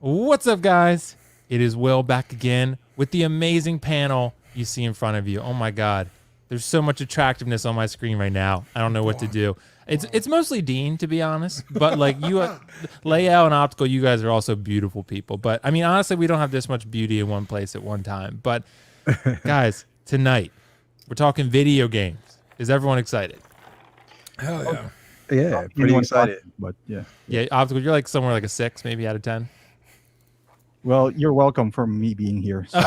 What's up, guys? It is Will back again with the amazing panel you see in front of you. Oh my God, there's so much attractiveness on my screen right now. I don't know what to do. It's mostly Dean, to be honest, but like you, Layout and Optical, you guys are also beautiful people. But I mean, honestly, we don't have this much beauty in one place at one time. But guys, tonight we're talking video games. Is everyone excited? Hell yeah. Yeah, pretty excited. But yeah. Yeah, Optical, you're like somewhere like a 6, maybe out of 10. Well, you're welcome for me being here. So.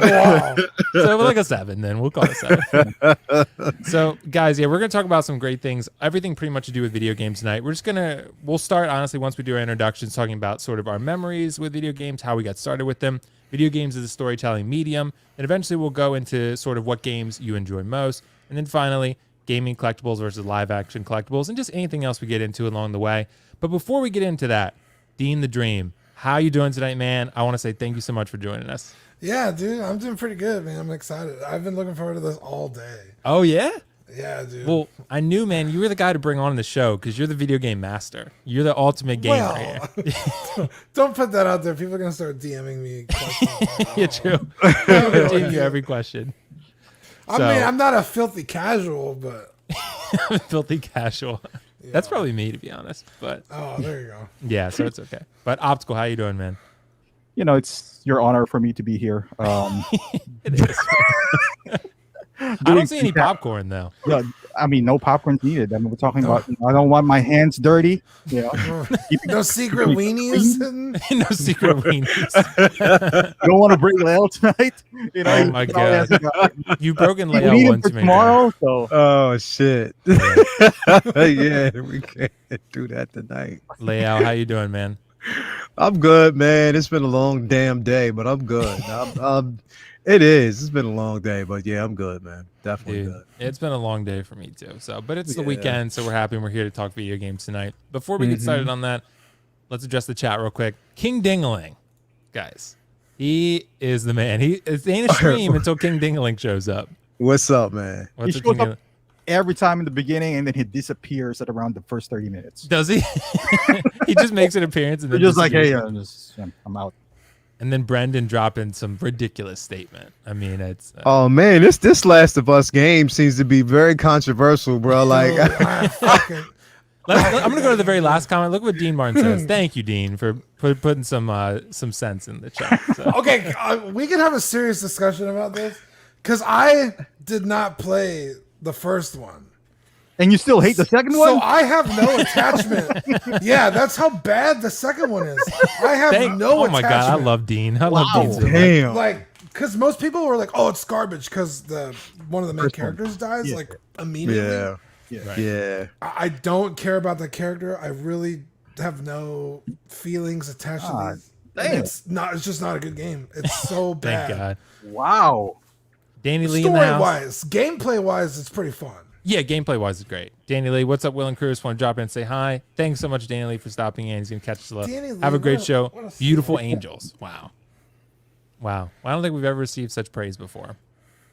Wow. So we're like a 7 then. We'll call it 7. So guys, yeah, we're going to talk about some great things. Everything pretty much to do with video games tonight. We'll start, honestly, once we do our introductions, talking about sort of our memories with video games, how we got started with them. Video games is a storytelling medium. And eventually we'll go into sort of what games you enjoy most. And then finally, gaming collectibles versus live action collectibles and just anything else we get into along the way. But before we get into that, Dean the Dream, how you doing tonight, man? I want to say thank you so much for joining us. Yeah, dude, I'm doing pretty good, man. I'm excited. I've been looking forward to this all day. Oh, yeah? Yeah, dude. Well, I knew, man, you were the guy to bring on the show because you're the video game master. You're the ultimate gamer here. Don't put that out there. People are going to start DMing me questions. Yeah, true. I'm going to DM you every question. I mean, I'm not a filthy casual, but... Filthy casual. Yeah. That's probably me, to be honest. But oh, there you go. Yeah, so it's okay. But Optical, how you doing, man? You know, it's your honor for me to be here. It is. I don't see any popcorn, though. Yeah, I mean, no popcorn's needed. I mean, we're talking about, I don't want my hands dirty. You know, no secret weenies. No secret weenies. You don't want to break Layout tonight. You know, oh my God. You've broken Layout we need once. tomorrow. So. Oh, shit. Yeah, we can't do that tonight. Layout, how you doing, man? I'm good, man. It's been a long damn day, but I'm good. It is. It's been a long day, but yeah, I'm good, man. Definitely good. It's been a long day for me too. So, but it's the weekend, so we're happy and we're here to talk video games tonight. Before we get started on that, let's address the chat real quick. King Dingaling, guys, he is the man. It ain't a stream until King Dingaling shows up. What's up, man? He shows up every time in the beginning, and then he disappears at around the first 30 minutes. Does he? He just makes an appearance and then just like, hey, I'm out. And then Brendan dropping some ridiculous statement. I mean, it's oh man, this Last of Us game seems to be very controversial, bro. Like, I'm gonna go to the very last comment. Look what Dean Martin says. Thank you, Dean, for putting some sense in the chat. So. Okay, we can have a serious discussion about this because I did not play the first one. And you still hate the second one? So I have no attachment. Yeah, that's how bad the second one is. I have no attachment. Oh my God, I love Dean. I love Dean so much. Damn. Like, because most people were like, "Oh, it's garbage," because one of the main characters dies like immediately. Yeah. I don't care about the character. I really have no feelings attached to these. It's just not a good game. It's so bad. Thank God. Wow. Danny Lee in the house. Story-wise, gameplay-wise, it's pretty fun. Yeah, gameplay-wise, it's great. Danny Lee, what's up, Will and Cruz? Want to drop in and say hi? Thanks so much, Danny Lee, for stopping in. He's going to catch us up. Have a great show. Beautiful angels. Wow. Well, I don't think we've ever received such praise before.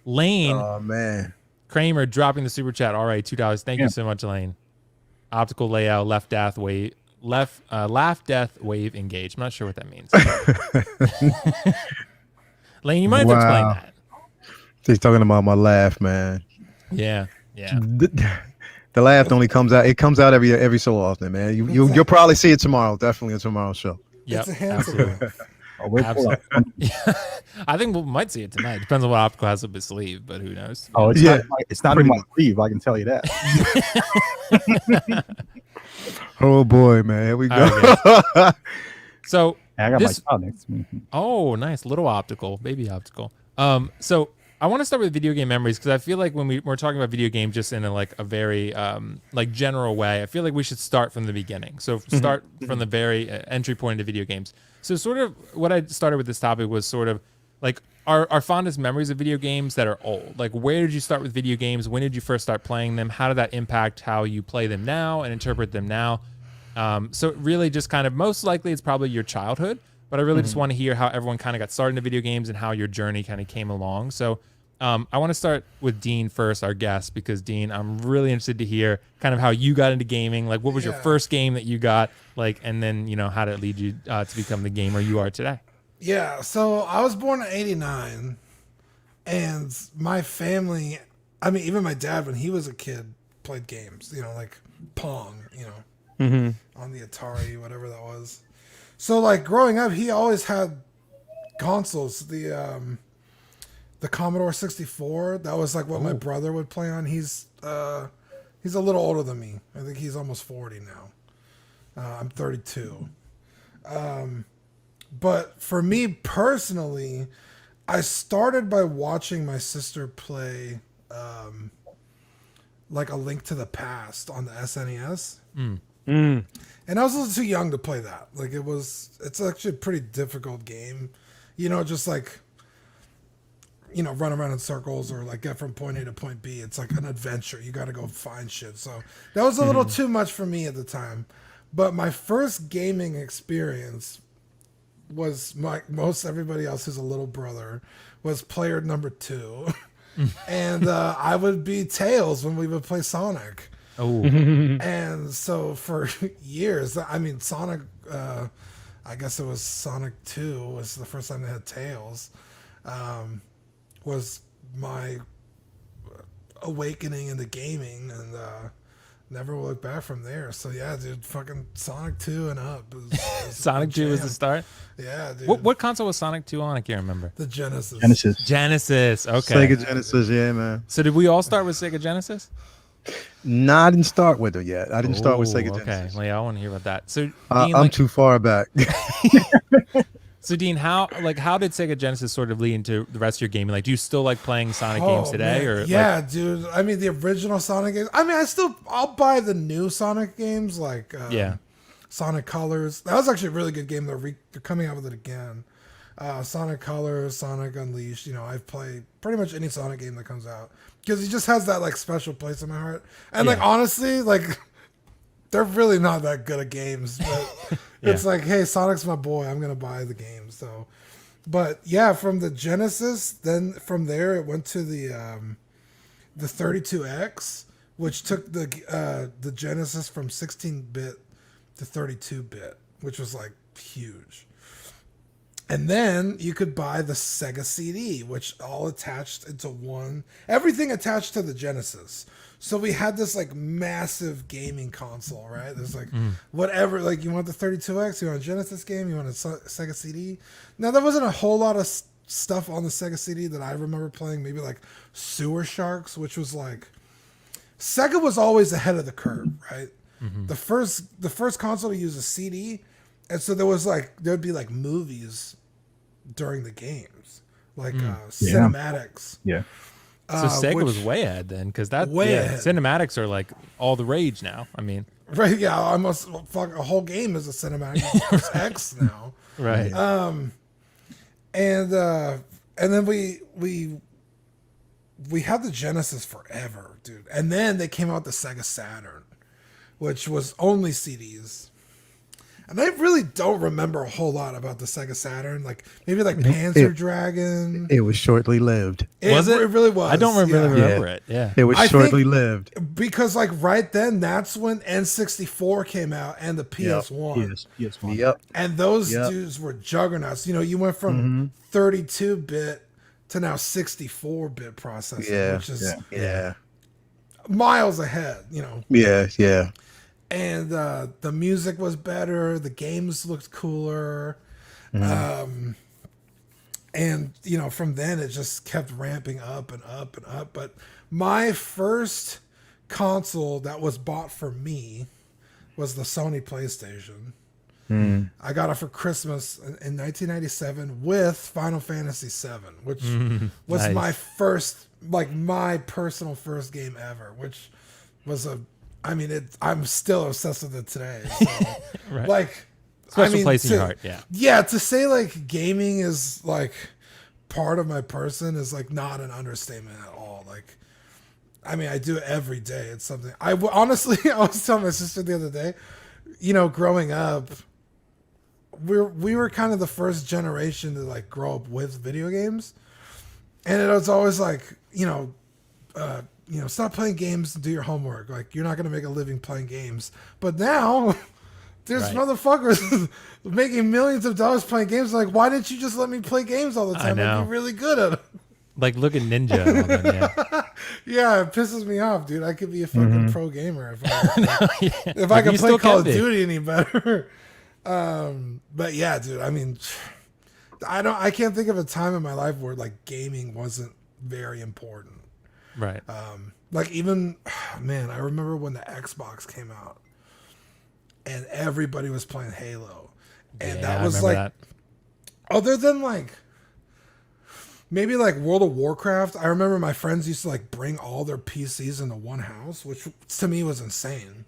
Lane. Oh, man. Kramer dropping the super chat. All right, $2. Thank you so much, Lane. Optical layout, laugh death wave engage. I'm not sure what that means. Lane, you might have to explain that. He's talking about my laugh, man. Yeah. The laugh only comes out. It comes out every so often, man. You'll probably see it tomorrow. Definitely a tomorrow show. Yep, it's absolutely. Absolutely. I think we might see it tonight. Depends on what Optical has up his sleeve, but who knows? Oh, it's not in my sleeve. I can tell you that. Oh boy, man. Here we go. Right, so I got my child next to me. Oh, nice. Little Optical, baby Optical. So I want to start with video game memories because I feel like when we're talking about video games just in a very general way, I feel like we should start from the beginning. So start from the very entry point into video games. So sort of what I started with this topic was sort of like our fondest memories of video games that are old. Like, where did you start with video games? When did you first start playing them? How did that impact how you play them now and interpret them now? So really just kind of most likely it's probably your childhood, but I really just want to hear how everyone kind of got started into video games and how your journey kind of came along. So I want to start with Dean first, our guest, because Dean, I'm really interested to hear kind of how you got into gaming. Like, what was your first game that you got? Like, and then, you know, how did it lead you to become the gamer you are today? Yeah, so I was born in '89, and my family, I mean, even my dad, when he was a kid, played games, you know, like Pong, you know, on the Atari, whatever that was. So, like, growing up, he always had consoles. The Commodore 64, that was like what my brother would play on. He's a little older than me. I think he's almost 40 now. I'm 32. But for me personally, I started by watching my sister play like A Link to the Past on the SNES. And I was a little too young to play that. Like, it's actually a pretty difficult game. You know, just like, you know, run around in circles or like get from point A to point B. It's like an adventure. You got to go find shit. So that was a little too much for me at the time. But my first gaming experience was most everybody else who's a little brother was player number 2. And I would be Tails when we would play Sonic. Oh, And so for years, I mean, Sonic, I guess it was Sonic 2 was the first time they had Tails. Was my awakening into gaming, and never looked back from there. So yeah, dude, fucking Sonic 2 and up. Sonic 2 was the start? Yeah, dude. What console was Sonic 2 on? I can't remember. The Genesis. Genesis. Okay. Sega Genesis, yeah, man. So did we all start with Sega Genesis? No, I didn't start with it yet. I didn't start with Sega Okay. Genesis. Well, yeah, I want to hear about that. So Dean, I'm too far back. So Dean, how did Sega Genesis sort of lead into the rest of your gaming? Like, do you still like playing Sonic games today? Man. Or yeah, like, dude. I mean, the original Sonic games. I mean, I'll buy the new Sonic games, like Sonic Colors. That was actually a really good game. They're coming out with it again. Sonic Colors, Sonic Unleashed. You know, I've played pretty much any Sonic game that comes out because he just has that like special place in my heart. And like honestly, like they're really not that good at games, but it's like, hey, Sonic's my boy. I'm gonna buy the game. So, but yeah, from the Genesis, then from there it went to the 32X, which took the Genesis from 16-bit to 32-bit, which was like huge. And then you could buy the Sega CD, which all attached into one, everything attached to the Genesis. So we had this like massive gaming console, right? There's like whatever, like you want the 32X, you want a Genesis game, you want a Sega CD. Now there wasn't a whole lot of stuff on the Sega CD that I remember playing, maybe like Sewer Sharks, which was like, Sega was always ahead of the curve, right? The first console to use a CD. And so there'd be like movies during the games, like cinematics. Yeah. so Sega was way ahead then, because ahead. Cinematics are like all the rage now. I mean, right? Yeah, almost a whole game is a cinematic. It's X now, right? And then we had the Genesis forever, dude. And then they came out with the Sega Saturn, which was only CDs. And I really don't remember a whole lot about the Sega Saturn. Like maybe like Panzer Dragon. It was shortly lived. Was it? It really was. I don't really remember it. Yeah. It was shortly lived. Because like right then, that's when N64 came out and the PS1. PS1. Yep. And those dudes were juggernauts. You know, you went from 32-bit to now 64-bit processing, which is miles ahead, you know. Yeah. And the music was better. The games looked cooler. And, you know, from then it just kept ramping up and up and up. But my first console that was bought for me was the Sony PlayStation. I got it for Christmas in 1997 with Final Fantasy VII, which was my first, like my personal first game ever, which was I'm still obsessed with it today. So, Right. Like, Special place in your heart. Yeah. Yeah, to say like gaming is like part of my person is like not an understatement at all. Like, I mean, I do it every day. It's something honestly, I was telling my sister the other day, you know, growing up, we were kind of the first generation to like grow up with video games. And it was always like, stop playing games and do your homework. Like, you're not going to make a living playing games. But now, there's motherfuckers making millions of dollars playing games. Like, why didn't you just let me play games all the time? I'd be really good at it. Like, look at Ninja. And all that, yeah, it pisses me off, dude. I could be a fucking pro gamer if I could play Call of Duty any better. But yeah, dude. I mean, I can't think of a time in my life where like gaming wasn't very important. Right. Like even, man, I remember when the Xbox came out, and everybody was playing Halo, and that was like, other than like. Maybe like World of Warcraft. I remember my friends used to like bring all their PCs into one house, which to me was insane.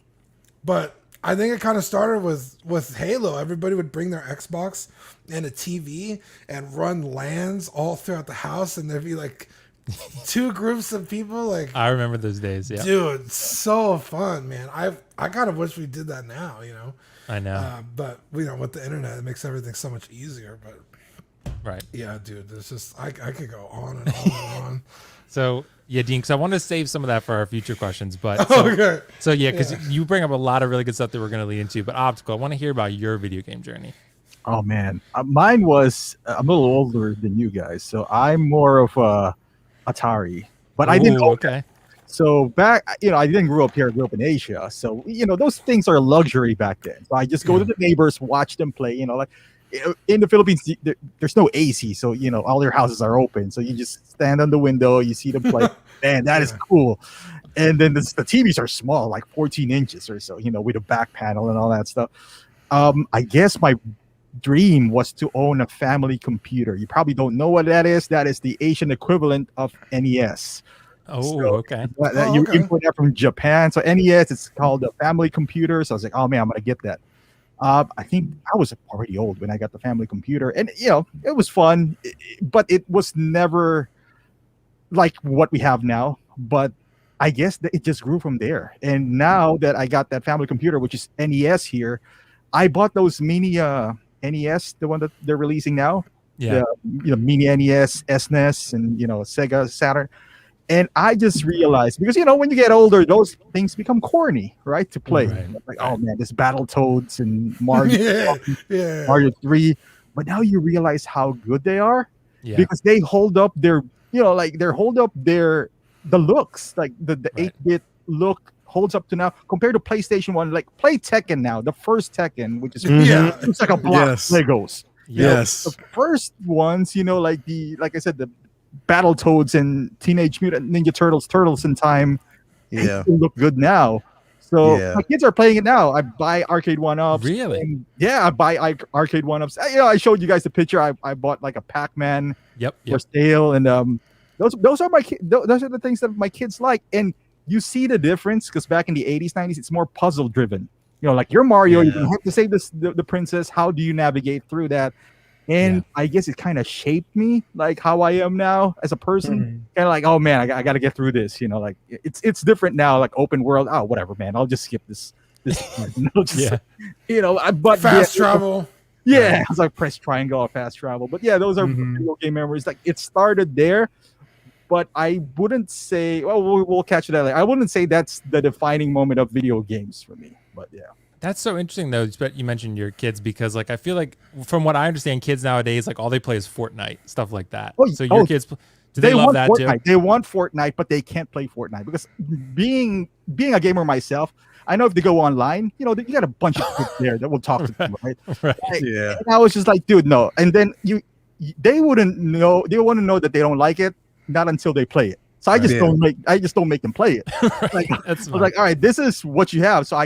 But I think it kind of started with Halo. Everybody would bring their Xbox and a TV and run LANs all throughout the house, and there'd be like 2 groups of people. Like I remember those days. Yeah, dude, so fun, man. I kind of wish we did that now. I know. But with the internet, it makes everything so much easier. But. Right. Yeah, dude. There's just I could go on and on and on. So yeah, Dean, because I want to save some of that for our future questions. But okay. So yeah, because you bring up a lot of really good stuff that we're going to lead into. But Optical, I want to hear about your video game journey. Oh man, mine was I'm a little older than you guys, so I'm more of a Atari. But I didn't. Okay. So back, I didn't grow up here. I grew up in Asia, so those things are a luxury back then. So I just go to the neighbors, watch them play. Like. In the Philippines, there's no AC, so all their houses are open. So you just stand on the window, you see them play. Man, that is cool. And then the TVs are small, like 14 inches or so, with a back panel and all that stuff. I guess my dream was to own a family computer. You probably don't know what that is. That is the Asian equivalent of NES. Okay. You import that from Japan. So NES, it's called a family computer. So I was like, oh man, I'm gonna get that. I think I was already old when I got the family computer, and it was fun, but it was never like what we have now. But I guess that it just grew from there. And now that I got that family computer, which is NES here, I bought those mini NES, the one that they're releasing now. Yeah. The mini NES, SNES, and Sega Saturn. And I just realized, because when you get older, those things become corny, right? To play, like, oh man, this Battletoads and Mario, Mario 3. But now you realize how good they are, because they hold up their, the looks, like the 8-bit look holds up to now compared to PlayStation 1. Like play Tekken now, the first Tekken, which is it's like a block of Legos. Yes, the first ones, like I said, the Battletoads and Teenage Mutant Ninja Turtles in Time. Yeah, they look good now. So my kids are playing it now. I buy arcade 1-ups. Really? I buy arcade 1-ups. I showed you guys the picture. I bought like a Pac-Man. Yep. For sale, and those are those are the things that my kids like. And you see the difference, because back in the 80s, 90s, it's more puzzle driven. Like your Mario, you have to save the princess. How do you navigate through that? And I guess it kind of shaped me, like how I am now as a person. Kind of like, oh man, I got to get through this. Like it's different now, like open world. Oh, whatever, man. I'll just skip this. But fast travel. Yeah, I was like press triangle or fast travel. But yeah, those are video game memories. Like it started there, but I wouldn't say. Well, we'll catch that later. I wouldn't say that's the defining moment of video games for me. But yeah. That's so interesting, though. You mentioned your kids, because, like, I feel like, from what I understand, kids nowadays, like, all they play is Fortnite, stuff like that. So your kids, do they love that Fortnite. too? They want Fortnite, but they can't play Fortnite, because being a gamer myself, I know if they go online, you got a bunch of kids there that will talk to them, right? Yeah. And I was just like, dude, no. And then they wouldn't know. They want to know that they don't like it, not until they play it. So I just don't make them play it. Like, I was like, all right, this is what you have. So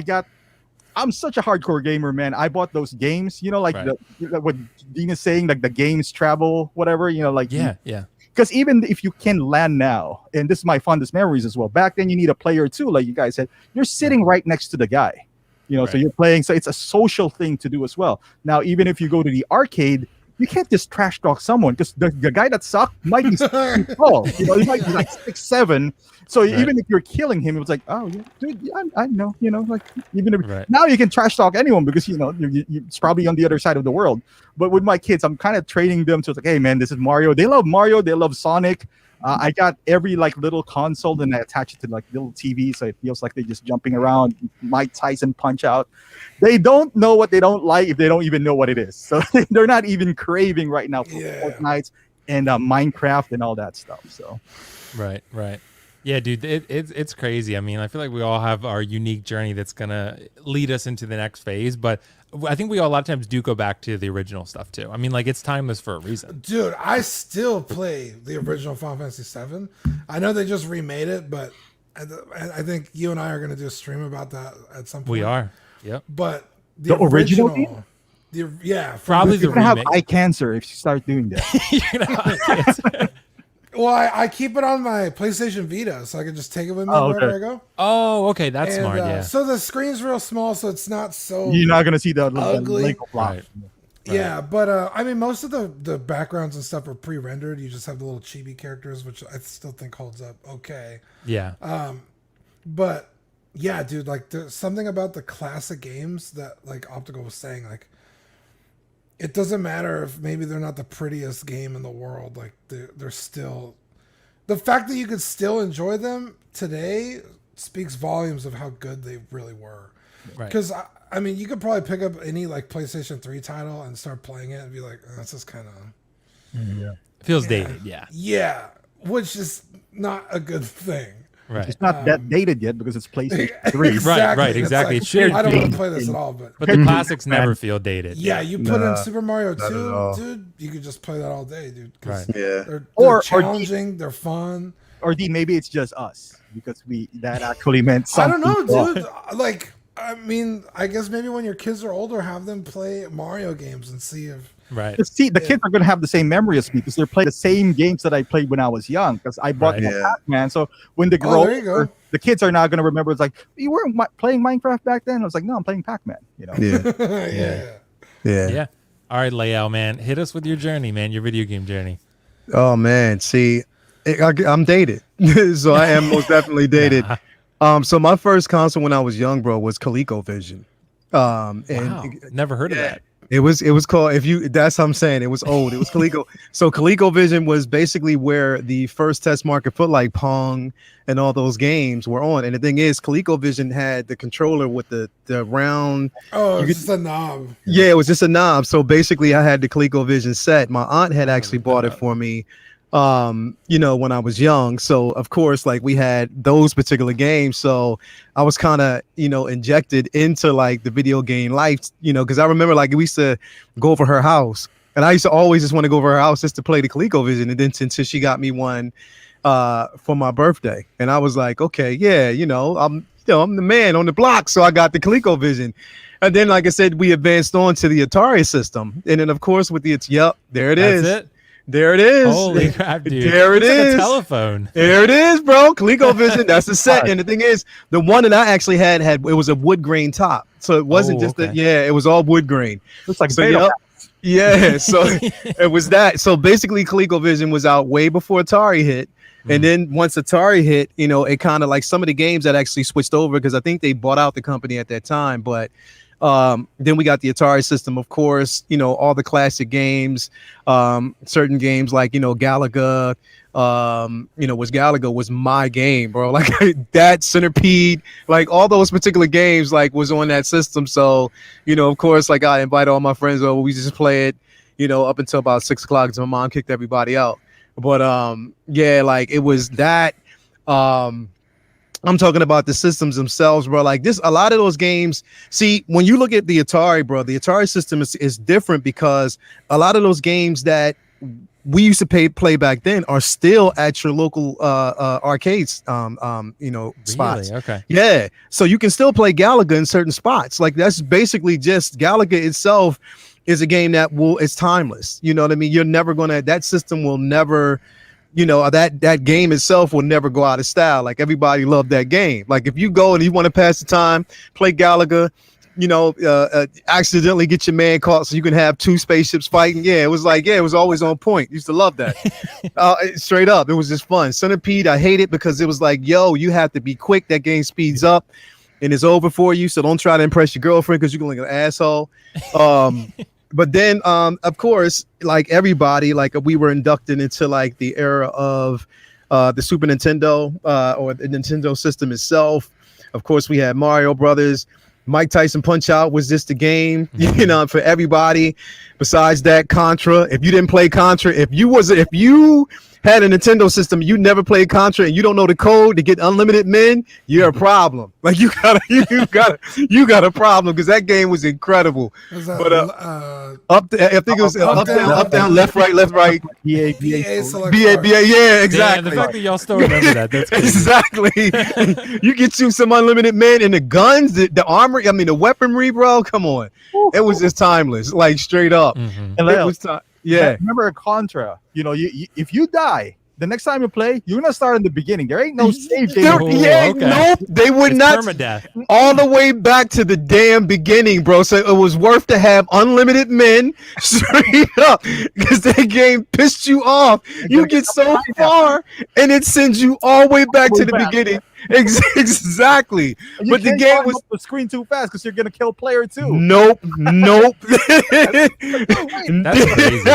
I'm such a hardcore gamer, man. I bought those games, what Dean is saying, like the games travel, whatever, Because even if you can land now, and this is my fondest memories as well. Back then, you need a player too, like you guys said. You're sitting right next to the guy, so you're playing. So it's a social thing to do as well. Now, even if you go to the arcade, you can't just trash talk someone, because the guy that sucked might be tall. He might be like 6'7". So even if you're killing him, it was like, oh, yeah, dude, yeah, I know, like even if now you can trash talk anyone, because it's probably on the other side of the world. But with my kids, I'm kind of training them to like, hey man, this is Mario. They love Mario. They love Sonic. I got every like little console and I attach it to like little TV, so it feels like they're just jumping around. Mike Tyson Punch Out. They don't know what they don't like if they don't even know what it is. So they're not even craving right now for Fortnite and Minecraft and all that stuff. So right. Yeah, dude, it's crazy. I mean, I feel like we all have our unique journey that's gonna lead us into the next phase, but I think we all a lot of times do go back to the original stuff too. I mean, like it's timeless for a reason. Dude, I still play the original Final Fantasy VII. I know they just remade it, but I think you and I are gonna do a stream about that at some point. We are. Yep. But the original game? Probably you're the gonna remake. have eye cancer if you start doing that. You're gonna have eye cancer. Well, I keep it on my PlayStation Vita, so I can just take it with me wherever I go. Oh, okay, that's smart. Yeah. So the screen's real small, so it's not so. You're not gonna see the ugly. Lego block. Right. Yeah, but I mean, most of the backgrounds and stuff are pre-rendered. You just have the little chibi characters, which I still think holds up okay. Yeah. But yeah, dude, like there's something about the classic games that, like Optical was saying, like it doesn't matter if maybe they're not the prettiest game in the world. Like they're still, the fact that you could still enjoy them today speaks volumes of how good they really were. Right. Because I mean, you could probably pick up any like PlayStation 3 title and start playing it and be like, that's just kind of Feels dated. Yeah. Yeah, which is not a good thing. Right. It's not that dated yet because it's PlayStation 3. Right, exactly. Like, it should I don't be. want to play this at all, but But the classics never feel dated. yeah, you put in Super Mario not at 2, all. dude, you could just play that all day, dude. 'Cause Right. Yeah. They're Or challenging, they're fun. Or maybe it's just us because that actually meant I something. don't know, dude. Like, I mean, I guess maybe when your kids are older, have them play Mario games and see if. Right. See, the kids are going to have the same memory as me because they're playing the same games that I played when I was young because I bought them Pac-Man. So when they grow there you older, go. the kids are not going to remember. It's like, you weren't playing Minecraft back then? I was like, no, I'm playing Pac-Man. You know? Yeah. All right, Layao, man. Hit us with your journey, man. Your video game journey. Oh man, see, I'm dated, so I am most definitely dated. So my first console when I was young, bro, was ColecoVision. Wow. And Never heard of that. it was called, that's how I'm saying, it was old. It was Coleco. So ColecoVision was basically where the first test market for like Pong and all those games were on. And the thing is, ColecoVision had the controller with the round. Oh, it's just a knob. Yeah, it was just a knob. So basically I had the ColecoVision set. My aunt had actually bought it for me when I was young. So of course, like we had those particular games. So I was kind of, injected into like the video game life, because I remember like we used to go over her house and I used to always just want to go over her house just to play the ColecoVision. And then until she got me one for my birthday. And I was like, okay, yeah, I'm the man on the block. So I got the ColecoVision. And then, like I said, we advanced on to the Atari system. And then of course with there it is. That's it. There it is. Holy crap, dude. There it It's like is. a telephone. There it is, bro. ColecoVision. That's the set. And the thing is, the one that I actually had it was a wood grain top. So it wasn't it was all wood grain. Looks like So it was that. So basically ColecoVision was out way before Atari hit. And then once Atari hit, it kind of like some of the games that actually switched over because I think they bought out the company at that time. But then we got the Atari system, of course, all the classic games, certain games like, Galaga, was Galaga was my game, bro. Like that Centipede, like all those particular games, like was on that system. So, of course, like I invite all my friends over, we just play it, up until about 6 o'clock because my mom kicked everybody out. But, like it was that, I'm talking about the systems themselves, bro. Like a lot of those games. See, when you look at the Atari, bro, the Atari system is different because a lot of those games that we used to play back then are still at your local arcades, spots. Really? Okay. Yeah. So you can still play Galaga in certain spots. Like that's basically just Galaga itself is a game that it's timeless. You know what I mean? You're never that system will never. That game itself will never go out of style. Like everybody loved that game. Like if you go and you want to pass the time, play Galaga, accidentally get your man caught so you can have 2 spaceships fighting. Yeah, it was always on point. Used to love that. Straight up, it was just fun. Centipede, I hate it because it was like, yo, you have to be quick. That game speeds up and it's over for you. So don't try to impress your girlfriend because you're going to look like an asshole. but then of course, like everybody, like we were inducted into like the era of the Super Nintendo or the Nintendo system itself. Of course, we had Mario Brothers. Mike Tyson Punch Out was just a game, you know, for everybody. Besides that, Contra. If you didn't play Contra, if you had a Nintendo system, you never played Contra, and you don't know the code to get unlimited men, you're a problem. Like you got a problem, because that game was incredible. But up, I think it was up, down, left, right, BA, yeah, exactly. Damn, the fact that y'all still remember that's crazy. Exactly. You get you some unlimited men, and the guns, the armor, I mean the weaponry, bro. Come on, it was just timeless, like straight up. And it was time. Yeah, remember Contra? You know, you if you die, the next time you play, you're gonna start in the beginning. There ain't no save game. Nope, they would not. Permadeath. All the way back to the damn beginning, bro. So it was worth to have unlimited men straight up, because that game pissed you off. You get so far, and it sends you all the way back to the beginning. Exactly. But the game was the screen too fast because you're gonna kill player 2. Nope. That's crazy.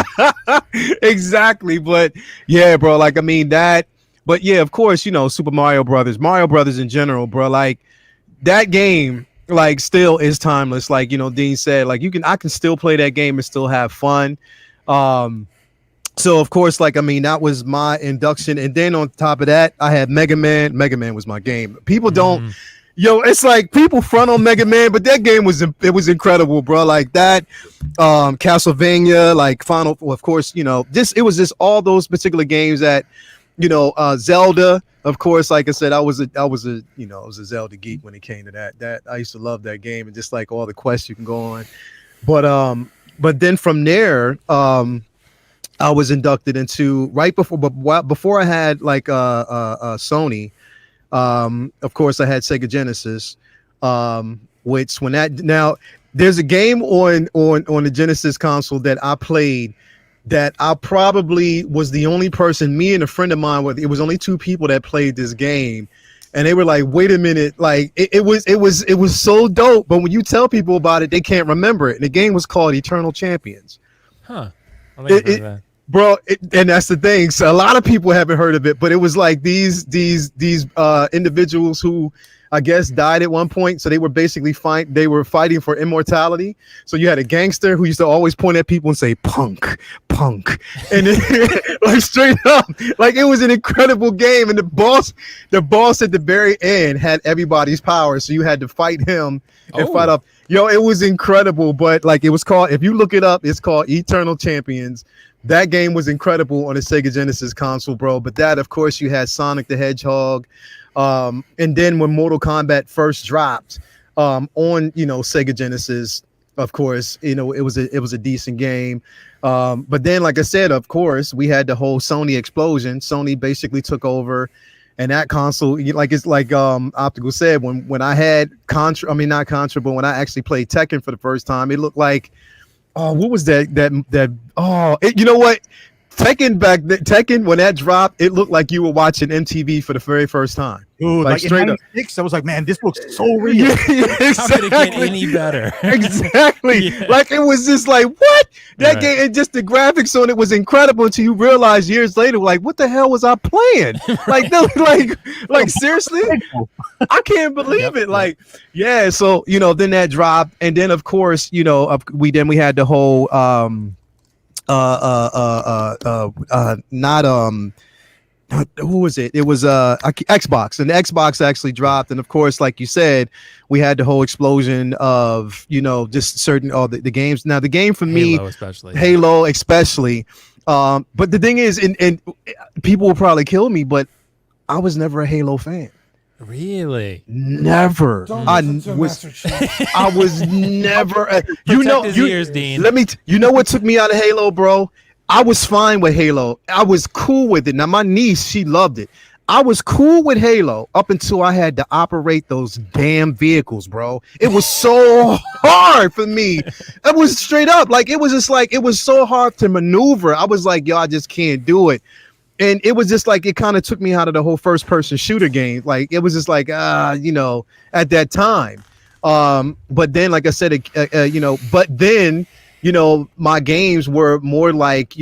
Exactly. But yeah, bro, like I mean that, but yeah, of course, you know, Super Mario Brothers in general, bro, like that game like still is timeless. Like, you know, Dean said, like I can still play that game and still have fun. So of course, like I mean, that was my induction, and then on top of that, I had Mega Man. Mega Man was my game. People don't, it's like people front on Mega Man, but that game was incredible, bro. Like that, Castlevania, like Final, of course, you know, it was just all those particular games that, you know, Zelda, of course. Like I said, I was a Zelda geek when it came to that. That I used to love that game, and just like all the quests you can go on. But then from there, I was inducted into before I had like Sony. Of course, I had Sega Genesis, which now there's a game on the Genesis console that I played that I probably was the only person. Me and a friend of mine, it was only 2 people that played this game, and they were like, "Wait a minute!" Like it was so dope. But when you tell people about it, they can't remember it. And the game was called Eternal Champions. Huh. Bro, and that's the thing. So a lot of people haven't heard of it, but it was like these individuals who I guess died at one point. So they were basically fighting for immortality. So you had a gangster who used to always point at people and say punk, and then, like straight up, like it was an incredible game. And the boss at the very end had everybody's power, so you had to fight him and fight up. Yo, it was incredible. But like it was called, if you look it up, it's called Eternal Champions. That game was incredible on the Sega Genesis console, bro. But that, of course, you had Sonic the Hedgehog. And then when Mortal Kombat first dropped on, you know, Sega Genesis, of course, you know, it was a decent game. But then, like I said, of course, we had the whole Sony explosion. Sony basically took over, and that console, like it's like Optical said, when I had not Contra, but when I actually played Tekken for the first time, it looked like, what was that? You know what? Tekken, when that dropped, it looked like you were watching MTV for the very first time. Dude, like straight up. I was like, man, this looks so real. Exactly. How could it get any better? Exactly. Yeah. Like it was just like, what? That game, and just the graphics on it was incredible until you realize years later, like, what the hell was I playing? Like, like seriously? I can't believe it. Like, yeah. So, you know, then that dropped, and then of course, you know, we had the whole who was it? It was Xbox, and the Xbox actually dropped, and of course, like you said, we had the whole explosion of, you know, just certain the games. Now the game for me, Halo especially. But the thing is, and people will probably kill me, but I was never a Halo fan. Really? Never. I was never. Ears, Dean. You know what took me out of Halo, bro? I was fine with Halo. I was cool with it. Now my niece, she loved it. I was cool with Halo up until I had to operate those damn vehicles, bro. It was so hard for me. It was straight up like it was just like it was so hard to maneuver. I was like, yo, I just can't do it. And it was just like it kind of took me out of the whole first person shooter game. Like it was just like you know, at that time. But then, like I said, you know, but then my games were more like,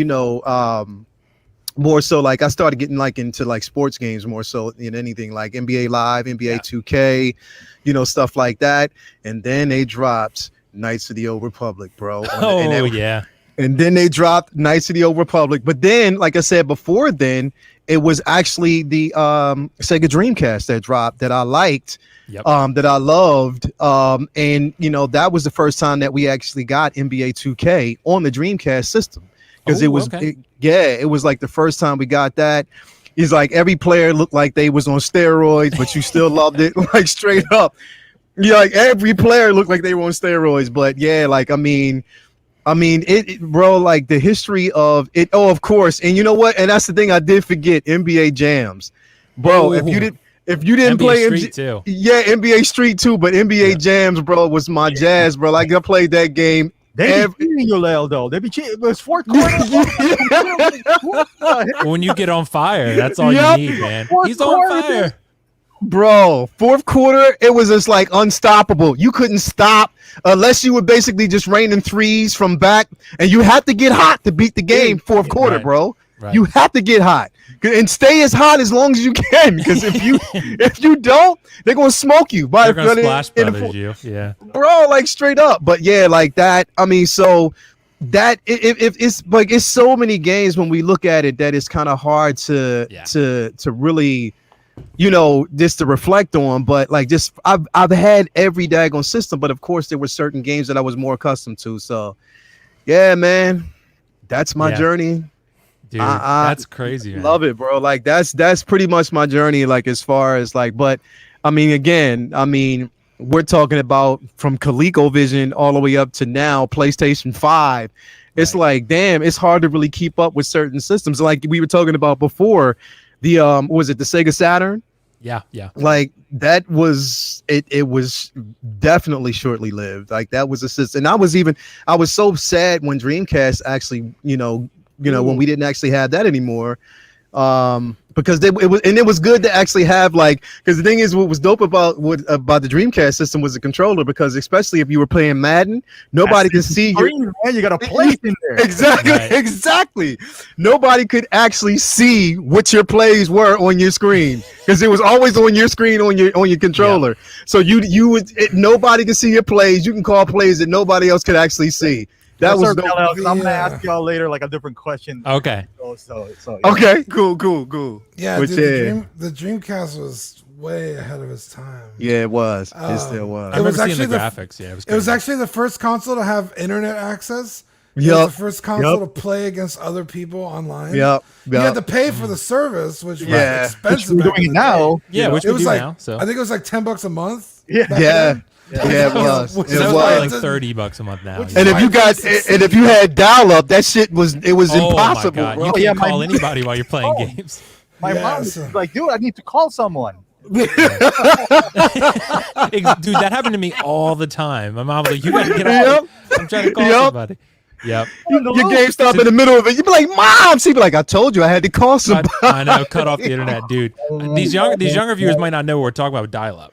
more so like I started getting like into like sports games more so than anything, like NBA Live, NBA 2K, stuff like that. And then they dropped Knights of the Old Republic, bro. And then they dropped Knights of the Old Republic. But then, like I said before, then it was actually the Sega Dreamcast that dropped that I liked, that I loved. And that was the first time that we actually got NBA 2K on the Dreamcast system. Because it was like the first time we got that. It's like every player looked like they was on steroids, but you still loved it, like straight up. Like every player looked like they were on steroids. But yeah, like I mean, bro, like the history of it. Oh, of course. And you know what? And that's the thing I did forget. NBA Jams, bro. If you didn't NBA play Street too. Yeah, NBA Street too. But NBA Jams, bro, was my jazz, bro. Like I played that game. They be cheating you, Lel, though. They be cheating. It was fourth quarter. When you get on fire, that's all you need, man. He's on fire. Bro, fourth quarter, it was just like unstoppable. You couldn't stop unless you were basically just raining threes from back, and you had to get hot to beat the game fourth quarter, bro. Right. You have to get hot and stay as hot as long as you can, because if you don't, they're gonna smoke you. They're gonna splash brothers you, bro, like straight up. But yeah, like that. I mean, so that if it's like it's so many games when we look at it that it's kind of hard to really, just to reflect on. But like just I've had every daggone system, but of course there were certain games that I was more accustomed to. So yeah, man, that's my journey. Dude, that's crazy, man. Love it, bro. Like that's pretty much my journey, like as far as like, but I mean, we're talking about from ColecoVision all the way up to now PlayStation 5. It's like, damn, it's hard to really keep up with certain systems. Like we were talking about before, the what was it, the Sega Saturn? Yeah. Like that was it was definitely shortly lived. Like that was a system. And I was so sad when Dreamcast actually, when we didn't actually have that anymore, because it was good to actually have, like, because the thing is, what was dope about the Dreamcast system was the controller, because especially if you were playing Madden, nobody could see you got a place in there. Exactly. Nobody could actually see what your plays were on your screen, because it was always on your screen on your controller. So nobody could see your plays. You can call plays that nobody else could actually see. That was dope. I'm gonna ask y'all later like a different question. Okay. So okay, cool. Yeah, dude, the Dreamcast was way ahead of its time. Yeah, it was. It still was. I remember seeing the graphics. It was actually the first console to have internet access. Yep. It was the first console to play against other people online. Yep. You had to pay for the service, which was expensive. Which we're doing now. Yeah, which we do like, now. So I think it was like $10 a month. Yeah, it was. It was like $30 a month now. And if you had dial up, that shit was impossible. My God. Bro. You can't call anybody while you're playing games. My mom was like, dude, I need to call someone. Dude, that happened to me all the time. My mom was like, you gotta get off. I'm trying to call somebody. Yep. Your game stop in the middle of it. You'd be like, Mom. She'd be like, I told you I had to call somebody. I know, cut off the internet, dude. These younger viewers might not know what we're talking about with dial-up.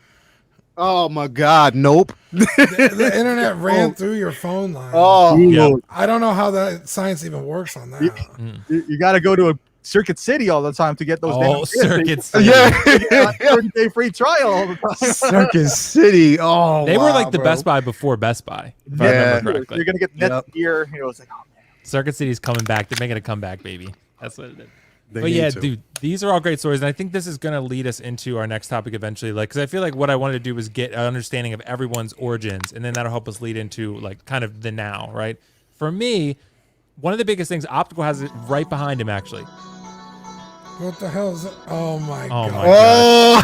Oh my God, nope. The internet ran through your phone line. Oh, yeah. I don't know how that science even works on that. You got to go to a Circuit City all the time to get those. Circuit City. Yeah, 30-day free trial all the time. Circuit City. Oh, they were like the Best Buy before Best Buy. If I remember correctly. You're gonna get net gear. It's like, oh man. Circuit City's coming back. They're making a comeback, baby. That's what it is. But yeah, dude, these are all great stories, and I think this is going to lead us into our next topic eventually. Like, because I feel like what I wanted to do was get an understanding of everyone's origins, and then that'll help us lead into like kind of the now, right? For me, one of the biggest things, Optical has it right behind him, actually. What the hell is it? Oh my god!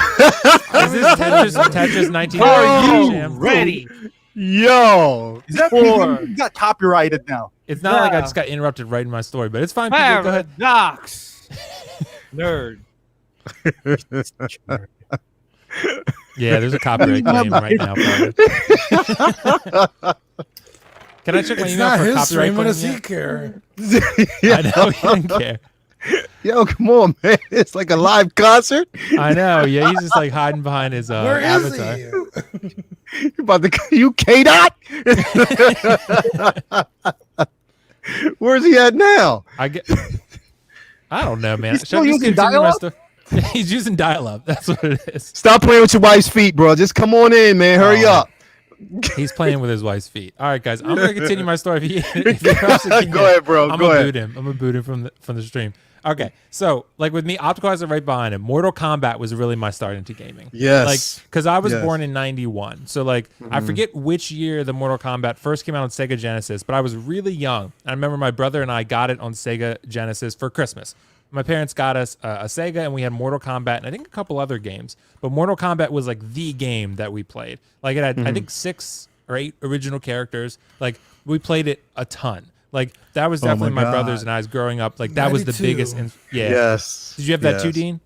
Is this Tetris 19? Are you ready? Yo, is that you got copyrighted now? It's not like I just got interrupted right in my story, but it's fine. People, go ahead. Paradox. Nerd. Yeah, there's a copyright claim right now. Can I check my email for copyright claim? What does he care? I know he didn't care. Yo, come on, man. It's like a live concert. I know. Yeah, he's just like hiding behind his Where is avatar. he? You about to you K-Dot? Where's he at now? I don't know, man. He's still Should I just using continue my dial-up? story? He's using dial-up. That's what it is. Stop playing with your wife's feet, bro. Just come on in, man. Hurry Oh. up. He's playing with his wife's feet. All right, guys. I'm gonna continue my story. If he interrupts again, Go ahead, bro. I'm Go gonna ahead. boot him. I'm gonna boot him from the stream. Okay, so like with me, Optical Eyes are right behind him. Mortal Kombat was really my start into gaming. Yes. Like, because I was Yes. born in '91, so like I forget which year the Mortal Kombat first came out on Sega Genesis, but I was really young. I remember my brother and I got it on Sega Genesis for Christmas. My parents got us a Sega, and we had Mortal Kombat and I think a couple other games. But Mortal Kombat was like the game that we played. Like it had I think 6 or 8 original characters. Like we played it a ton. Like that was definitely my God. brothers and I's growing up. Like that was the 92. biggest. Yeah. Yes. Did you have that Yes. too, Dean?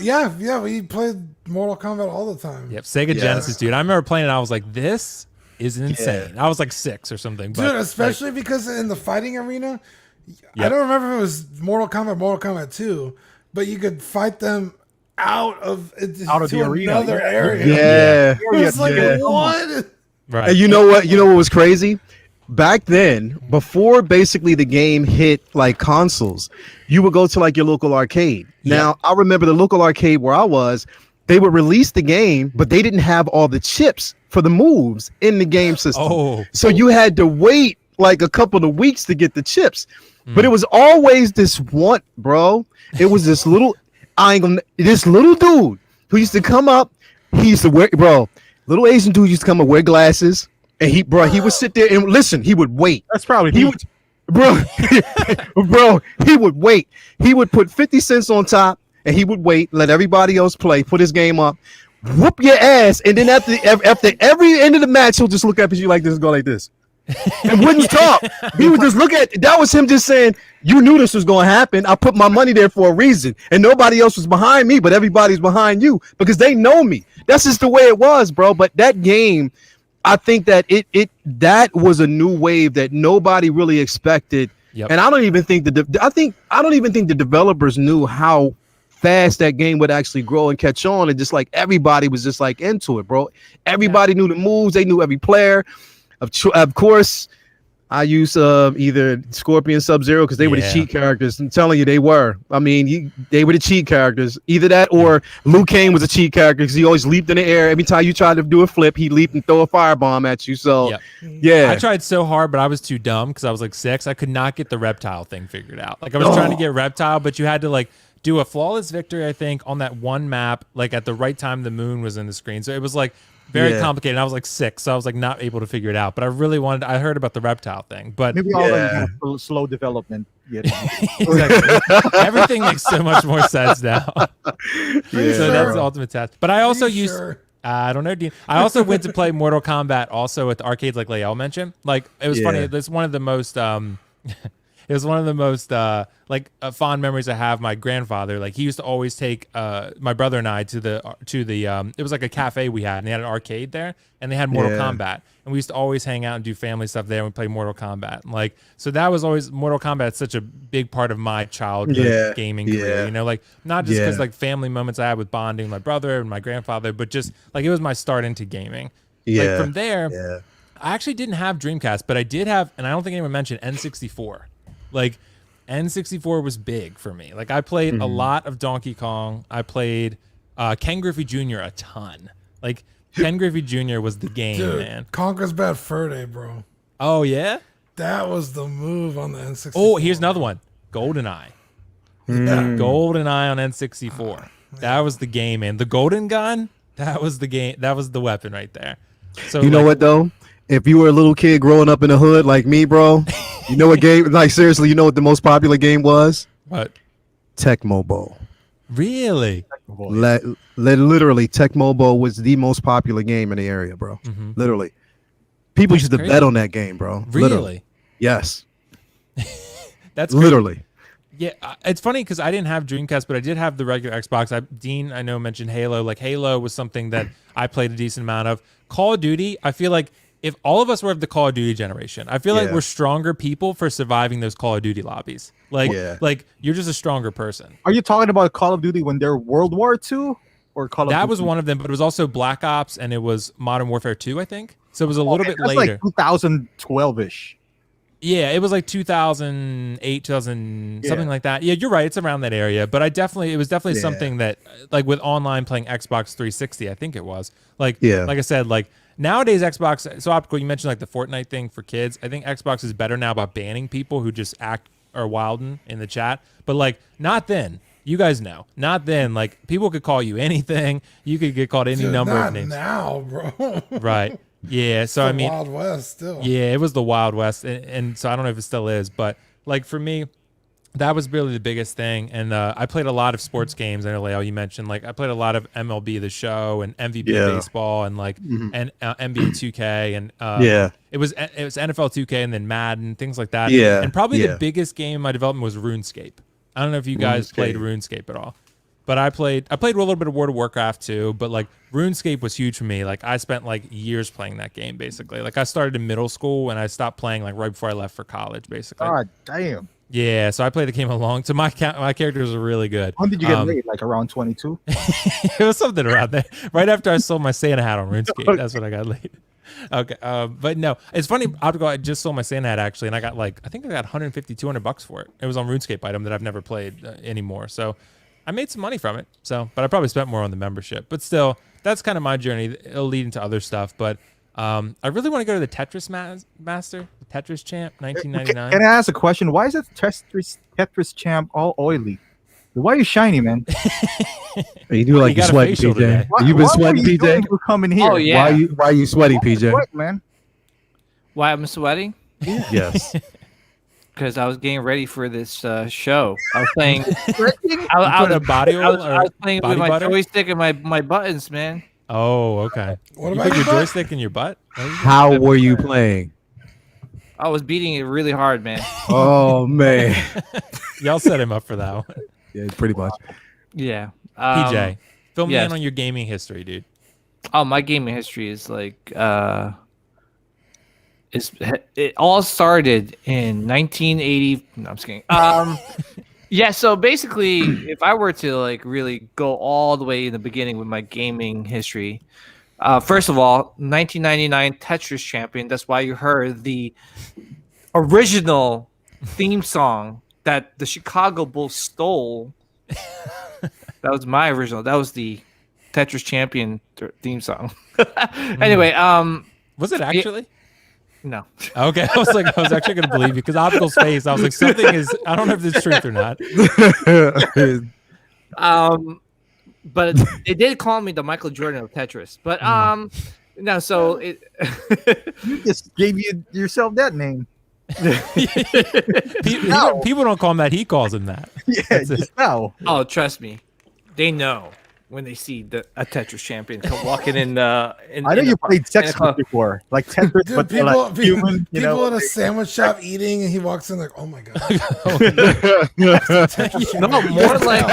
Yeah, we played Mortal Kombat all the time. Yep. Sega Yeah. Genesis, dude. I remember playing it. I was like, this is insane. I was like 6 or something. But Dude, especially because in the fighting arena, I Yep. don't remember if it was Mortal Kombat 2, but you could fight them out of the arena, another yeah. area. Yeah. It was like, Yeah. what? right. And you know what? You know what was crazy? Back then, before basically the game hit like consoles, you would go to like your local arcade. Now, I remember the local arcade where I was, they would release the game, but they didn't have all the chips for the moves in the game system. Oh. So you had to wait like a couple of weeks to get the chips. But it was always this one, bro. It was this little, this little dude who used to come up. He used to wear, bro, little Asian dude used to come up, wear glasses. And he would sit there and listen. He would wait. That's probably He he would, bro, he would wait. He would put 50 cents on top and he would wait, let everybody else play, put his game up, whoop your ass. And then after every end of the match, he'll just look up at you like this and go like this. And wouldn't talk. He would just look at that was him just saying, you knew this was going to happen. I put my money there for a reason. And nobody else was behind me, but everybody's behind you because they know me. That's just the way it was, bro. But that game, I think that that was a new wave that nobody really expected. Yep. And I don't even think the developers knew how fast that game would actually grow and catch on. And just like everybody was just like into it, bro. Everybody knew the moves. They knew every player. Of course, I use either Scorpion, Sub-Zero because they were the cheat characters. I'm telling you, they were. I mean, they were the cheat characters. Either that or Liu Kang was a cheat character because he always leaped in the air. Every time you tried to do a flip, he leaped and throw a firebomb at you. So, yeah. I tried so hard, but I was too dumb because I was like 6. I could not get the reptile thing figured out. Like I was trying to get reptile, but you had to like do a flawless victory, I think, on that one map, like at the right time the moon was in the screen. So it was like very complicated. I was like 6, so I was like not able to figure it out. But I really wanted. I heard about the reptile thing, but maybe all that kind of slow development. exactly. Everything makes so much more sense now. So that's the ultimate test. But I also used. I don't know, Dean. I also went to play Mortal Kombat also at the arcades, like Lael mentioned. Like it was funny. That's one of the most. It was one of the most fond memories I have. My grandfather, like he used to always take my brother and I to the it was like a cafe we had, and they had an arcade there, and they had Mortal Kombat, and we used to always hang out and do family stuff there, and we play Mortal Kombat. And like so that was always Mortal Kombat. Such a big part of my childhood gaming career. You know, like not just because like family moments I had with bonding with my brother and my grandfather, but just like it was my start into gaming. Like from there, I actually didn't have Dreamcast, but I did have, and I don't think anyone mentioned N64. Like N64 was big for me. Like I played a lot of Donkey Kong. I played Ken Griffey Jr. a ton. Like Ken Griffey Jr. was the game, man. Conker's Bad Fur Day, bro. Oh yeah, that was the move on the N64. Oh, here's another one. GoldenEye. GoldenEye on N64. That was the game, man. The golden gun. That was the game. That was the weapon right there. So you know what though? If you were a little kid growing up in the hood like me, bro, you know what game? Like seriously, you know what the most popular game was? What? Tecmo Bowl. Really? Literally, Tecmo Bowl was the most popular game in the area, bro. Literally, people used to bet on that game, bro. Really? Literally. Yes. That's literally. Yeah, it's funny because I didn't have Dreamcast, but I did have the regular Xbox. Dean, I know, mentioned Halo. Like Halo was something that I played a decent amount of. Call of Duty, I feel like if all of us were of the Call of Duty generation, I feel like Yeah. we're stronger people for surviving those Call of Duty lobbies. Like, Yeah. like you're just a stronger person. Are you talking about Call of Duty when they're World War II or Call of Duty? That was one of them, but it was also Black Ops and it was Modern Warfare 2, I think. So it was a little bit That's later. like 2012-ish. Yeah, it was like 2008, 2000, something like that. Yeah, you're right. It's around that area. But it was definitely something that, like with online playing Xbox 360, I think it was. Like I said, like nowadays Xbox, so Optical, you mentioned like the Fortnite thing for kids. I think Xbox is better now about banning people who just act or wilden in the chat. But like not then. You guys know. Not then. Like people could call you anything. You could get called any number of names. Now, bro. Right. Yeah, so I mean, Wild West still. Yeah, it was the Wild West, and so I don't know if it still is, but like for me, that was really the biggest thing. And I played a lot of sports games. I know, Leo, you mentioned like I played a lot of MLB The Show and MVP baseball and like and NBA 2K and it was NFL 2K and then Madden, things like that. Yeah, and probably the biggest game in my development was RuneScape. I don't know if you guys played RuneScape at all. But I played a little bit of World of Warcraft too, but like RuneScape was huge for me. Like I spent like years playing that game basically. Like I started in middle school and I stopped playing like right before I left for college basically. God damn. Yeah, so I played the game a long time. My characters are really good. When did you get laid? Like around 22? It was something around there. Right after I sold my Santa hat on RuneScape. That's when I got laid. Okay, but no, it's funny. I just sold my Santa hat actually, and I got like I think I got 150, $200 for it. It was on RuneScape item that I've never played anymore. So I made some money from it. So, but I probably spent more on the membership. But still, that's kind of my journey. It'll lead into other stuff. But I really want to go to the Tetris Master, the Tetris Champ, 1999. Can I ask a question? Why is it Tetris Champ all oily? Why are you shiny, man? You do like You you got a sweating, facial PJ. today. You been sweating, PJ? We're coming here. Oh, yeah. Why are you sweating, PJ? What, man? Why I'm sweating? Yes. Because I was getting ready for this show. I was playing. Put a body I was oil or playing body with my butter? joystick and my buttons, man. Oh, okay. What You about put your your butt? joystick in your butt? How were you playing? I was beating it really hard, man. Oh man. Y'all set him up for that one. Yeah, pretty much. Yeah. PJ, fill me yes. in on your gaming history, dude. Oh, my gaming history is like it all started in 1980. No, I'm just kidding. Yeah, so basically, if I were to like really go all the way in the beginning with my gaming history, first of all, 1999 Tetris Champion. That's why you heard the original theme song that the Chicago Bulls stole. That was my original. That was the Tetris Champion theme song. Anyway, Was it actually? no. Okay, I was actually gonna believe you because Optical's face. I was like, something is. I don't know if it's truth or not. But it did call me the Michael Jordan of Tetris. But no, so it. You just gave yourself that name. People don't call him that. He calls him that. Yeah, That's just now. Oh, trust me, they know when they see a Tetris champion come walking in. I know you played Tetris before, like Tetris, Dude, but people, like human. You people know, in a sandwich shop eating, and he walks in like, "Oh my god!" No, more like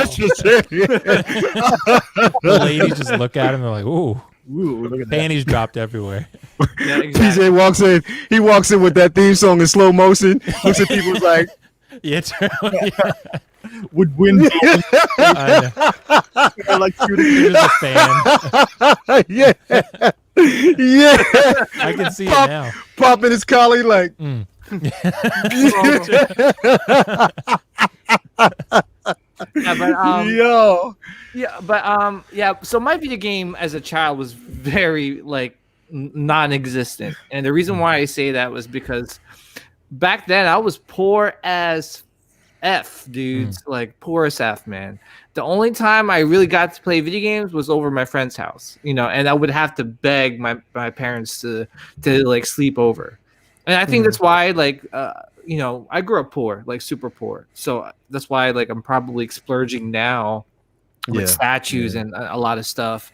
The ladies just look at him. They're like, "Ooh, ooh, look at that. panties dropped everywhere." yeah, exactly. PJ walks in. He walks in with that theme song in slow motion. Looks at people like, Yeah, Would win. I know. Like shooting. You're just a fan. yeah, yeah. I can see Pop- it now. Popping his collie like, Yeah, but yo. yeah. So my video game as a child was very like non-existent, and the reason why I say that was because back then I was poor as F, dudes. Like poor as F, man. The only time I really got to play video games was over my friend's house, and I would have to beg my parents to like sleep over. And I think that's why like I grew up poor, like super poor. So that's why like I'm probably splurging now with statues and a lot of stuff.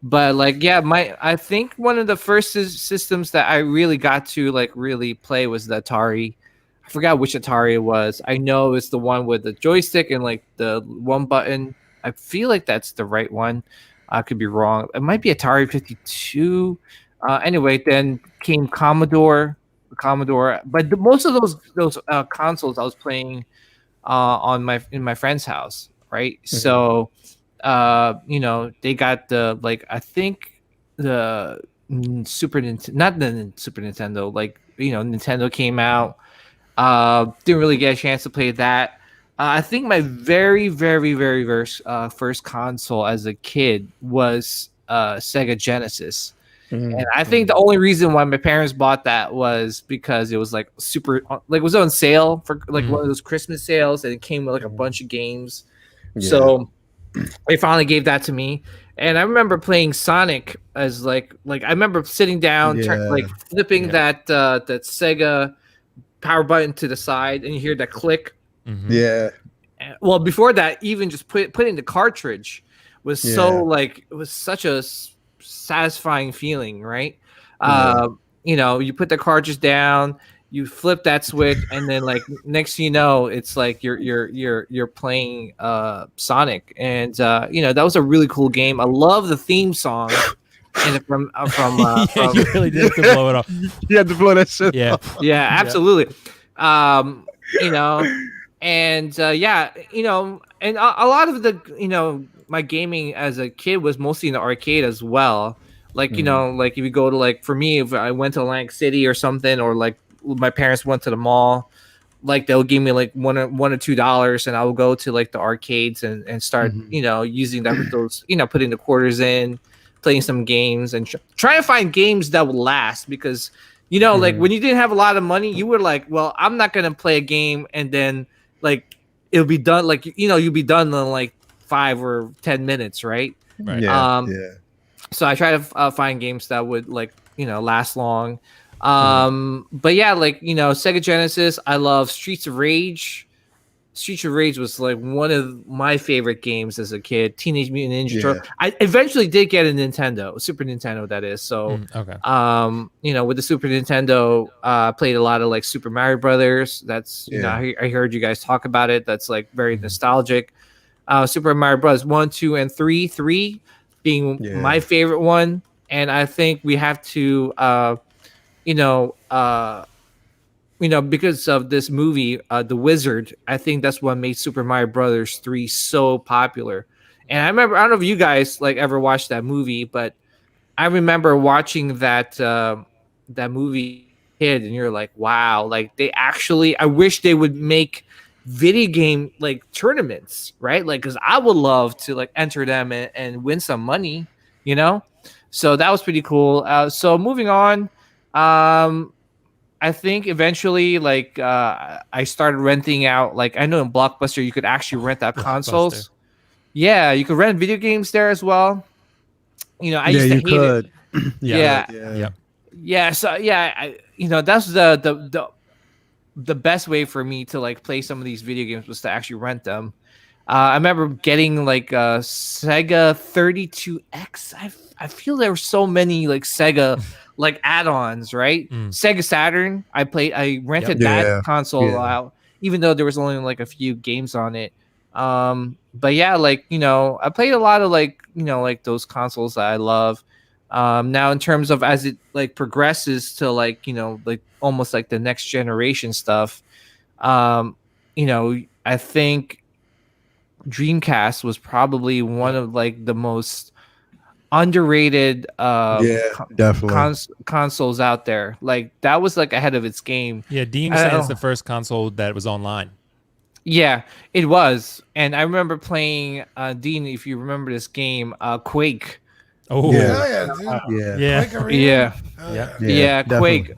But like I think one of the first systems that I really got to like really play was the Atari. I forgot which Atari it was. I know it's the one with the joystick and like the one button. I feel like that's the right one. I could be wrong. It might be Atari 52. Anyway, then came Commodore, but most of those consoles I was playing in my friend's house, right? Mm-hmm. So, they got the I think the Super Nintendo, not the Super Nintendo, Nintendo came out. Didn't really get a chance to play that. I think my very, very, very first console as a kid was Sega Genesis. Mm-hmm. And I think the only reason why my parents bought that was because it was super, it was on sale for one of those Christmas sales, and it came with a bunch of games. Yeah. So they finally gave that to me, and I remember playing Sonic as I remember sitting down, flipping that Sega power button to the side, and you hear that click. Mm-hmm. Yeah. Well, before that, even just putting the cartridge was it was such a satisfying feeling, right? You put the cartridge down, you flip that switch, and then next thing you know, it's you're playing Sonic, and that was a really cool game. I love the theme song. And from you really did have to blow it off. You had to blow that shit Yeah. off. Yeah, absolutely. And and a lot of the my gaming as a kid was mostly in the arcade as well. If you go to for me, if I went to Atlantic City or something, or my parents went to the mall, they'll give me $1 or $2, and I will go to the arcades and start using those putting the quarters in, playing some games, and trying to find games that would last, because when you didn't have a lot of money, you were well, I'm not gonna play a game and then it'll be done you'll be done in 5 or 10 minutes, right? Right. Yeah. So I try to find games that would last long. But yeah, Sega Genesis, I love Streets of Rage. Streets of Rage was one of my favorite games as a kid. Teenage Mutant Ninja Turtles. I eventually did get a Nintendo, Super Nintendo, that is. So, okay. With the Super Nintendo, I played a lot of Super Mario Brothers. That's I heard you guys talk about it. That's very nostalgic. Super Mario Bros. 1, 2, and 3. 3 being my favorite one, and I think we have to, because of this movie, The Wizard, I think that's what made Super Mario Brothers 3 so popular. And I remember, I don't know if you guys ever watched that movie, but I remember watching that movie kid, and you're wow, they actually, I wish they would make video game tournaments, right? Because I would love to enter them and win some money, So that was pretty cool. So moving on, I think eventually, I started renting out. I know in Blockbuster you could actually rent out consoles. Yeah, you could rent video games there as well. I used to hate it. Yeah. So that's the best way for me to play some of these video games was to actually rent them. I remember getting a Sega 32X. I feel there were so many Sega add-ons, right? Sega Saturn. I rented that console out, even though there was only a few games on it. But yeah, I played a lot of those consoles that I love. Now in terms of as it progresses to almost the next generation stuff, I think Dreamcast was probably one of the most underrated definitely consoles out there. That was ahead of its game. Yeah, Dean said it's the first console that was online. Yeah, it was. And I remember playing Dean, if you remember this game, Quake. Oh dude. Quake.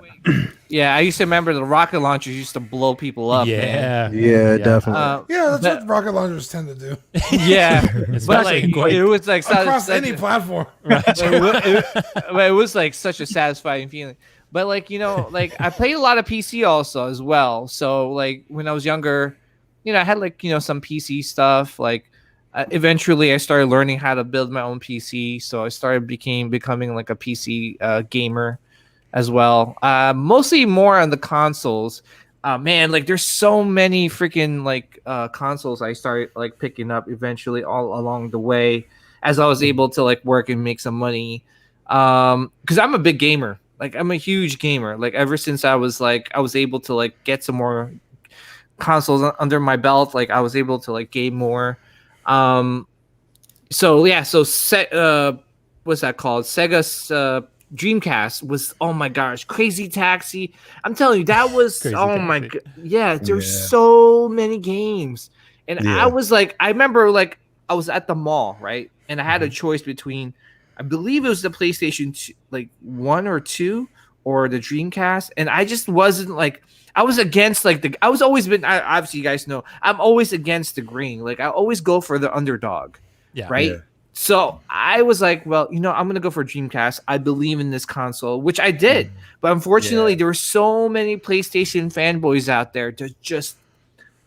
Yeah, I used to remember the rocket launchers used to blow people up. Yeah, man. Definitely. That's what rocket launchers tend to do. Yeah, but it was across any platform. It was such a satisfying feeling. But I played a lot of PC also as well. So when I was younger, I had some PC stuff. Eventually I started learning how to build my own PC, so I started becoming a PC gamer as well. Mostly more on the consoles. Man, there's so many freaking consoles I started picking up eventually all along the way as I was able to work and make some money. Because I'm a big gamer. Like I'm a huge gamer. Like ever since I was able to like get some more consoles under my belt, like I was able to like game more. So yeah, so what's that called? Sega's Dreamcast was, oh my gosh, Crazy Taxi. I'm telling you, that was my god. Yeah, there's so many games. And I was like, I remember like I was at the mall, right? And I had a choice between, I believe it was the PlayStation 2, like 1 or 2 or the Dreamcast. And I just wasn't like, I was against like I was always been, obviously you guys know, I'm always against the green. Like I always go for the underdog. Yeah. Right. Yeah. So I was like, well, you know, I'm going to go for Dreamcast. I believe in this console, which I did. But unfortunately, there were so many PlayStation fanboys out there to just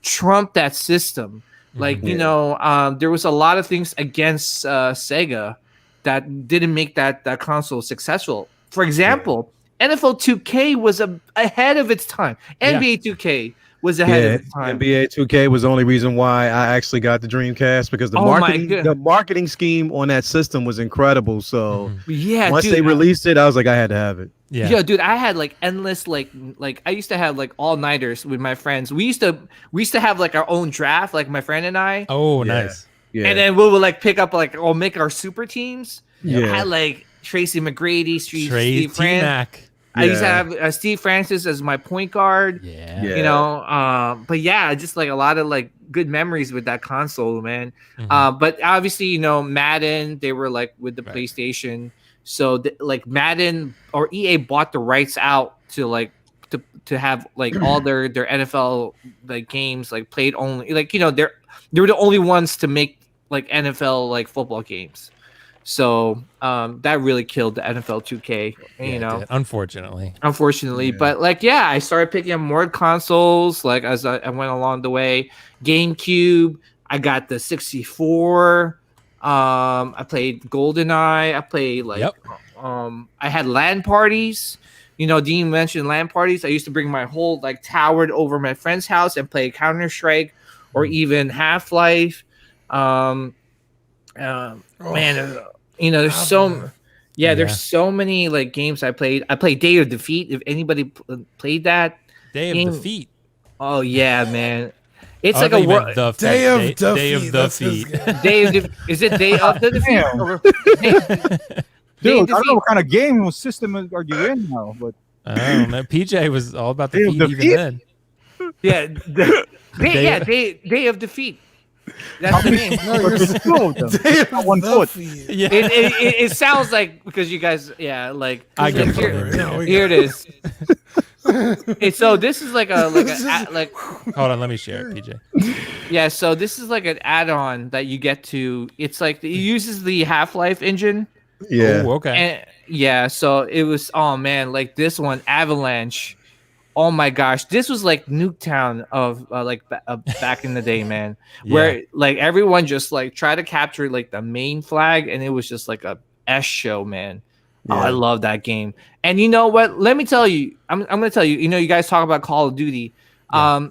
trump that system. Like, you know, there was a lot of things against Sega that didn't make that console successful. For example, NFL 2K was ahead of its time. NBA 2K was ahead of its time. NBA 2K was the only reason why I actually got the Dreamcast, because the marketing scheme on that system was incredible. So once they released it, I was like, I had to have it. Yeah, dude, I had like endless like I used to have like all-nighters with my friends. We used to have like our own draft, like my friend and I. Oh, nice. Yeah. And then we would like pick up like make our super teams. I had like Tracy McGrady, Steve Francis. I used to have Steve Francis as my point guard. You know, but yeah, just like a lot of like good memories with that console, man. But obviously, you know, Madden, they were like with the PlayStation, so like Madden or EA bought the rights out to like to have like all their NFL like games like played only, like, you know, they were the only ones to make like NFL like football games. So that really killed the NFL 2K, you know. Unfortunately. But like, yeah, I started picking up more consoles like as I went along the way. GameCube, I got the 64. I played GoldenEye. I played like I had LAN parties. You know, Dean mentioned LAN parties. I used to bring my whole like tower over my friend's house and play Counter-Strike or even Half-Life. Man, you know, there's there's so many like games I played. I played Day of Defeat. If anybody played that Day of Defeat. Oh yeah, man. It's like a Day of Defeat. Is it Day of the Defeat? Dude, I don't know what kind of game system are you in now, but I don't know. PJ was all about the feet even then. Yeah, Day of Defeat. That's the name. No, you're still Day of one foot. Yeah. It sounds like, because you guys, like I get here it is. So this is like like hold on, let me share it, PJ. Yeah, so this is like an add-on that you get to. It's like it uses the Half-Life engine. Yeah. Ooh, okay. And, so it was, oh man, like this one, Avalanche. Oh my gosh, this was like Nuketown of back in the day, man. Where like everyone just like tried to capture like the main flag, and it was just like a S show, man. Yeah. Oh, I love that game. And you know what? Let me tell you, I'm gonna tell you. You know, you guys talk about Call of Duty. Yeah.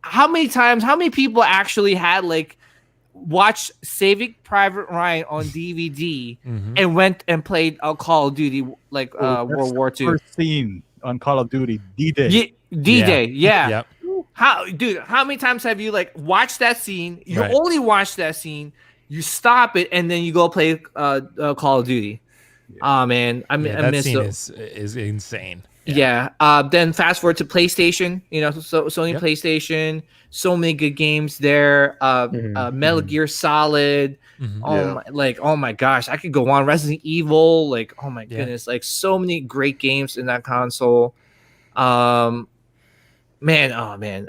How many people actually had like watched Saving Private Ryan on DVD and went and played Call of Duty like World War II? First scene on Call of Duty, D-Day. D-Day, yeah. Yep. How many times have you like watched that scene? You only watch that scene, you stop it, and then you go play Call of Duty. Oh man, I miss scene is insane. Yeah. Then fast forward to PlayStation. You know, so Sony PlayStation. So many good games there. Metal Gear Solid. Oh my gosh, I could go on. Resident Evil. Like, oh my goodness, like so many great games in that console. Man,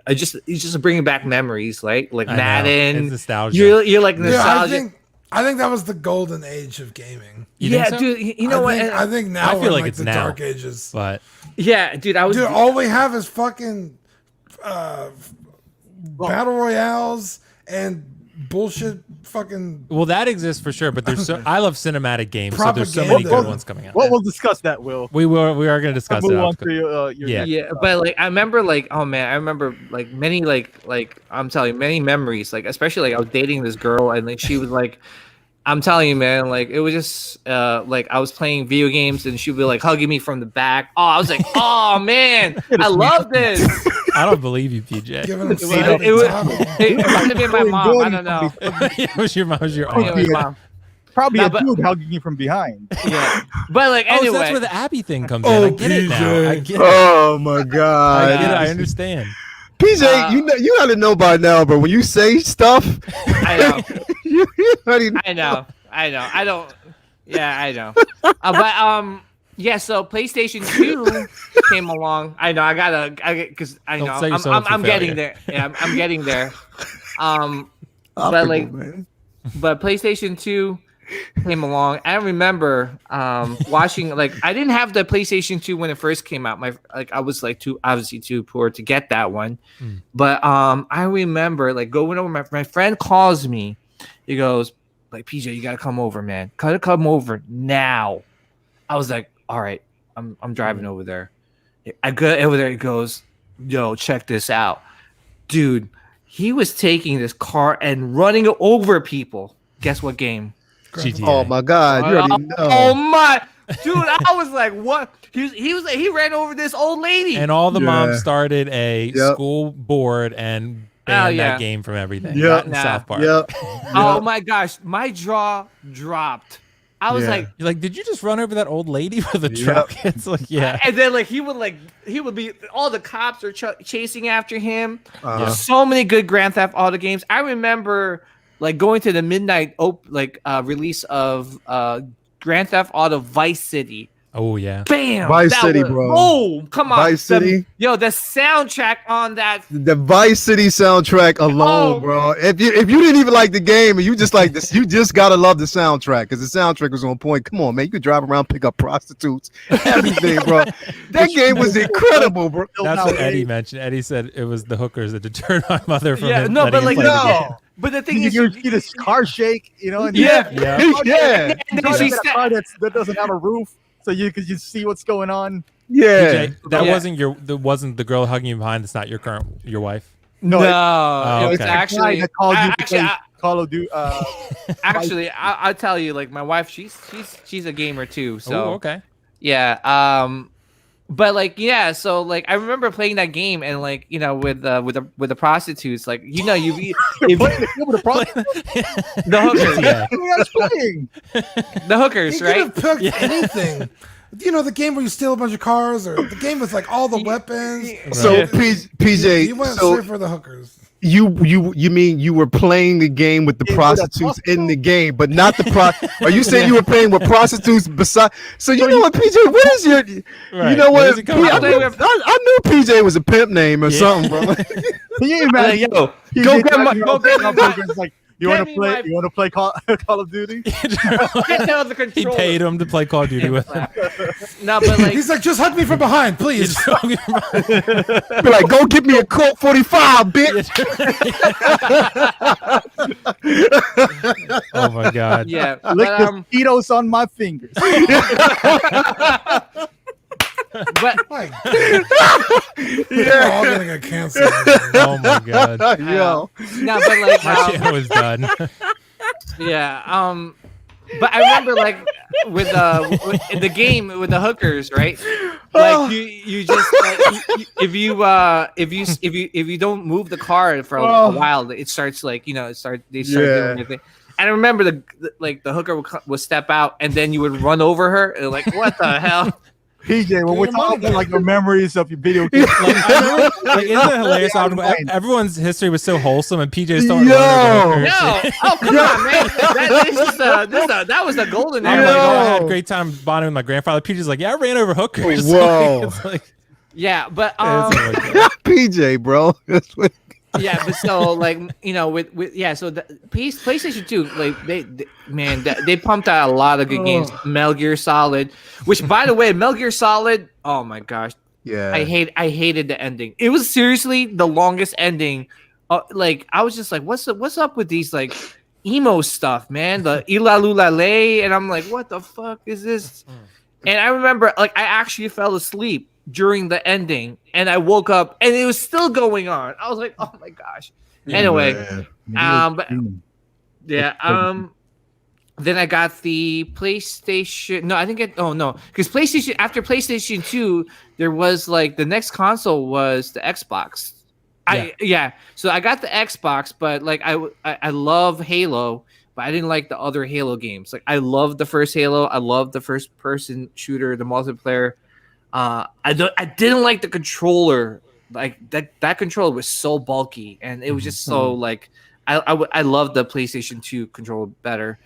it's just bringing back memories, like Madden. It's nostalgia. You're like nostalgia. Yeah, I think that was the golden age of gaming. You think so? Dude. You know what? I think now I feel like like it's the now, dark ages. But yeah, dude, all we have is fucking battle royales and bullshit. Fucking. Well, that exists for sure. But there's I love cinematic games, so there's so many good ones coming out. Well, we'll discuss that, Will. We are going to discuss it. But like I remember, like, oh man, I remember like many like I'm telling you, many memories. Like especially like I was dating this girl, and like she was like, I'm telling you, man, like it was just like I was playing video games and she'd be like hugging me from the back. Oh, I was like, oh man, I love this. I don't believe you, PJ. Giving him It might have been my mom. I don't know. It was your mom. It was your It aunt. was mom. Probably No, a but- dude hugging you from behind. Yeah, but like Oh, so anyway, that's where the Abby thing comes in. I get it now. I get it. Oh my god! I get it. I understand. PJ, you gotta know by now, bro. When you say stuff, I know. you already know. I know. I don't. Yeah, I know. But yeah. So PlayStation 2 came along. I know. Because I Don't know. set yourself up for I'm getting failure. there. Yeah, I'm getting there. But Optical, man. but PlayStation 2 came along. I remember watching. Like, I didn't have the PlayStation 2 when it first came out. I was like too poor to get that one. But I remember like going over. My friend calls me. He goes, like, PJ, you gotta come over, man. Gotta come over now. I was like, all right, I'm driving over there. I go over there. He goes, yo, check this out, dude. He was taking this car and running over people. Guess what game? GTA. Oh my god! You already know. Oh my, dude! I was like, what? He ran over this old lady. And all the Yeah. moms started a Yep. school board and banned that game from everything. Yep. Not in Nah. South Park. Yep. Oh my gosh, my jaw dropped. I was Yeah. like, You're like, did you just run over that old lady with a Yep. truck? It's like, yeah. and then like he would be all the cops are chasing after him. Uh-huh. There's so many good Grand Theft Auto games. I remember like going to the midnight release of Grand Theft Auto Vice City. Oh yeah. Bam! Vice That City, was- bro. Oh, come on. Vice City. The soundtrack on that. The Vice City soundtrack alone, Oh. bro. If you didn't even like the game and you just like this, you just gotta love the soundtrack because the soundtrack was on point. Come on, man, you could drive around, pick up prostitutes, everything, bro. That game was incredible, bro. That's what Eddie mentioned. Eddie said it was the hookers that deterred my mother from Yeah, him no, letting but like him play the game. No. But the thing You is, see this car shake, you know, and Yeah. Yeah. Yeah, and Try then to she get a said, car that doesn't have a roof, so you see what's going on. yeah. PJ, that Yeah. wasn't the girl hugging you behind. That's not your wife. No, no, Oh, it was okay. actually that called you to actually, play Call of Duty. actually, I'll tell you, like my wife, she's a gamer too. So Oh, okay. yeah, but like yeah, so like I remember playing that game and like you know with the prostitutes, like you know You're if, playing the game with a problem. the hookers, Yeah. That's playing. the hookers, You right? could have picked anything. You know, the game where you steal a bunch of cars, or the game with like all the weapons. So Yeah. PJ, You went so straight for the hookers. you mean you were playing the game with the Yeah, with a prostitutes in the game, but not the Are you saying you were playing with prostitutes beside? So you know what, PJ? What is your? You Right. know Where's what? it coming I, from? knew PJ was a pimp name or Yeah. something, bro. Can you imagine? Yo, He go did get that, my- you go know, get my- hamburgers, like, you Get want me to play? my- You want to play Call of Duty? get the He controller. paid him to play Call of Duty with him. No, but like He's like, just hug me from behind, please. Be like, go get me a Colt 45, bitch. Oh my god. yeah, Lick but, the Cheetos on my fingers. but Like, we're all gonna get canceled. Oh my god. Yo, no, but like My shit was done. yeah, but I remember like with in the game with the hookers, right? Like you just like, if you don't move the car for a while, it starts like they start doing their thing. And I remember the hooker would step out and then you would run over her and like what the hell? PJ, when we're Get your money talking about back. like the memories of your video games, Like, isn't it hilarious? Yeah, how mine. everyone's history was so wholesome, and PJ started Yo. running over No, hookers. oh come on, man! That was the golden I'm era. like, Like, oh, I had a Yo. great time bonding with my grandfather. PJ's like, yeah, I ran over hookers. Whoa. It's like, yeah, but it's like, PJ, bro. That's what. yeah, but so like with yeah, so the PlayStation 2 like they pumped out a lot of good games. Metal Gear Solid, which by the way, Metal Gear Solid, oh my gosh, Yeah. I hated the ending. It was seriously the longest ending. Like I was just like, what's up with these like emo stuff, man? The Ilalulale, and I'm like, what the fuck is this? And I remember like I actually fell asleep during the ending and I woke up and it was still going on. I was like, oh my gosh. Anyway, Man. but yeah, then I got the PlayStation. No, I didn't get. Oh no, because PlayStation after PlayStation 2, there was like the next console was the Xbox. So I got the Xbox, but like I love Halo, but I didn't like the other Halo games. Like I loved the first Halo. I loved the first person shooter, the multiplayer. I didn't like the controller. Like that controller was so bulky, and it was just so like I loved the PlayStation 2 controller better.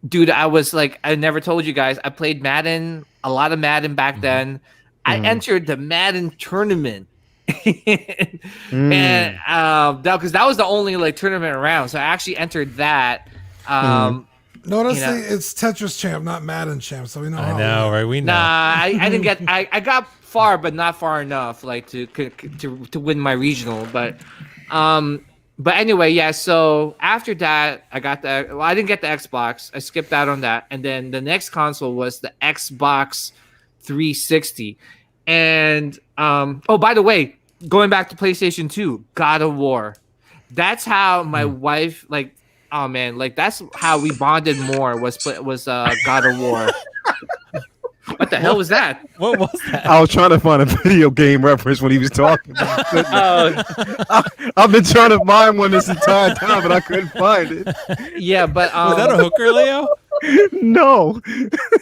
Dude, I never told you guys, I played Madden, a lot of Madden back then. I entered the Madden tournament. And because that was the only like tournament around, so I actually entered that. Notice it's Tetris champ, not Madden champ, so we know. I know, right? We know. Nah, I didn't get. I got far, but not far enough, like to win my regional. But anyway, yeah. So after that, I got the. Well, I didn't get the Xbox. I skipped out on that, and then the next console was the Xbox 360. And oh, by the way, going back to PlayStation 2, God of War. That's how my wife like. Oh man, like that's how we bonded more was God of War. What the hell was that? What was that? I was trying to find a video game reference when he was talking. I've been trying to find one this entire time, but I couldn't find it. Yeah, but was that a hooker, Leo? No.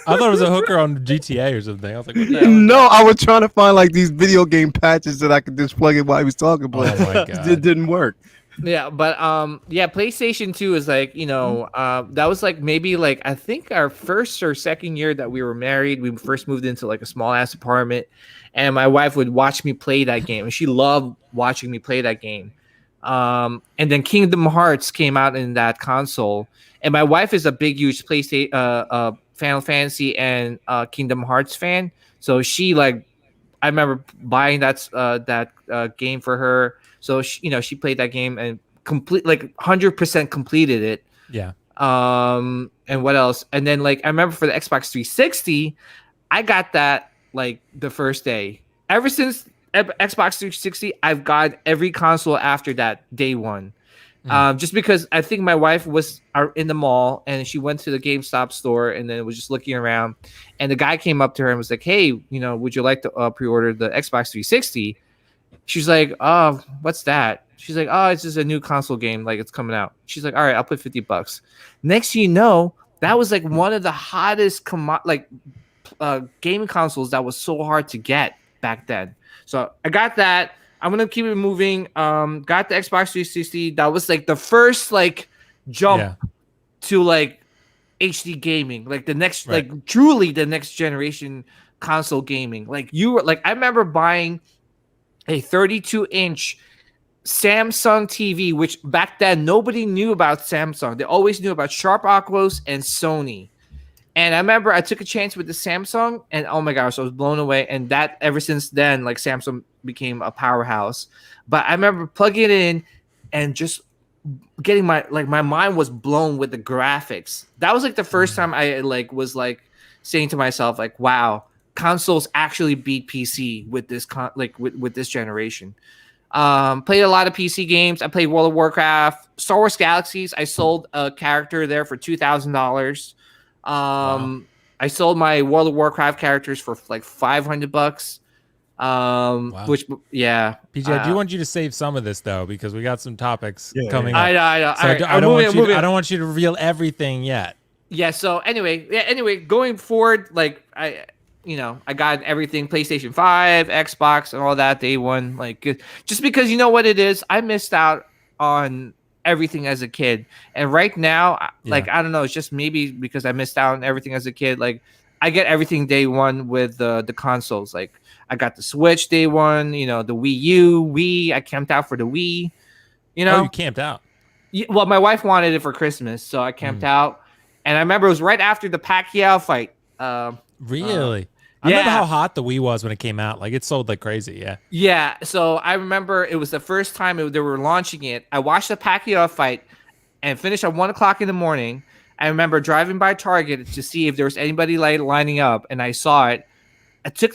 I thought it was a hooker on GTA or something. I was like, what the hell? No, I was trying to find like these video game patches that I could just plug in while he was talking, but Oh my God. it didn't work. Yeah, but yeah, PlayStation 2 is like, that was like maybe like I think our first or second year that we were married. We first moved into like a small ass apartment, and my wife would watch me play that game, and she loved watching me play that game. And then Kingdom Hearts came out in that console, and my wife is a big, huge PlayStation, Final Fantasy and Kingdom Hearts fan. So she like, I remember buying that game for her. So she played that game and 100% completed it. Yeah. And what else? And then like I remember for the Xbox 360, I got that like the first day. Ever since Xbox 360, I've got every console after that day one. Just because I think my wife was in the mall and she went to the GameStop store and then was just looking around, and the guy came up to her and was like, "Hey, would you like to pre-order the Xbox 360?" She's like, "Oh, what's that?" She's like, "Oh, it's just a new console game. Like it's coming out." She's like, "All right, I'll put $50." Next thing you know, that was like one of the hottest gaming consoles that was so hard to get back then. So I got that. I'm gonna keep it moving. Got the Xbox 360. That was like the first like jump to like HD gaming, like the next, like truly the next generation console gaming. Like I remember buying a 32-inch Samsung TV, which back then nobody knew about Samsung. They always knew about Sharp Aquos and Sony. And I remember I took a chance with the Samsung, and oh my gosh, I was blown away. And that ever since then, like Samsung became a powerhouse. But I remember plugging it in and just getting my mind was blown with the graphics. That was like the first time I was saying to myself, like, wow, consoles actually beat PC with this with this generation. Played a lot of PC games. I played World of Warcraft, Star Wars Galaxies. I sold a character there for $2,000. Wow. I sold my World of Warcraft characters for like $500. Wow. Which PJ, I do want you to save some of this though, because we got some topics coming up. I know. So I don't want you to reveal everything yet. Yeah. So anyway, going forward, like I got everything, PlayStation 5, Xbox, and all that day one. Like, just because you know what it is, I missed out on everything as a kid, and right now, like I don't know, it's just maybe because I missed out on everything as a kid. Like, I get everything day one with the consoles. Like, I got the Switch day one. The Wii U, Wii. I camped out for the Wii. Oh, you camped out? Yeah, well, my wife wanted it for Christmas, so I camped out. And I remember it was right after the Pacquiao fight. Really? I remember how hot the Wii was when it came out. Like, it sold like crazy. Yeah. Yeah. So I remember it was the first time they were launching it. I watched the Pacquiao fight and finished at 1:00 in the morning. I remember driving by Target to see if there was anybody lining up, and I saw it.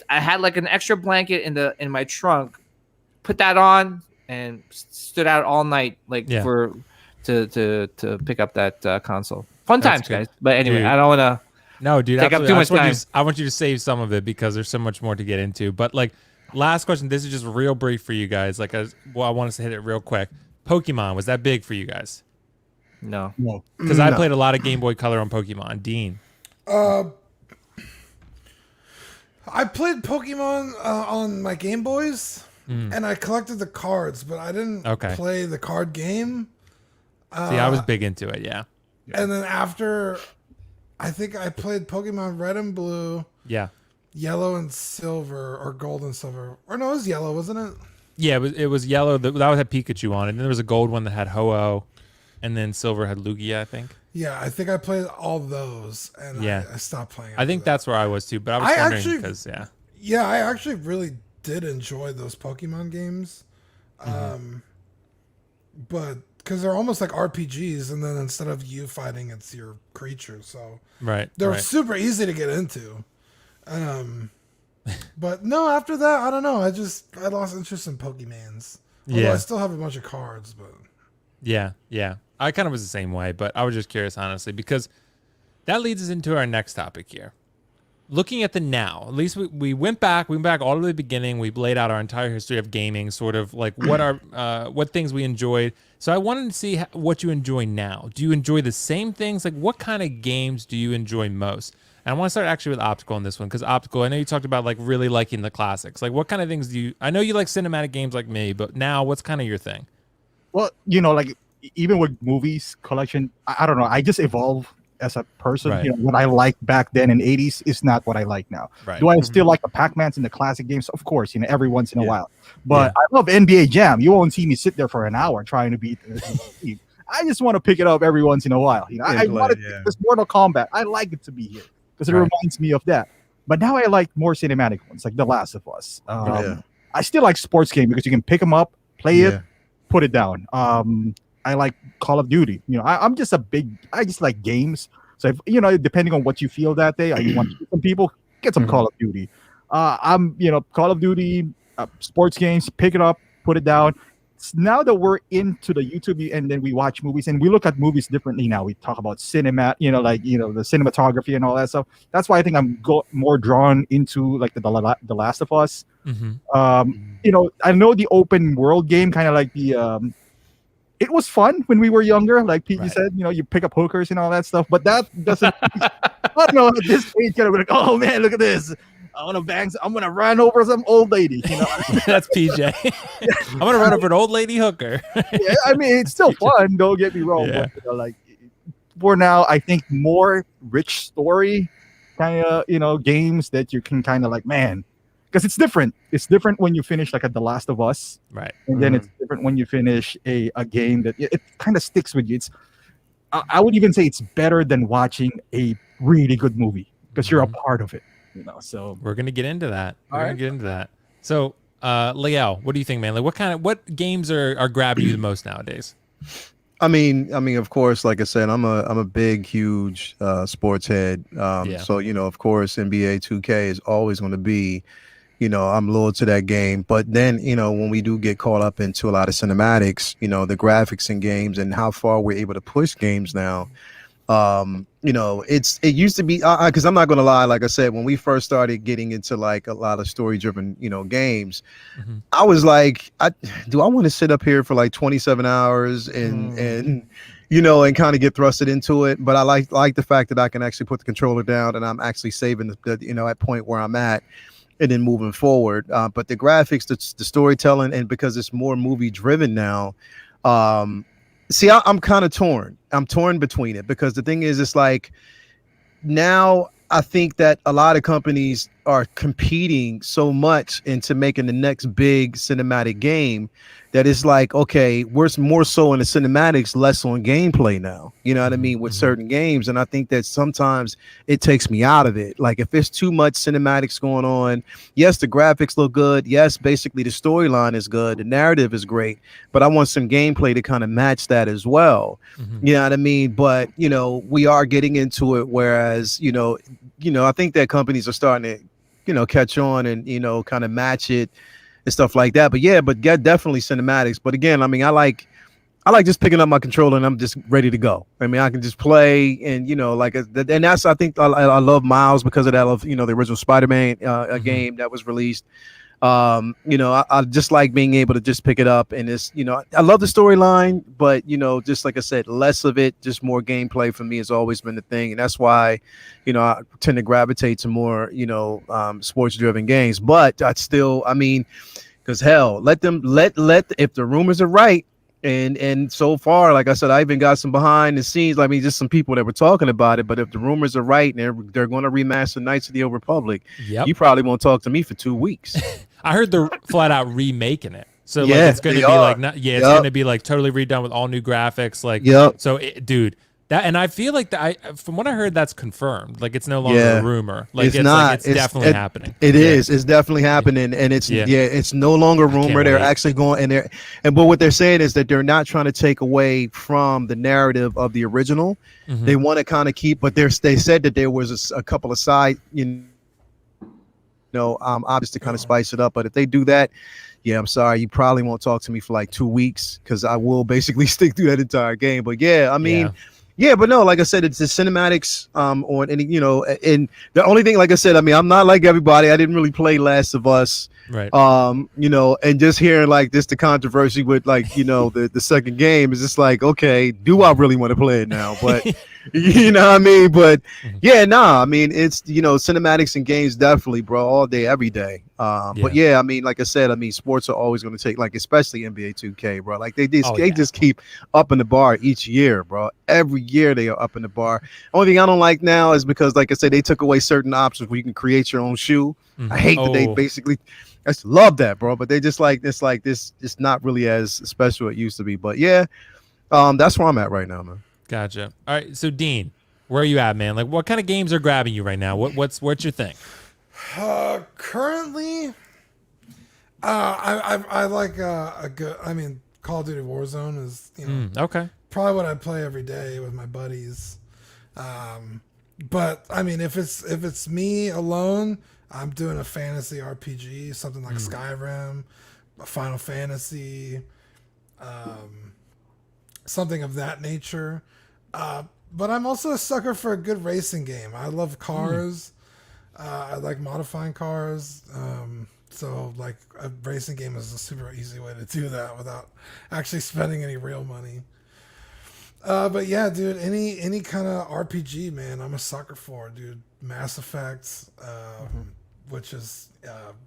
I had like an extra blanket in my trunk, put that on, and stood out all night to pick up that console. Fun That's times, good. guys. But anyway, Dude. I don't want to. No, dude, Take up absolutely. too I much just want you time. I want you to save some of it because there's so much more to get into. But like, last question. This is just real brief for you guys. Like, I want us to hit it real quick. Pokemon, was that big for you guys? No. Because I played a lot of Game Boy Color on Pokemon. Dean. I played Pokemon on my Game Boys, and I collected the cards, but I didn't play the card game. See, I was big into it, yeah. And then after, I think I played Pokemon Red and Blue, Yeah. Yellow and Silver, or Gold and Silver. Or no, it was Yellow, wasn't it? Yeah, it was yellow. That had Pikachu on it. And then there was a gold one that had Ho-Oh, and then silver had Lugia, I think. Yeah, I think I played all those, and I stopped playing. I think that's where I was too, but I was wondering because yeah, I actually really did enjoy those Pokemon games, but because they're almost like RPGs, and then instead of you fighting, it's your creature, so they're super easy to get into. But no, after that, I don't know. I lost interest in Pokemans. Although I still have a bunch of cards, but yeah. I kind of was the same way, but I was just curious, honestly, because that leads us into our next topic here. Looking at the now, at least we went back all to the beginning. We laid out our entire history of gaming, sort of like what things we enjoyed. So I wanted to see what you enjoy now. Do you enjoy the same things? Like, what kind of games do you enjoy most? And I want to start actually with Optical on this one, because Optical, I know you talked about like really liking the classics. Like, what kind of things I know you like cinematic games like me, but now what's kind of your thing? Well, like even with movies collection, I don't know. I just evolve as a person. Right. What I liked back then in '80s is not what I like now. Right. Do I still like the Pac-Mans and the classic games? Of course, every once in a while. But I love NBA Jam. You won't see me sit there for an hour trying to beat the team. I just want to pick it up every once in a while. I wanted this Mortal Kombat. I like it to be here because it reminds me of that. But now I like more cinematic ones, like The Last of Us. I still like sports games because you can pick them up, play it, put it down. I like Call of Duty. I just like games. So if, depending on what you feel that day, you want to shoot some people, get some Call of Duty. Call of Duty, sports games, pick it up, put it down. Now that we're into the YouTube and then we watch movies and we look at movies differently now. We talk about cinema, the cinematography and all that stuff. That's why I think I'm more drawn into like the Last of Us. I know the open world game kind of like the it was fun when we were younger, like PG said, you pick up hookers and all that stuff, but that doesn't I don't know, at this age kind of like, oh man, look at this. I'm gonna run over some old lady. That's PJ. I'm gonna run over an old lady hooker. Yeah, I mean it's still fun. Don't get me wrong. Yeah. But, like for now, I think more rich story kind of games that you can kind of like, man, because it's different. It's different when you finish like The Last of Us, right? And then it's different when you finish a game that it kind of sticks with you. It's I would even say it's better than watching a really good movie because you're a part of it. So we're gonna get into that. So, Liel, what do you think, man? Like, what games are grabbing you the most nowadays? I mean, of course, like I said, I'm a big, huge sports head. So of course, NBA 2K is always going to be, I'm loyal to that game. But then, when we do get caught up into a lot of cinematics, the graphics in games and how far we're able to push games now. It used to be because I'm not gonna lie, like I said, when we first started getting into like a lot of story driven games, I was like, do I want to sit up here for like 27 hours and kind of get thrusted into it? But I like the fact that I can actually put the controller down and I'm actually saving the at point where I'm at and then moving forward. But the graphics, the storytelling, and because it's more movie driven now, see, I'm kind of torn. I'm torn between it because the thing is, it's like now I think that a lot of companies are competing so much into making the next big cinematic game that it's like, okay, we're more so in the cinematics, less on gameplay now. You know what I mean? With certain games. And I think that sometimes it takes me out of it. Like if there's too much cinematics going on, yes, the graphics look good. Yes, basically the storyline is good. The narrative is great, but I want some gameplay to kind of match that as well. You know what I mean? But, we are getting into it. Whereas, I think that companies are starting to, catch on and, kind of match it and stuff like that. But definitely cinematics. But again, I mean, I like I like just picking up my controller and I'm just ready to go. I mean, I can just play and, you know, like, and that's, I think I love Miles because of that. I love, you know, the original Spider-Man game that was released. You know, I just like being able to just pick it up and it's, you know, I love the storyline, but, you know, just like I said, less of it, just more gameplay for me has always been the thing. And that's why, you know, I tend to gravitate to more, you know, sports driven games, but I still, I mean, because hell, let if the rumors are right. And so far, like I said, I even got some behind the scenes. I mean, just some people that were talking about it. But if the rumors are right, and they're going to remaster Knights of the Old Republic, you probably won't talk to me for 2 weeks. I heard they're flat out remaking it, so like it's going to be like it's going to be like totally redone with all new graphics. Like, so dude. That and I feel like from what I heard, that's confirmed. Like it's no longer a rumor. Like it's not. Like it's definitely happening. It is. It's definitely happening, and it's it's no longer rumor. They're actually going but what they're saying is that they're not trying to take away from the narrative of the original. Mm-hmm. They want to kind of keep, but they said that there was a couple of side, you know, obviously to kind of spice it up. But if they do that, I'm sorry, you probably won't talk to me for like 2 weeks because I will basically stick through that entire game. But I mean. Yeah, but no, like I said, it's the cinematics on any, you know, and the only thing, like I said, I mean, I'm not like everybody. I didn't really play Last of Us, right? You know, and just hearing like this, the controversy with like, you know, the second game is just like, okay, do I really want to play it now? But you know what I mean? But I mean, it's, you know, cinematics and games definitely, bro, all day, every day. But I mean, like I said, I mean, sports are always going to take, like, especially NBA 2K, bro. Like they just keep upping the bar each year, bro. Every year they are upping the bar. Only thing I don't like now is because, like I said, they took away certain options where you can create your own shoe. Mm-hmm. I hate that they basically. I just love that, bro. But they just like this, it's not really as special as it used to be. But that's where I'm at right now, man. Gotcha. All right, so Dean, where are you at, man? Like, what kind of games are grabbing you right now? What's your thing? Currently, I like a good. I mean, Call of Duty Warzone is, you know, okay, probably what I play every day with my buddies. But I mean, if it's me alone, I'm doing a fantasy RPG, something like Skyrim, a Final Fantasy, something of that nature. But I'm also a sucker for a good racing game. I love cars. I like modifying cars. So like a racing game is a super easy way to do that without actually spending any real money. But yeah, dude, any kind of RPG, man, I'm a sucker for, dude. Mass Effect, which is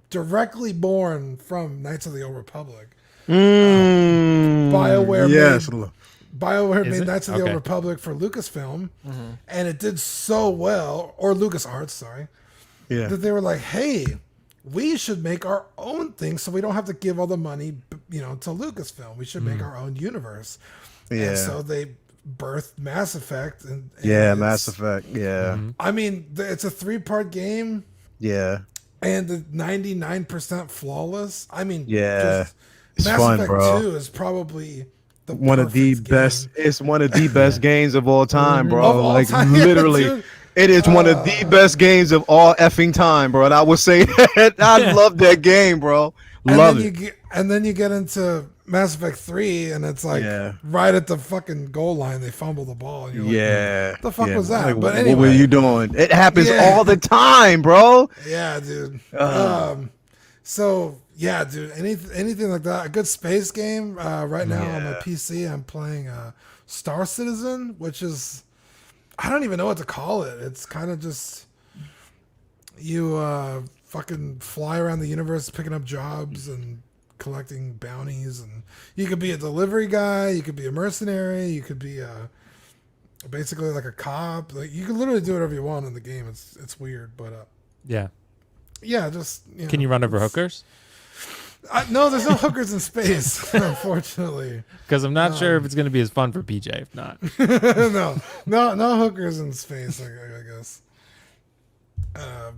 directly born from Knights of the Old Republic. BioWare made Knights of the Old Republic for Lucasfilm, and it did so well, or LucasArts, sorry, that they were like, hey, we should make our own thing so we don't have to give all the money, you know, to Lucasfilm. We should make our own universe. And so they birthed Mass Effect. And Mass Effect, I mean, it's a 3-part game. Yeah. And the 99% flawless. I mean, it's Mass fun, Effect bro. 2 is probably one of the best. It's one of the best games of all time, bro. Of all like time, literally, it is one of the best games of all effing time, bro. And I would say that I love that game, bro. Love it. And then you get into Mass Effect 3, and it's like right at the fucking goal line, they fumble the ball. And you're like, what the fuck was that? Like, but anyway, what were you doing? It happens all the time, bro. Yeah, dude. So yeah, dude. Anything like that. A good space game. Right now on my PC, I'm playing Star Citizen, which is, I don't even know what to call it. It's kind of just you fucking fly around the universe picking up jobs and collecting bounties, and you could be a delivery guy, you could be a mercenary, you could be basically like a cop. Like you can literally do whatever you want in the game. It's weird, but just can you run over hookers? No, there's no hookers in space, unfortunately. Because I'm not sure if it's going to be as fun for PJ. If not, no hookers in space. I guess.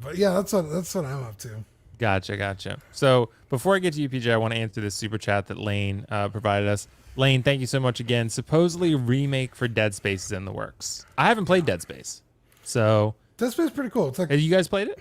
But yeah, that's what I'm up to. Gotcha. So before I get to you, PJ, I want to answer this super chat that Lane provided us. Lane, thank you so much again. Supposedly remake for Dead Space is in the works. I haven't played Dead Space, so Dead Space is pretty cool. It's like, have you guys played it?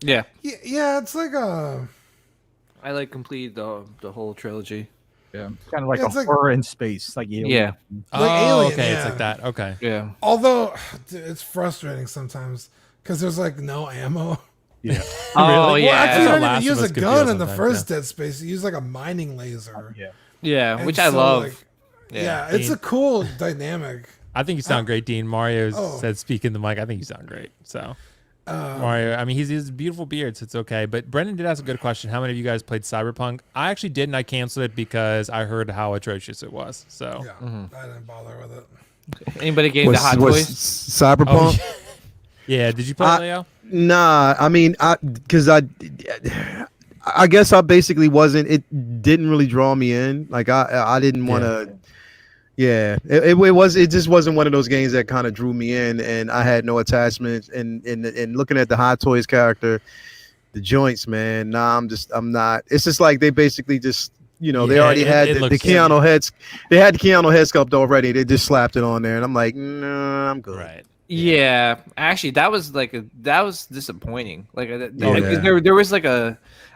Yeah. It's like I completed the whole trilogy. Yeah, kind of like Yeah, a it's like- horror in space, like Alien. Yeah. Oh, Alien, okay, it's yeah. like that. Okay. Yeah. Although it's frustrating sometimes because there's like no ammo. Yeah. Oh Really? yeah. Well, actually, you That's how don't Last even of use Us a could gun feel in the sometimes, first Dead Space. You use like a mining laser. Yeah. Yeah, And which I so, love. like, Yeah. yeah, it's a cool dynamic. I think you sound great, Dean. Mario Oh. said, "Speak in the mic." I think you sound great. So, Mario, I mean, he has a beautiful beard, so it's okay. But Brendan did ask a good question. How many of you guys played Cyberpunk? I actually didn't. I canceled it because I heard how atrocious it was. So, Yeah, I didn't bother with it. Anybody gave the Hot Was Toys? Cyberpunk? yeah. Did you play it, Leo? Nah, I mean, I guess I basically wasn't. It didn't really draw me in. Like I didn't want to. Yeah, it just wasn't one of those games that kind of drew me in, and I had no attachment. And looking at the Hot Toys character, the joints, man. Nah, I'm not. It's just like they basically just. They already had the Keanu heads. They had the Keanu head sculpt already. They just slapped it on there, and I'm like, nah, I'm good. Right. Yeah, actually, that was disappointing. Like, Yeah. there was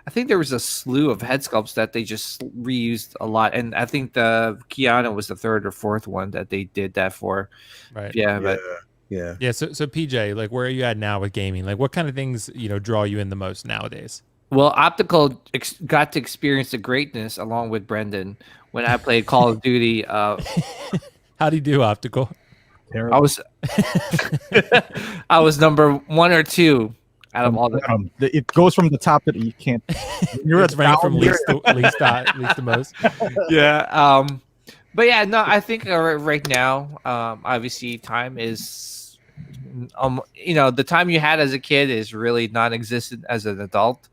I think there was a slew of head sculpts that they just reused a lot, and I think the Keanu was the third or fourth one that they did that for. Right. Yeah, but Yeah. Yeah. So PJ, like, where are you at now with gaming? Like, what kind of things draw you in the most nowadays? well, Optical got to experience the greatness along with Brendan when I played Call of Duty. How do you do, Optical? I was I was number 1 or 2 out of all the. It goes from the top that you can't. You're It's ranked from least to most. Yeah. But yeah, no, I think right now, obviously, time is, the time you had as a kid is really non-existent as an adult.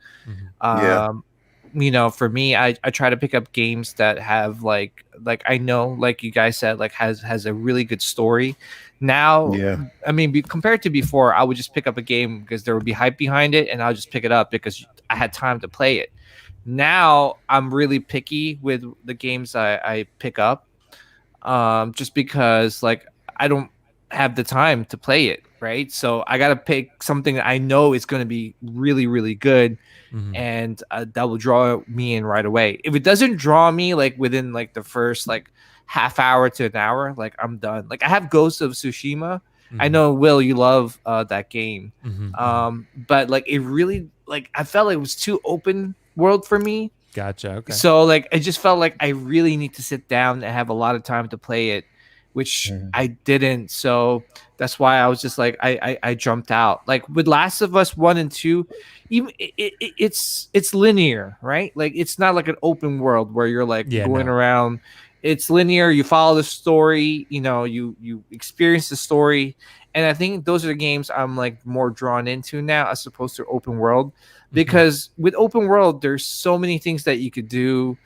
For me, I try to pick up games that have like I know, like you guys said, like has a really good story. Now, I mean, compared to before, I would just pick up a game because there would be hype behind it, and I'll just pick it up because I had time to play it. Now, I'm really picky with the games I pick up, just because like I don't have the time to play it, right? So I got to pick something that I know is going to be really, really good. And that will draw me in right away. If it doesn't draw me like within like the first like half hour to an hour, like I'm done. Like I have Ghost of Tsushima. I know, Will, you love that game. But like it really, like I felt like it was too open world for me. Gotcha. Okay. So like I just felt like I really need to sit down and have a lot of time to play it, which I didn't. So that's why I was just like I jumped out. Like with Last of Us 1 and 2, even it's linear, right? Like it's not like an open world where you're like going around. It's linear. You follow the story. You experience the story, and I think those are the games I'm like more drawn into now as opposed to open world, because with open world there's so many things that you could do.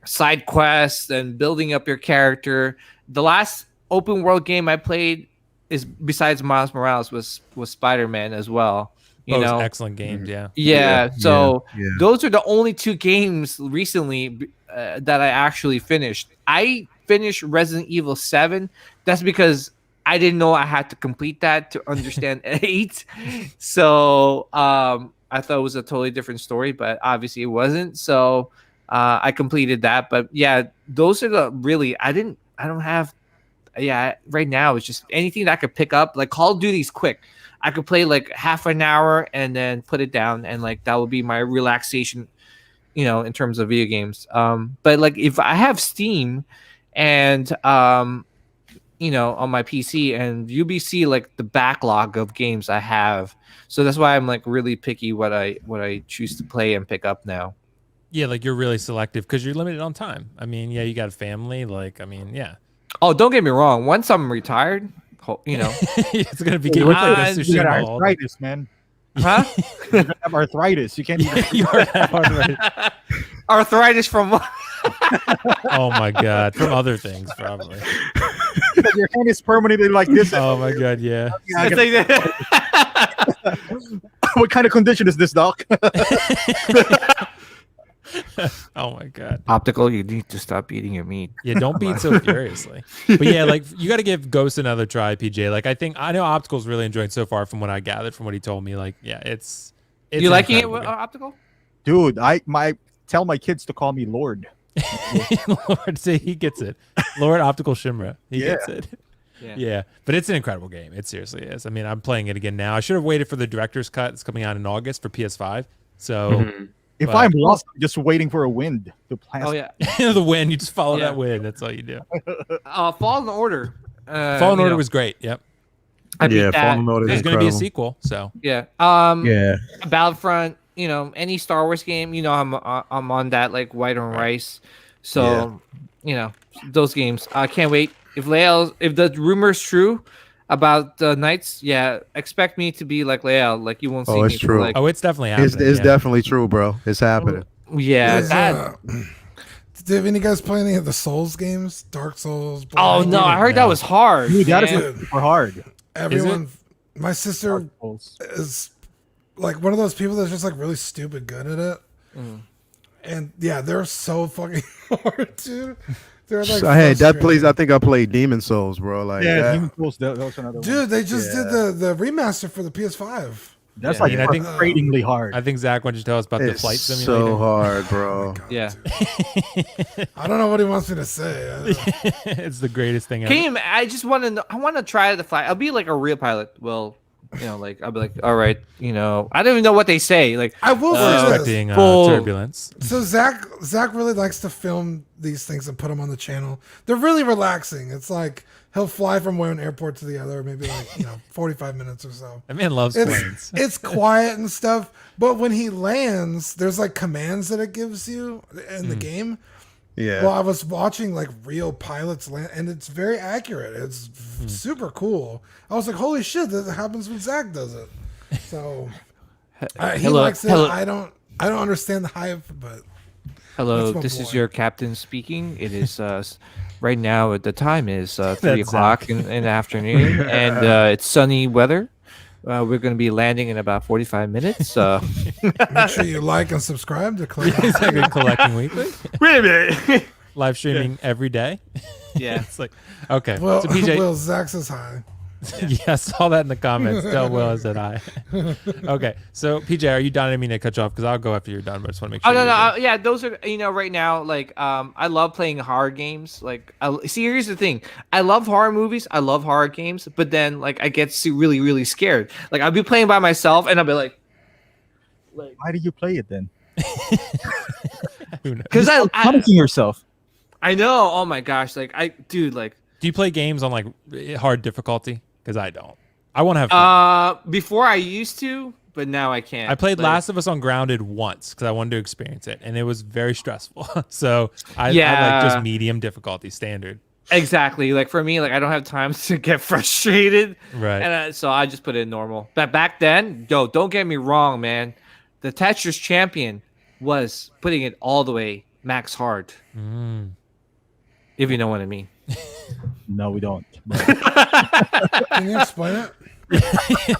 Side quests and building up your character. The last open world game I played is besides Miles Morales was Spider-Man as well. Both excellent games, So those are the only 2 games recently that I actually finished. I finished Resident Evil 7. That's because I didn't know I had to complete that to understand 8. So I thought it was a totally different story, but obviously it wasn't. So I completed that. But yeah, those are the really right now it's just anything that I could pick up. Like Call of Duty's quick. I could play like half an hour and then put it down, and like that would be my relaxation, in terms of video games. But like if I have Steam and on my PC, and UBC like the backlog of games I have, so that's why I'm like really picky what I choose to play and pick up now. Yeah, like you're really selective because you're limited on time. I mean, you got a family. Oh, don't get me wrong. Once I'm retired, it's gonna be You Tsushima got all- arthritis, man. huh? You have arthritis. You can't even. You already have arthritis. Arthritis from what? Oh my god, from other things probably. Your hand is permanently like this. Oh my god, yeah. What kind of condition is this, doc? Oh my god. Optical, you need to stop eating your meat. Yeah, don't beat so furiously. But yeah, like you got to give Ghost another try, PJ. Like I know Optical's really enjoyed it so far from what I gathered from what he told me. Like, yeah, it's you liking it, incredible game. Optical? Dude, I tell my kids to call me Lord. Lord, see, he gets it. Lord Optical Shimra, he Yeah. gets it. Yeah, but it's an incredible game. It seriously is. I mean, I'm playing it again now. I should have waited for the director's cut. It's coming out in August for PS5. So If but- I'm lost, I'm just waiting for a wind to pass. Oh yeah. the wind, you just follow Yeah. that wind. That's all you do. Fallen Order. Fallen Order was great. Yep. I beat that. Fallen Order is There's going to be a incredible. sequel. So Yeah. Yeah. Battlefront. You know, any Star Wars game. You know, I'm on that like white on rice. So you know those games. I can't wait. If the rumor's true about the Knights, expect me to be like Leal. Like you won't see me. it's true. Like, oh, it's definitely happening. It's yeah. definitely true, bro. It's happening. that. Did any guys play any of the Souls games? Dark Souls? Oh Bloodborne? no, I heard that was hard. Dude, that is man. super hard. Everyone, my sister is like one of those people that's just like really stupid good at it. And yeah, they're so fucking hard, dude. They're like, Hey, that frustrating. plays. I think I played Demon Souls, bro. Like, Yeah, that- Demon Souls, that was another one. Dude, they just did the remaster for the PS5. That's Yeah, like I mean, I think- frustratingly hard. I think Zach, why don't you tell us about the it's flight simulator? so hard, bro. Yeah. I don't know what he wants me to say. It's the greatest thing Can ever. you, I just want to know. I want to try the fly. I'll be like a real pilot. Well, you know, like I'll be like, all right, you know, I don't even know what they say. Like, I will say this. Expecting Full- turbulence. So Zach really likes to film these things and put them on the channel. They're really relaxing. It's like he'll fly from one airport to the other, maybe like 45 minutes or so. That man loves planes. It's quiet and stuff, but when he lands, there's like commands that it gives you in the game. Yeah. Well, I was watching like real pilots land, and it's very accurate. It's super cool. I was like, "Holy shit! That happens when Zach does it." So he Hello- likes it. hello- I don't understand the hype, but hello, That's my this is boy. your captain speaking. It is right now. The time is 3 That's o'clock in the afternoon, and it's sunny weather. We're going to be landing in about 45 minutes. make sure you like and subscribe to Collect. Exactly, collecting weekly, Wait a minute. live streaming every day. Yeah. It's like, okay. Well, so PJ, Will, Zach says hi. yeah, I saw that in the comments. Tell Will I said hi. Okay, so PJ, are you done? I didn't mean to cut you off because I'll go after you're done, but I just want to make sure. Oh no, you're no, done. yeah, those are right now. Like, I love playing horror games. Like, see, here's the thing: I love horror movies, I love horror games, but then like I get really, really scared. Like, I'll be playing by myself, and I'll be like, Why do you play it then? Who knows? because I Punishing yourself. I know. Oh my gosh, like dude, like, Do you play games on like hard difficulty? Because I don't. I want to have fun. before I used to, but now I can't. I played Like, Last of Us on Grounded once because I wanted to experience it, and it was very stressful. So I like Yeah. just medium difficulty, standard. Exactly. Like for me, like I don't have time to get frustrated, Right. and so I just put it in normal. But back then, don't get me wrong, man. The Tetris champion was putting it all the way max hard. If you know what I mean. No, we don't. Can you explain it?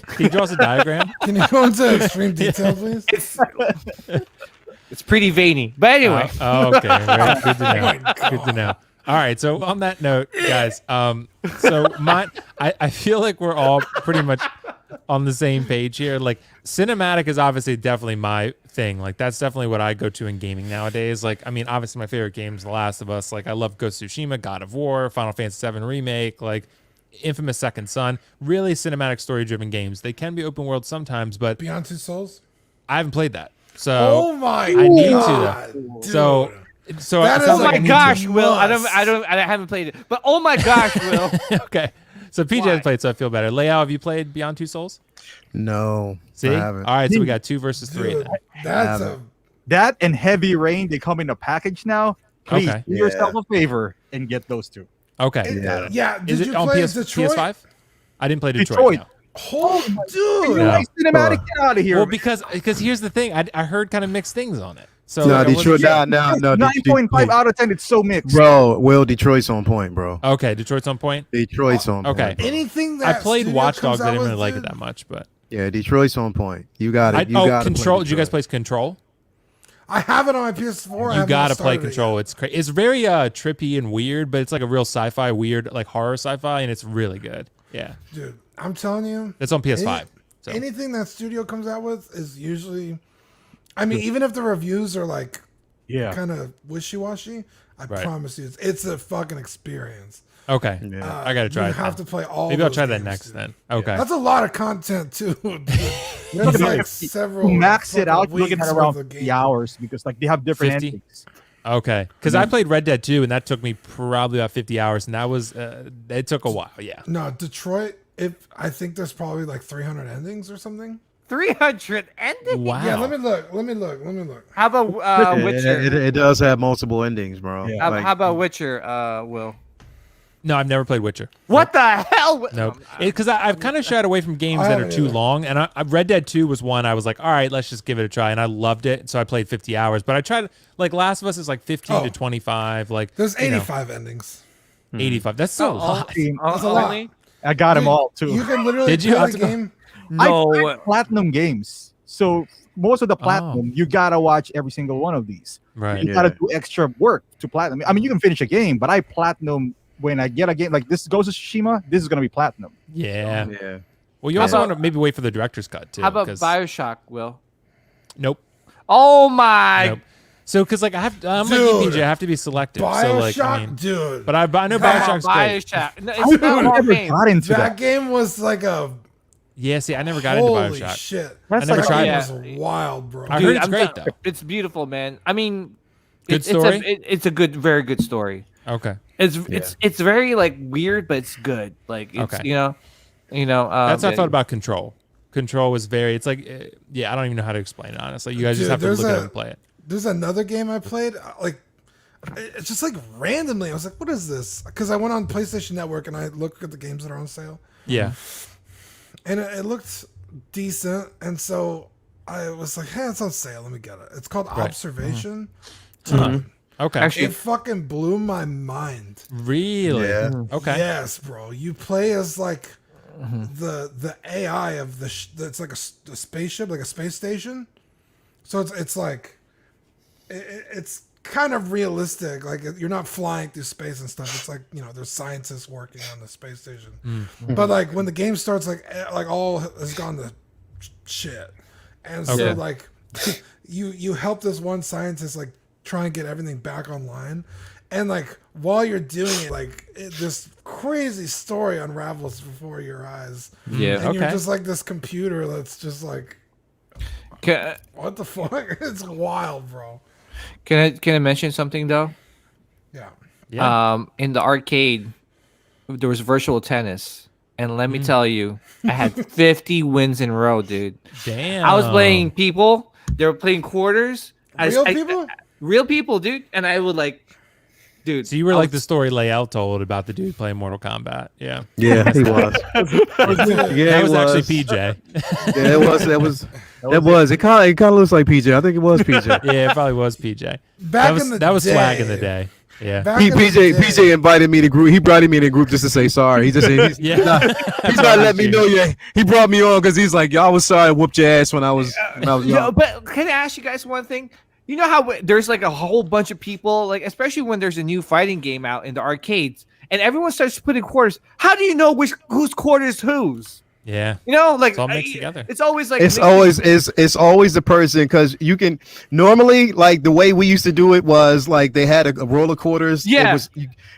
Can you draw us a diagram? Can you go into extreme detail, please? It's pretty veiny. But anyway, Okay. Right. Good to know. Good to know. All right. So on that note, guys, so I feel like we're all pretty much on the same page here. Like cinematic is obviously definitely my thing. Like that's definitely what I go to in gaming nowadays. Like, I mean, obviously my favorite game is The Last of Us. Like I love Ghost of Tsushima, God of War, Final Fantasy VII Remake, like Infamous Second Son. Really cinematic story driven games. They can be open world sometimes, but Beyond Two Souls? I haven't played that. So Oh my I need to, God, though. dude. So That it is sounds oh like my I need gosh, to. Will, I haven't played it. But oh my gosh, Will. Okay. So PJ has played, so I feel better. Leao, have you played Beyond Two Souls? No, See? I All haven't. right, so we got 2 versus 3. Dude, then. that's a That and Heavy Rain, they come in a package now. Please Okay. do yourself a favor and get those two. Okay. Yeah. yeah. Did Is it you on play PS, Detroit? PS5? I didn't play Detroit. Detroit. No. Oh, dude. You like cinematic? Get out of here. Well, because here's the thing. I heard kind of mixed things on it. So No, I wasn't Detroit. sure. No. 9.5 out of 10. It's so mixed. Bro, Will, Detroit's on point, bro. Okay, Detroit's on point. Detroit's on Okay. point. bro. Anything I that played studio Watch comes Dogs. I out didn't really with, like it dude, that much, but Yeah, Detroit's on point. You got it. You got Control. Did you guys play Control? I have it on my PS4. I You have got not to play started it Control. It's crazy. It's very trippy and weird, but it's like a real sci-fi, weird, like horror sci-fi, and it's really good. Yeah, yet. Dude, I'm telling you. it's on PS5. So. Anything that studio comes out with is usually, I mean, even if the reviews are like kind of wishy-washy, I promise you, it's a fucking experience. Okay, I gotta try. You have to play all. Maybe I'll try that games, next dude. then. Okay, That's a lot of content too. That's like several. You max it out, you're looking weeks at around worth of 50 hours because like they have different 50? endings. okay. Because I played Red Dead 2, and that took me probably about 50 hours, and that was it took a while. Yeah. No, Detroit. I think there's probably like 300 endings or something. 300 endings? Wow. Yeah, let me look. How about Witcher? It does have multiple endings, bro. Yeah. How about Witcher, Will? No, I've never played Witcher. What the hell? Nope. Because I've kind of shied away from games that are too long. And Red Dead 2 was one I was like, all right, let's just give it a try. And I loved it. So I played 50 hours. But I tried, like, Last of Us is like 15 to 25. Like, There's 85 endings. 85. That's so a lot. That's a lot. I got them all too. You can literally Did you? play the game. No. I platinum games. So most of the platinum, you gotta watch every single one of these. Right. You gotta do extra work to platinum. I mean, you can finish a game, but I platinum when I get a game like this. Ghost of Tsushima, this is gonna be platinum. Yeah. Yeah. Well, you also want to maybe wait for the director's cut, too. How about 'cause- Bioshock, Will? Nope. Oh my! Nope. So, because like I'm like Dude, PJ, I have to be selective. Bioshock, so like, I mean, dude. but I know Come on, Bioshock's great. Bioshock. No, I it's not a hard never game. got into that that. game was like a Yeah, see, I never got into holy Bioshock. shit. That's I never like tried That it. game was wild, bro. I Dude, heard it's I'm great, done- though. It's beautiful, man. I mean, Good story? It's a good, very good story. Okay. It's very like weird, but it's good. Like it's Okay. you know. That's what I thought about Control. Control was very, it's like, yeah, I don't even know how to explain it, honestly. You guys just Dude, have to there's look at a- it and play it. There's another game I played, like, it's just like randomly. I was like, what is this? Because I went on PlayStation Network and I looked at the games that are on sale. Yeah. And it looked decent. And so I was like, hey, it's on sale. Let me get it. It's called Observation. Dude, Okay. Actually, it fucking blew my mind. Really? Yeah. Okay. Yes, bro. You play as like the AI of it's like a spaceship, like a space station. So it's like it's kind of realistic. Like you're not flying through space and stuff. It's like there's scientists working on the space station. But like when the game starts, like all has gone to shit, and so Okay. like you help this one scientist like try and get everything back online. And like while you're doing it, like this crazy story unravels before your eyes. yeah. And you're Okay. just like this computer that's just like, what the fuck? It's wild, bro. Can I mention something though? Yeah. Yeah. In the arcade, there was virtual tennis, and let me tell you, I had 50 wins in a row, dude. Damn. I was playing people. They were playing quarters. Real people? Real people, dude. And I would like, dude. So you were I like the was- story Lael told about the dude playing Mortal Kombat. Yeah. Yeah, he was. Yeah, That he was actually PJ. Yeah, it was. It kind of looks like PJ. I think it was PJ. Yeah, it probably was PJ. Back in the that was swag in day. the day. Yeah. Back in the PJ day- PJ invited me to group. He brought me in a group just to say sorry. He just said he's Yeah. he's not letting me know yet. He brought me on because he's like, y'all was sorry I whooped your ass when I was young. No, but can I ask you guys one thing? You know how there's like a whole bunch of people, like especially when there's a new fighting game out in the arcades, and everyone starts putting quarters. How do you know whose quarters whose? Yeah. Like It's all mixed together. It's always like It's mixed- always the person because you can normally like the way we used to do it was like they had a roll of quarters. Yeah. It was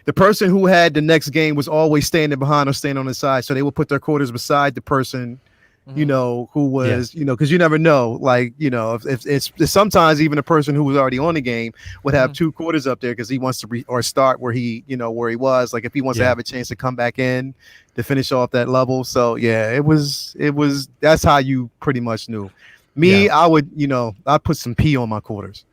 the person who had the next game was always standing behind or standing on the side, so they would put their quarters beside the person. Who was, because you never know, like, if it's sometimes even a person who was already on the game would have 2 quarters up there because he wants to or start where he, where he was, like if he wants to have a chance to come back in to finish off that level. So yeah, it was that's how you pretty much knew. Me, I would, I'd put some P on my quarters.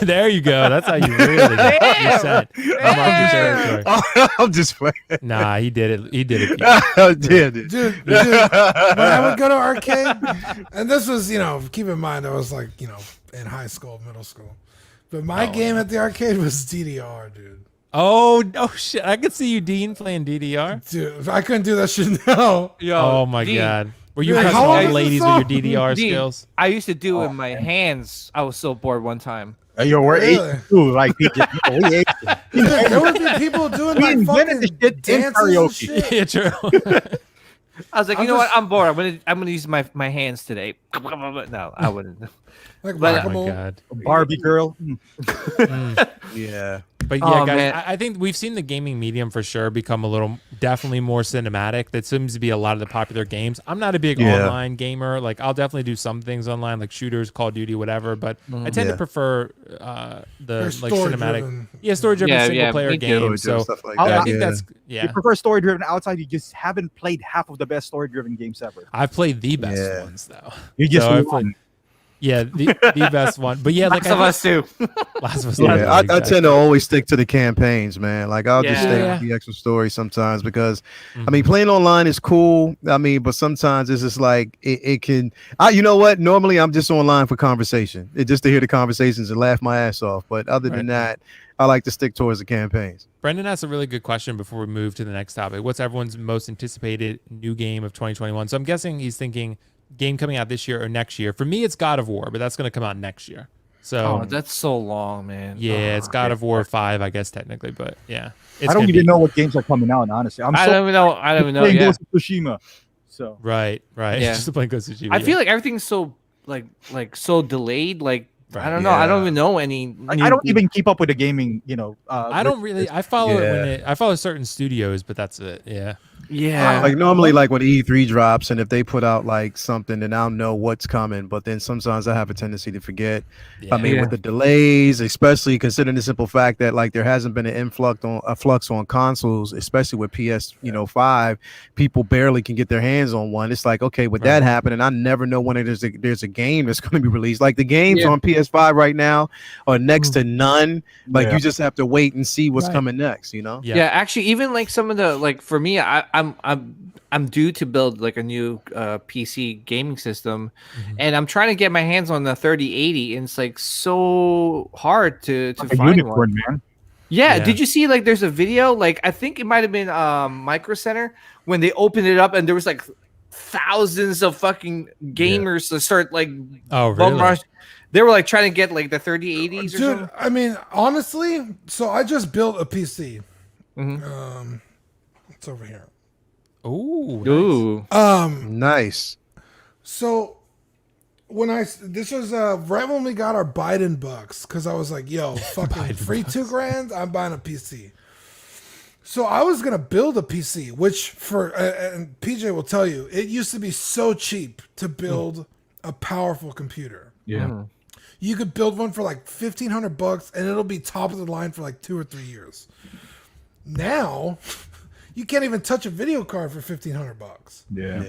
There you go. That's how you really get you said. I'm off the territory. I'm just playing. Nah, he did it. He did it. I did it. Dude, when I would go to arcade, and this was, keep in mind, I was like, in high school, middle school. But my game at the arcade was DDR, dude. Oh shit! I could see you, Dean, playing DDR. Dude, I couldn't do that shit now. Oh my Dean, god! Were you Dude, pressing how all long the is ladies this with your DDR Dean, skills? I used to do it with my hands. I was so bored one time. Yo, we're Really? 82, like PJ. We 82. Dude, there would be people doing We like invented fucking the shit in dances and karaoke. shit. Yeah, true. I was like, you know what? I'm bored. I'm gonna use my hands today. No, I wouldn't. Like But- Oh whack-a-mole. my god. Barbie girl. Yeah. But Oh, yeah, guys, man. I think we've seen the gaming medium for sure become a little definitely more cinematic. That seems to be a lot of the popular games. I'm not a big online gamer. Like I'll definitely do some things online, like shooters, Call of Duty, whatever. But I tend to prefer the like cinematic, story-driven single-player me too. games. So stuff like I that. think yeah. that's You prefer story-driven outside. You just haven't played half of the best story-driven games ever. I've played the best Yeah. ones though. You just So I've won. played- Yeah, the best one. But yeah, like Last of Us too. Last of Us. Yeah, I exactly. tend to always stick to the campaigns, man. Like I'll just stay Yeah. with the actual story sometimes because I mean playing online is cool. I mean, but sometimes it's just like it can. You know what? Normally I'm just online for conversation, just to hear the conversations and laugh my ass off. But other than that, I like to stick towards the campaigns. Brendan asked a really good question before we move to the next topic. What's everyone's most anticipated new game of 2021? So I'm guessing he's thinking game coming out this year or next year. For me, it's God of War, but that's going to come out next year. So Oh, that's so long, man. yeah, it's God of War 5, I guess technically, but yeah, it's I don't gonna even be- know what games are coming out. Honestly, I don't even know. I don't even know. playing Yeah. Ghost of Tsushima. So Right. Yeah. Just to play Ghost of Tsushima. I feel like everything's so so delayed. Like Right. I don't know. I Yeah. don't even know any. I don't even keep up with the gaming. I don't really. I follow Yeah. I follow certain studios, but that's it. Yeah. Yeah. Like normally, like when E3 drops, and if they put out like something, then I'll know what's coming. But then sometimes I have a tendency to forget. I mean, Yeah. with the delays, especially considering the simple fact that like there hasn't been an influx on consoles, especially with PS 5, people barely can get their hands on one. It's like okay, with that happening, I never know when there's a game that's going to be released. Like the games on PS5 right now are next to none. Like you just have to wait and see what's coming next. Yeah. Yeah, actually, even like some of the like for me, I'm due to build like a new PC gaming system, and I'm trying to get my hands on the 3080, and it's like so hard to a find unicorn, one. man. Yeah, Yeah. did you see like there's a video like I think it might have been Micro Center when they opened it up and there was like thousands of fucking gamers to start like Oh, bum really? rush. They were like trying to get like the 3080s or Dude, something. I mean, honestly, so I just built a PC. Mhm. It's over here. Ooh. Nice. Ooh. Nice. So this was right when we got our Biden bucks, because I was like, yo, fucking Biden free bucks. $2,000, I'm buying a PC. So I was gonna build a PC, which for and PJ will tell you, it used to be so cheap to build a powerful computer. Yeah. You could build one for like $1,500 and it'll be top of the line for like 2 or 3 years. Now, you can't even touch a video card for $1,500. Yeah.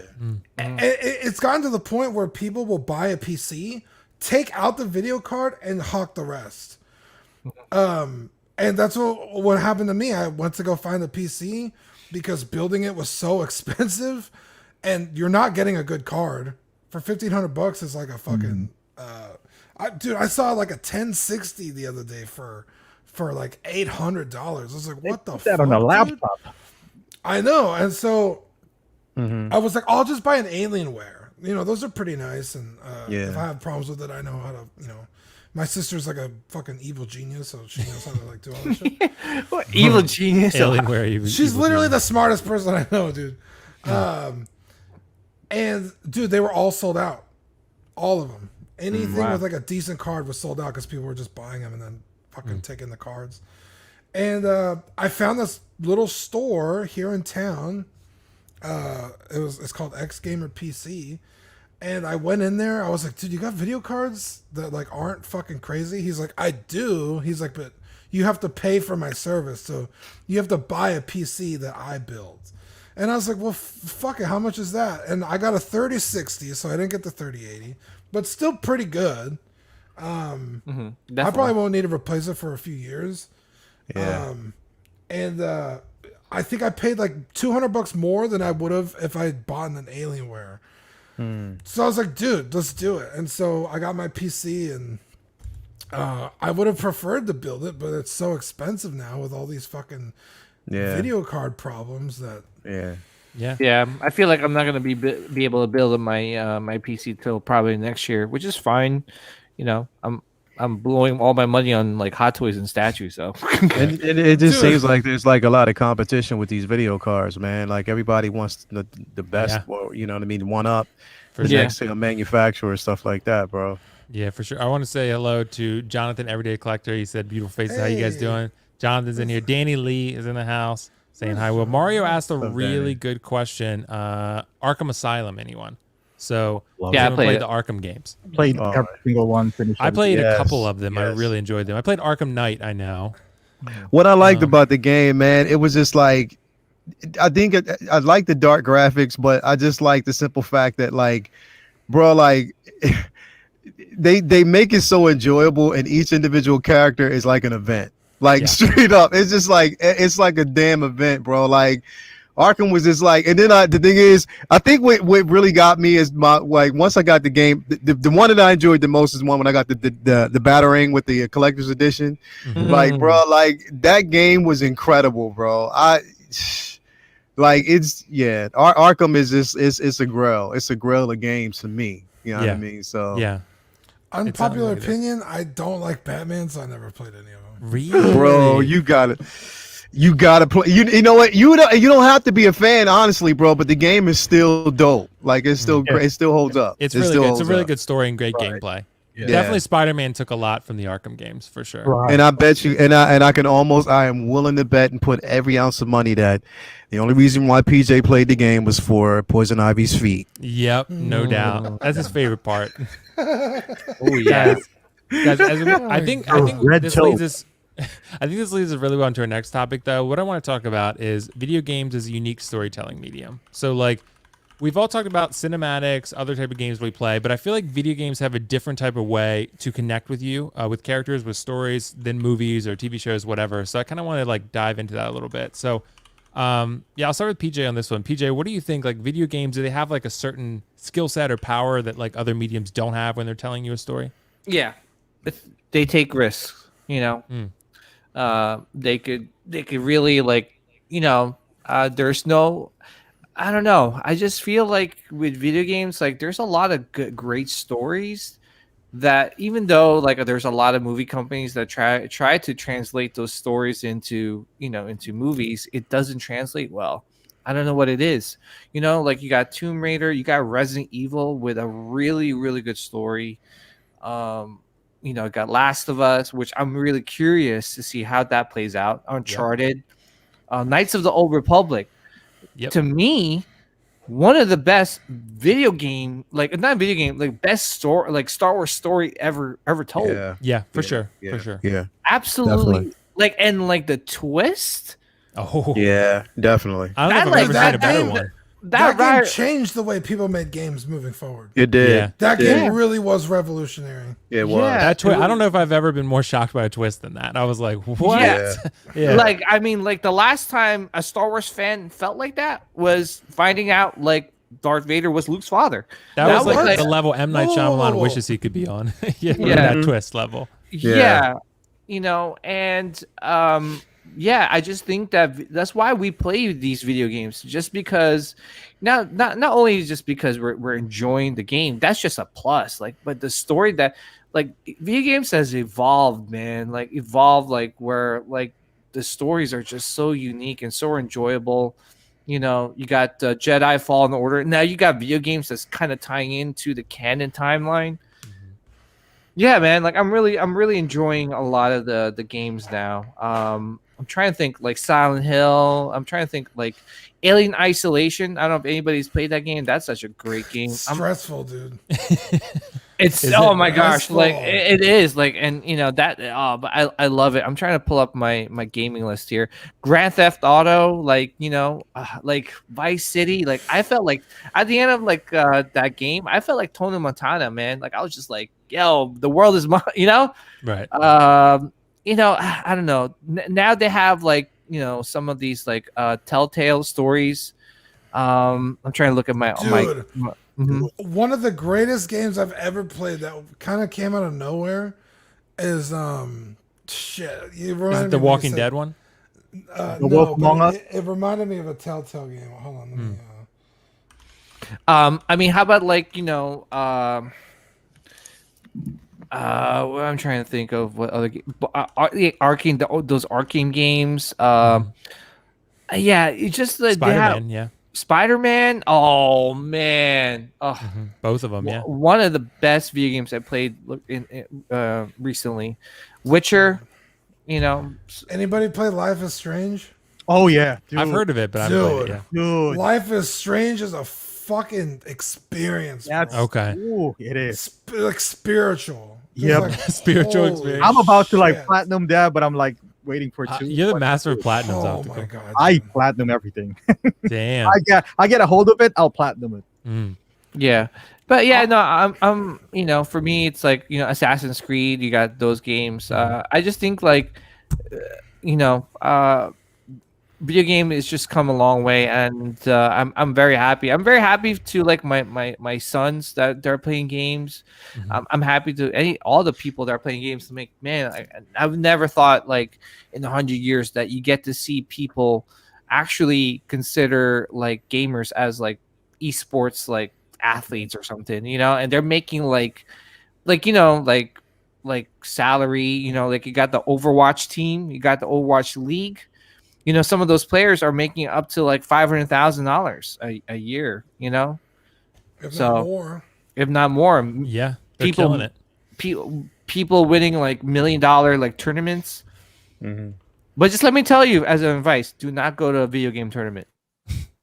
It's gotten to the point where people will buy a PC, take out the video card, and hawk the rest. And that's what happened to me. I went to go find a PC because building it was so expensive, and you're not getting a good card for $1,500. Is like a fucking. Dude, I saw like a 1060 the other day for like $800. I was like, what the fuck? That on a dude? laptop. I know, and so I was like, I'll just buy an Alienware. Those are pretty nice, and if I have problems with it, I know how to. My sister's like a fucking evil genius, so she knows how to like do all this shit. What evil genius. Alienware. She's literally the smartest person I know, dude. And dude, they were all sold out, all of them. Anything with like a decent card was sold out because people were just buying them and then fucking taking the cards. And I found this little store here in town. It's called X Gamer PC. And I went in there. I was like, dude, you got video cards that like aren't fucking crazy? He's like, I do. He's like, but you have to pay for my service. So you have to buy a PC that I build. And I was like, well, fuck it. How much is that? And I got a 3060, so I didn't get the 3080, but still pretty good. I probably won't need to replace it for a few years. Yeah. And I think I paid like $200 more than I would have if I had bought an Alienware. So I was like, dude, let's do it. And so I got my PC, and I would have preferred to build it, but it's so expensive now with all these fucking video card problems that. Yeah, I feel like I'm not gonna be able to build my my PC till probably next year, which is fine. I'm I'm blowing all my money on like Hot Toys and statues. So And it just Dude. seems like there's like a lot of competition with these video cards, man. Like everybody wants the best, Yeah. or you know what I mean, one up For the sure. next manufacturer, stuff like that, bro. Yeah, for sure. I want to say hello to Jonathan, Everyday Collector. He said, "Beautiful faces. How you guys Hey. doing?" Jonathan's in here. Danny Lee is in the house saying hi. Well, Mario asked a really good question. Arkham Asylum, anyone? So Yeah, I anyone played played it. the Arkham games. Played All every single one. Finished. I played a Yes, couple of them. I yes. really enjoyed them. I played Arkham Knight. I know. What I liked Um, about the game, man, it was just like, I think I like the dark graphics, but I just like the simple fact that, like, bro, like, they make it so enjoyable, and each individual character is like an event. Like, Yeah. straight up, it's just like it's like a damn event, bro. Like, Arkham was just like, and then the thing is, I think what really got me is my, like, once I got the game, the one that I enjoyed the most is one when I got the Batarang with the collector's edition. Mhm. Like, bro, like that game was incredible, bro. Like, it's, yeah, Arkham is just it's a grail. It's a grail of games to me. You know what Yeah. I mean? So Yeah. Unpopular like it is. opinion, I don't like Batman, so I never played any of them. Really, bro, you gotta play. You know what? You don't have to be a fan, honestly, bro. But the game is still dope. Like, it's still great. It still holds up. It's It really still good. It's a holds really up. good story and great gameplay. Yeah. Definitely, Spider-Man took a lot from the Arkham games for sure. Right. And I bet you, and I can almost, I am willing to bet and put every ounce of money that the only reason why PJ played the game was for Poison Ivy's feet. Yep, no doubt. That's his favorite part. oh yeah. Guys, I think Red this toe. leads us. I think this leads us really well into our next topic, though. What I want to talk about is video games as a unique storytelling medium. So, like, we've all talked about cinematics, other type of games we play, but I feel like video games have a different type of way to connect with you, with characters, with stories, than movies or TV shows, whatever. So I kind of want to like dive into that a little bit. So, yeah, I'll start with PJ on this one. PJ, what do you think? Like, video games, do they have like a certain skill set or power that like other mediums don't have when they're telling you a story? Yeah, they take risks. You know, they could really, like, you know, there's no, I don't know. I just feel like with video games, like, there's a lot of great stories that, even though like there's a lot of movie companies that try to translate those stories into, you know, into movies, it doesn't translate well. I don't know what it is. You know, like, you got Tomb Raider, you got Resident Evil with a really, really good story. You know, got Last of Us, which I'm really curious to see how that plays out. Uncharted, Knights of the Old Republic. Yep. To me, one of the best video game, like, not video game, like, best story, like, Star Wars story ever told. Yeah, for sure. Yeah. Absolutely. Definitely. Like, and like the twist. Oh, Yeah, definitely. I don't know if I've That, ever like, seen a better that- one. That game right. changed the way people made games moving forward. It did. Yeah. That Yeah. game really was revolutionary. It was. Yeah. That twist, I don't know if I've ever been more shocked by a twist than that. I was like, what? Yeah. Yeah. Like, I mean, like, the last time a Star Wars fan felt like that was finding out, like, Darth Vader was Luke's father. that was like was the level M. Night Shyamalan Whoa. wishes he could be on. Yeah, Yeah. that twist level. Yeah. You know, and yeah, I just think that's why we play these video games, just because not only just because we're enjoying the game, that's just a plus, like, but the story that, like, video games has evolved, man, like, where, like, the stories are just so unique and so enjoyable. You know, you got Jedi Fallen Order. Now you got video games that's kind of tying into the canon timeline. Yeah, man. Like, I'm really enjoying a lot of the games now. I'm trying to think, like, Silent Hill. I'm trying to think, like, Alien Isolation. I don't know if anybody's played that game. That's such a great game. Stressful, dude. It's Is oh it? my gosh, Stressful. like, it is, like, and you know that. Oh, but I love it. I'm trying to pull up my gaming list here. Grand Theft Auto, like, you know, like Vice City. Like, I felt like at the end of, like, that game, I felt like Tony Montana, man. Like, I was just like, yo, the world is mine, you know. Right. You know, I don't know. Now they have, like, you know, some of these, like, Telltale stories. I'm trying to look at my Dude. Mhm. One of the greatest games I've ever played that kind of came out of nowhere is shit. You Is reminded it me the when you Walking said- Dead one? The Wolf Among Us? It reminded me of a Telltale game. Hold on, let me, I mean, how about, like, you know, What I'm trying to think of what other Arcane, those Arcane games. Yeah, it's just they have Spider-Man, yeah. Spider-Man. Oh man, Both of them, yeah. one of the best video games I played recently. Witcher, you know. Anybody play Life is Strange? Oh yeah, dude. I've heard of it, but I haven't played it, yeah. Dude. Life is Strange is a fucking experience. That's bro. Okay. Ooh, it is. Like spiritual. Just Yep. like, Spiritual holy experience. I'm about to like shit. platinum that, but I'm like waiting for 2. You're the master of platinums, Oh Optical. my god. I platinum everything. Damn. I get a hold of it, I'll platinum it. Mm. Yeah. But yeah, no, I'm you know, for me it's like, you know, Assassin's Creed, you got those games. I just think like you know, video game has just come a long way, and I'm very happy. I'm very happy to like my sons that they're playing games. I'm happy to all the people that are playing games to make, man, I've never thought like in 100 years that you get to see people actually consider like gamers as like esports like athletes or something, you know, and they're making like you know like salary, you know, like you got the Overwatch team, you got the Overwatch League. You know, some of those players are making up to like $500,000 a year. You know, If not more. if not more. Yeah, they're killing it. People winning like $1 million like tournaments. But just let me tell you, as an advice, do not go to a video game tournament.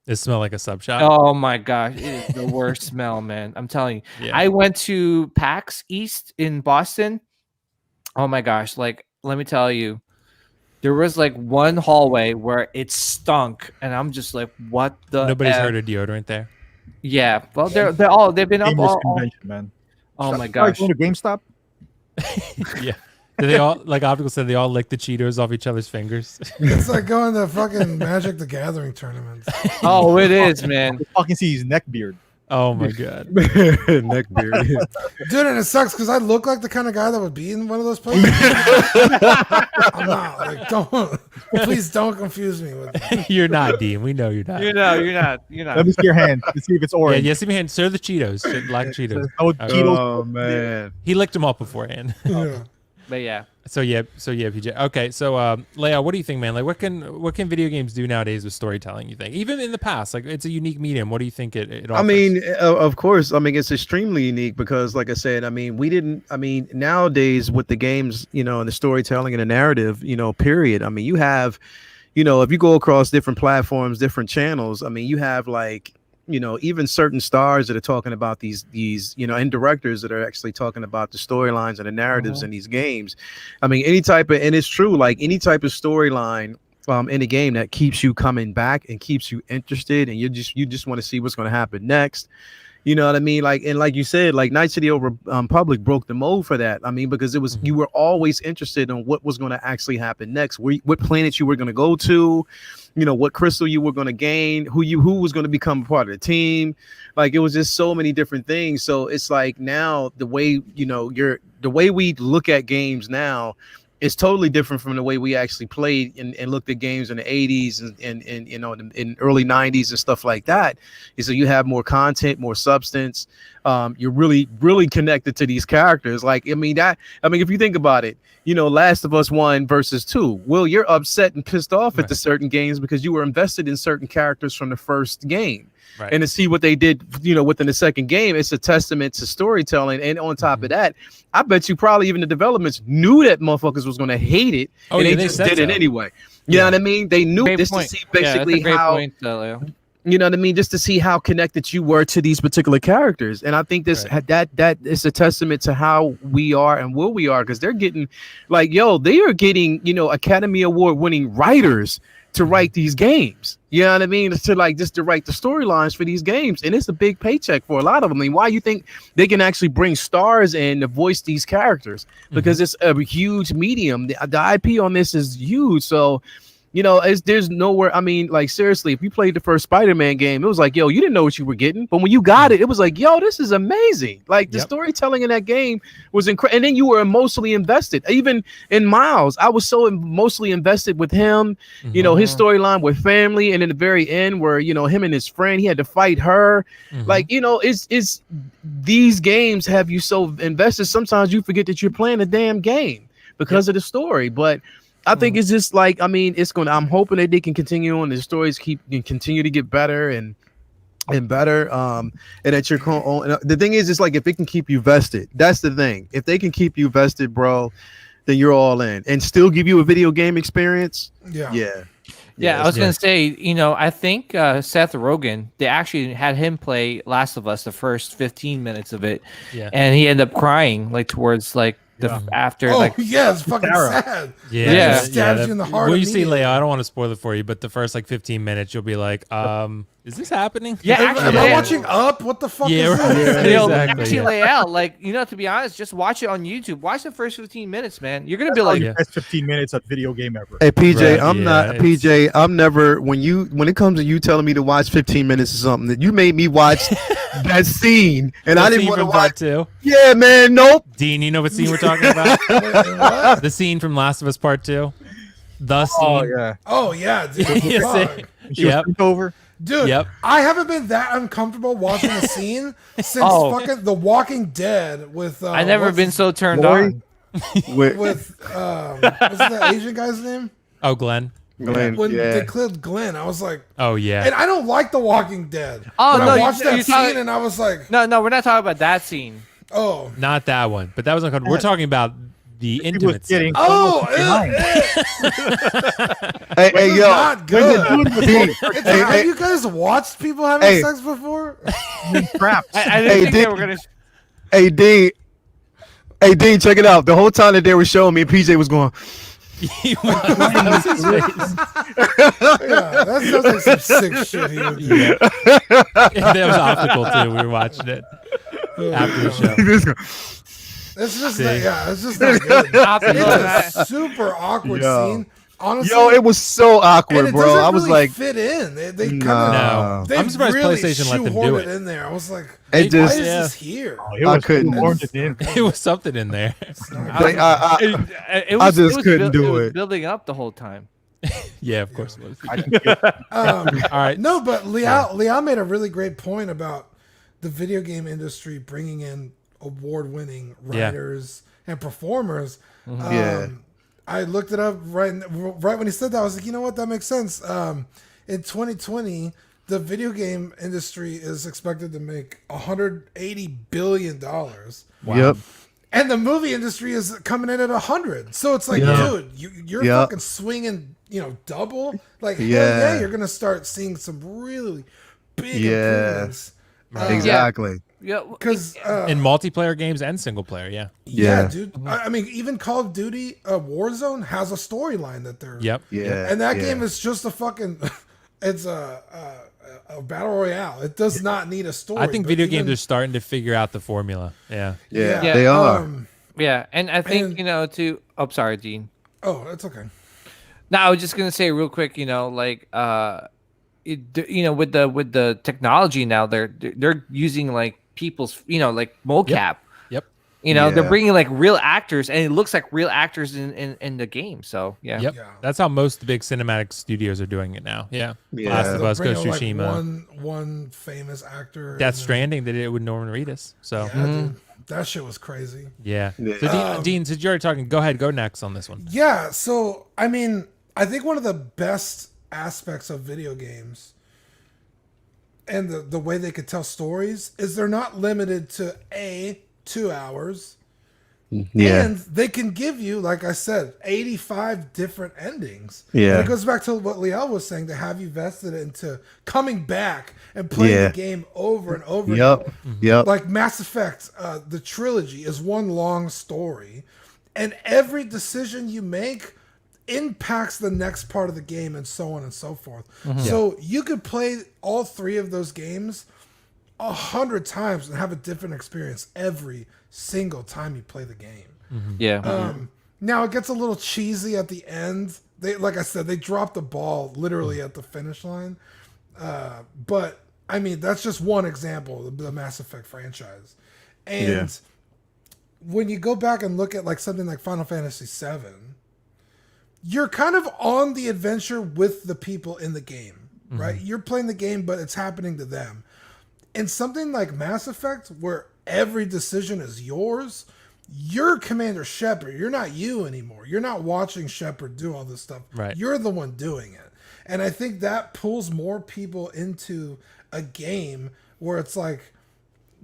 It smells like a sub shop. Oh my gosh, it is the worst smell, man. I'm telling you. Yeah. I went to PAX East in Boston. Oh my gosh, like let me tell you. There was like one hallway where it stunk, and I'm just like, "What the?" Nobody's heard of deodorant there. Yeah, well, they've been up Gamers convention, man. Oh my Like gosh! going to GameStop. Yeah. Do they all, like Optical said, they all lick the Cheetos off each other's fingers? It's like going to fucking Magic the Gathering tournaments. Oh, it is, man. You fucking see his neck beard. Oh my god. Neck beard. Dude, and it sucks because I look like the kind of guy that would be in one of those places. I'm not. Like, please don't confuse me with that. You're not, Dean. We know you're not. You're not. Let me see your hand to see if it's Yeah, orange. see my hand. Sir, the Cheetos. Black Cheetos. Oh, Okay. Cheetos. Oh man. He licked them all beforehand. Yeah. But yeah, So yeah, PJ. Okay, so Leia, what do you think, man? Like, what can video games do nowadays with storytelling? You think, even in the past, like it's a unique medium. What do you think it offers? I mean, of course. I mean, it's extremely unique because, like I said, I mean, nowadays with the games, you know, and the storytelling and the narrative, you know, period. I mean, you have, you know, if you go across different platforms, different channels, I mean, you have like, you know, even certain stars that are talking about these, you know, and directors that are actually talking about the storylines and the narratives in these games. I mean, and it's true, like any type of storyline in a game that keeps you coming back and keeps you interested, and you just want to see what's going to happen next. You know what I mean? Like, and like you said, like Knights of the Old Republic broke the mold for that. I mean, because it was, you were always interested in what was going to actually happen next, what planet you were going to go to, you know, what crystal you were going to gain, who was going to become a part of the team. Like, it was just so many different things. So it's like now the way, you know, the way we look at games now is totally different from the way we actually played and looked at games in the 80s and you know, in early 90s and stuff like that. So you have more content, more substance. You're really, really connected to these characters. Like, I mean, if you think about it, you know, Last of Us 1 versus 2. Well, you're upset and pissed off at the certain games because you were invested in certain characters from the first game. Right. And to see what they did, you know, within the second game, it's a testament to storytelling. And on top of that, I bet you probably even the developers knew that motherfuckers was going to hate it, Oh, and yeah, they just said did it so. anyway. You know what I mean? They knew great this point. to see Yeah, that's a basically great how, point, Leo. you know what I mean, just to see how connected you were to these particular characters. And I think this that is a testament to how we are and where we are, because they're getting like, they are getting, you know, Academy Award winning writers to write these games. You know what I mean? To like just to write the storylines for these games. And it's a big paycheck for a lot of them. I mean, why you think they can actually bring stars in to voice these characters? Because it's a huge medium. The IP on this is huge. So, You know, there's nowhere. I mean, like seriously, if you played the first Spider-Man game, it was like, yo, you didn't know what you were getting, but when you got it, it was like, yo, this is amazing. Like the storytelling in that game was incredible, and then you were emotionally invested. Even in Miles, I was so emotionally invested with him. You know, his storyline with family, and in the very end, where you know him and his friend, he had to fight her. Like you know, it's these games have you so invested. Sometimes you forget that you're playing a damn game because of the story, but. I think it's just like, I mean, I'm hoping that they can continue on, the stories continue to get better and better. And that you're the thing is, it's like if it can keep you vested, that's the thing. If they can keep you vested, bro, then you're all in and still give you a video game experience. Yeah, I was gonna say, you know, I think Seth Rogen, they actually had him play Last of Us the first 15 minutes of it, and he ended up crying like towards like after. Oh like yeah, it's fucking sad. Yeah, It stabs you in the heart. When you see immediately. Leo, I don't want to spoil it for you, but the first like 15 minutes, you'll be like, is this happening? Yeah, Am I watching Up? What the fuck is right. this? Yeah, You know, exactly, actually yeah. lay out, like, you know, to be honest, just watch it on YouTube. Watch the first 15 minutes, man. You're gonna be like, the best 15 minutes of video game ever. Hey PJ, Right, I'm not PJ. I'm never when it comes to you telling me to watch 15 minutes or something, that you made me watch that scene, and I didn't want to watch. Part 2. Yeah, man, nope. Dean, you know what scene we're talking about? What? The scene from Last of Us Part 2. The scene. Oh yeah. Oh yeah, dude. You Fuck. see? She was Yep. bent over. Dude, Yep. I haven't been that uncomfortable watching a scene since fucking The Walking Dead with. I never been so turned Lori? on. with what's the Asian guy's name? Oh, Glenn. Glenn, When they killed Glenn, I was like, Oh, yeah. and I don't like The Walking Dead. Oh, But no, I watched you're that scene talking- and I was like, No, we're not talking about that scene. oh, Not that one, but that was uncomfortable. We're talking about the He was intimate scene. getting oh, behind. Hey, this is yo, not good. Hey, Have you guys watched people having Hey. sex before? Traps. I didn't Hey, think they Dick. were gonna. hey, Dean, check it out. The whole time that they were showing me, PJ was going. That was his face. Yeah, that sounds like some sick shit he would do. Yeah. That was optical, too. We were watching it after the show. It's just See. it's just not good. It's a super awkward scene. Honestly, Yo, it was so and awkward, it bro. doesn't I was really like, fit in. They kind No. of. They I'm surprised really PlayStation let them do shoehorned it. in there. I was like, it why is just. this here? It was couldn't. warned it in. It was something in there. It I just couldn't do was it. building up the whole time. Yeah, of course it was. I think it- All right. No, but Liao made a really great point about the video game industry bringing in award-winning writers and performers. Yeah. I looked it up right when he said that. I was like, you know what, that makes sense. In 2020, the video game industry is expected to make $180 billion. Yep. And the movie industry is coming in at 100. So it's like, dude, you're fucking swinging, double. Like, hell yeah, you're gonna start seeing some really big improvements. Exactly. Yeah, Because In multiplayer games and single player, yeah. Yeah. dude. I mean, even Call of Duty Warzone has a storyline that they're Yep. Yeah. and that game is just a fucking it's a battle royale. It does not need a story. I think but video even- games are starting to figure out the formula. Yeah. Yeah, Yeah. they are. yeah, and I think And- Oh, sorry, Dean. Oh, it's okay. No, I was just gonna say real quick. Like with the technology now, they're using like people's like mocap. Yep. They're bringing like real actors, and it looks like real actors in the game. So yeah. Yep. Yeah. That's how most big cinematic studios are doing it now. Yeah. Yeah. Last of They'll Us, bring Ghost in, of Tsushima. one famous actor. Death and then- Stranding, they did it with Norman Reedus. So, Yeah, dude, that shit was crazy. yeah. Yeah. So, Dean, since you're already talking, go ahead, go next on this one. Yeah, so I mean, I think one of the best aspects of video games and the way they could tell stories is they're not limited to 2 hours. Yeah. And they can give you, like I said, 85 different endings. Yeah. And it goes back to what Liel was saying, to have you vested into coming back and playing Yeah. the game over and over Yep. again. Yep. Like Mass Effect, the trilogy is one long story, and every decision you make impacts the next part of the game, and so on and so forth. So you could play all three of those games 100 times and have a different experience every single time you play the game. Yeah. Now it gets a little cheesy at the end like I said, they dropped the ball literally at the finish line. But I mean, that's just one example of the Mass Effect franchise. And when you go back and look at like something like Final Fantasy VII, you're kind of on the adventure with the people in the game, right? You're playing the game, but it's happening to them. In something like Mass Effect, where every decision is yours, you're Commander Shepard. You're not you anymore. You're not watching Shepard do all this stuff. Right. You're the one doing it. And I think that pulls more people into a game where it's like,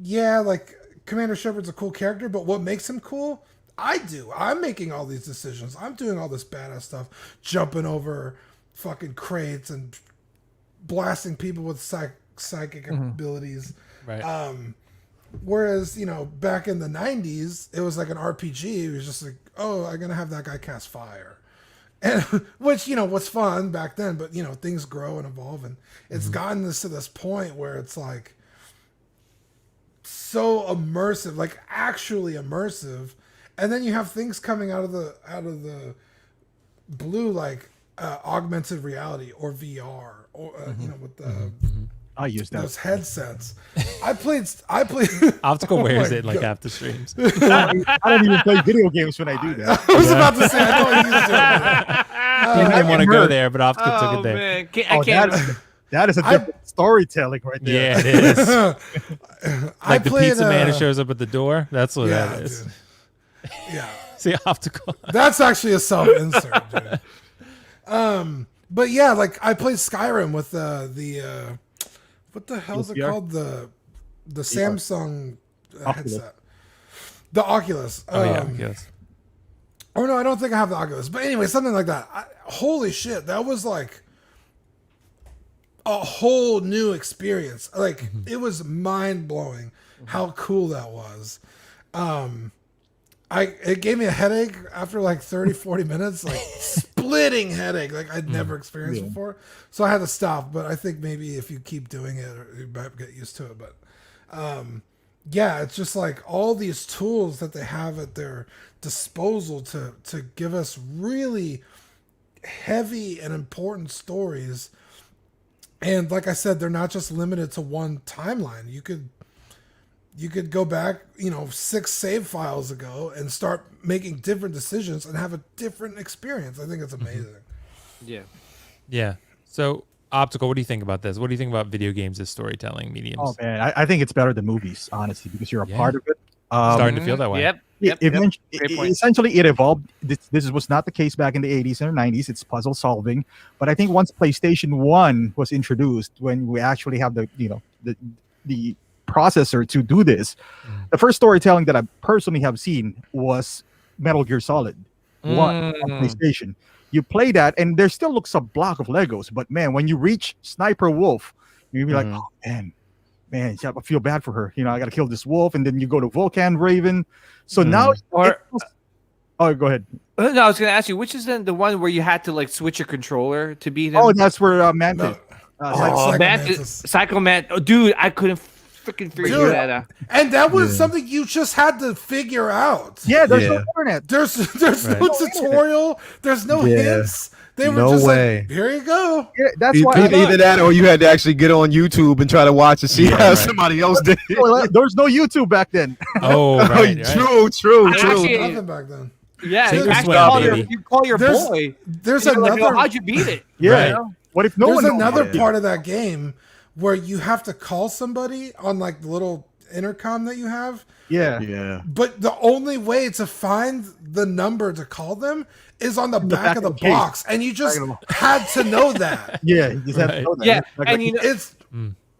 yeah, like Commander Shepard's a cool character, but what makes him cool? I do. I'm making all these decisions. I'm doing all this badass stuff, jumping over fucking crates and blasting people with psychic abilities. Right. Whereas, you know, back in the 90s, it was like an RPG. It was just like, oh, I'm going to have that guy cast fire. And which, you know, was fun back then, but, you know, things grow and evolve. And it's gotten to this point where it's like so immersive, like actually immersive. And then you have things coming out of the blue, like augmented reality or VR, or you know, with the I use that. those headsets. I played. Optical wears my it like God. half the streams. I don't even play video games when I do that. I was about to say I don't use it. I didn't want to go there, but Optical took Oh it there. man, I can't. That is a different storytelling right there. Yeah, it is. I Like the played, pizza man who shows up at the door. That's what yeah, that is. dude. Yeah, See, Optical. that's actually a self-insert, dude. But yeah, like I played Skyrim with the what the hell is it VR? called? The Samsung Oculus. headset, the Oculus. Oh yeah, yes. Oh no, I don't think I have the Oculus. But anyway, something like that. Holy shit, that was like a whole new experience. Like it was mind blowing how cool that was. It gave me a headache after like 30, 40 minutes, like splitting headache, like I'd never experienced before. So I had to stop. But I think maybe if you keep doing it, you might get used to it. But yeah, it's just like all these tools that they have at their disposal to give us really heavy and important stories. And like I said, they're not just limited to one timeline. You could go back, 6 save files ago and start making different decisions and have a different experience. I think it's amazing. Yeah. Yeah. So, Optical, what do you think about this? What do you think about video games as storytelling mediums? Oh man, I think it's better than movies, honestly, because you're a part of it. Starting to feel that way. Yep. Great point. Essentially, it evolved. This was not the case back in the 80s and 90s. It's puzzle solving, but I think once PlayStation 1 was introduced, when we actually have the processor to do this, the first storytelling that I personally have seen was Metal Gear Solid 1 on PlayStation. You play that, and there still looks a block of Legos, but man, when you reach Sniper Wolf, you'll be like, oh man, I feel bad for her. I got to kill this wolf, and then you go to Vulcan Raven. So now, go ahead. No, I was going to ask you, which is then the one where you had to like switch your controller to beat him? Oh, that's where Mantis. Psycho Man. Oh, dude, I couldn't freaking figure that out. And that was something you just had to figure out. Yeah, there's no internet. There's no tutorial. There's no hints. They were just like, here you go. Yeah, that's why Either that or you had to actually get on YouTube and try to watch and see how somebody else did it. There was no YouTube back then. Oh, right. True. Nothing back then. Yeah, Sink or actually swim, baby. you call your boy. There's and you're like, another. "Yo, how'd you beat it?" Yeah. Right. What if no There's one? another part of that game where you have to call somebody on like the little intercom that you have. Yeah. But the only way to find the number to call them is on the back of the box, and you just had to know that. Yeah, you just have to know that. Yeah, Like, and you know, It's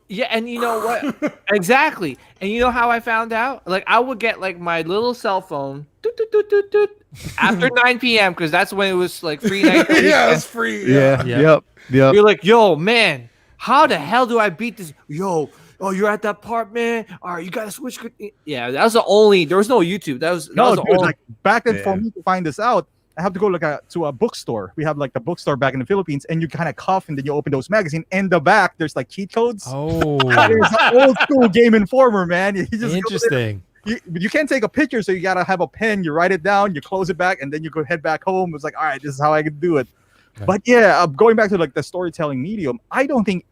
yeah, and you know what? Exactly. And you know how I found out? Like I would get like my little cell phone doot, doot, doot, doot, doot, after 9 p.m. because that's when it was like free night. yeah, it's free. Yeah. Yep. You're like, yo, man, how the hell do I beat this? Yo, oh, you're at that part, man. All right, you gotta switch. Yeah, that was the only. There was no YouTube. That was the only. Like back then for me to find this out, I have to go to a bookstore. We have like the bookstore back in the Philippines, and you kind of cough, and then you open those magazines. In the back, there's like cheat codes. Oh, There's an old school Game Informer, man. You just interesting. You can't take a picture, so you gotta have a pen. You write it down, you close it back, and then you go head back home. It's like, all right, this is how I can do it. But yeah, going back to like the storytelling medium, I don't think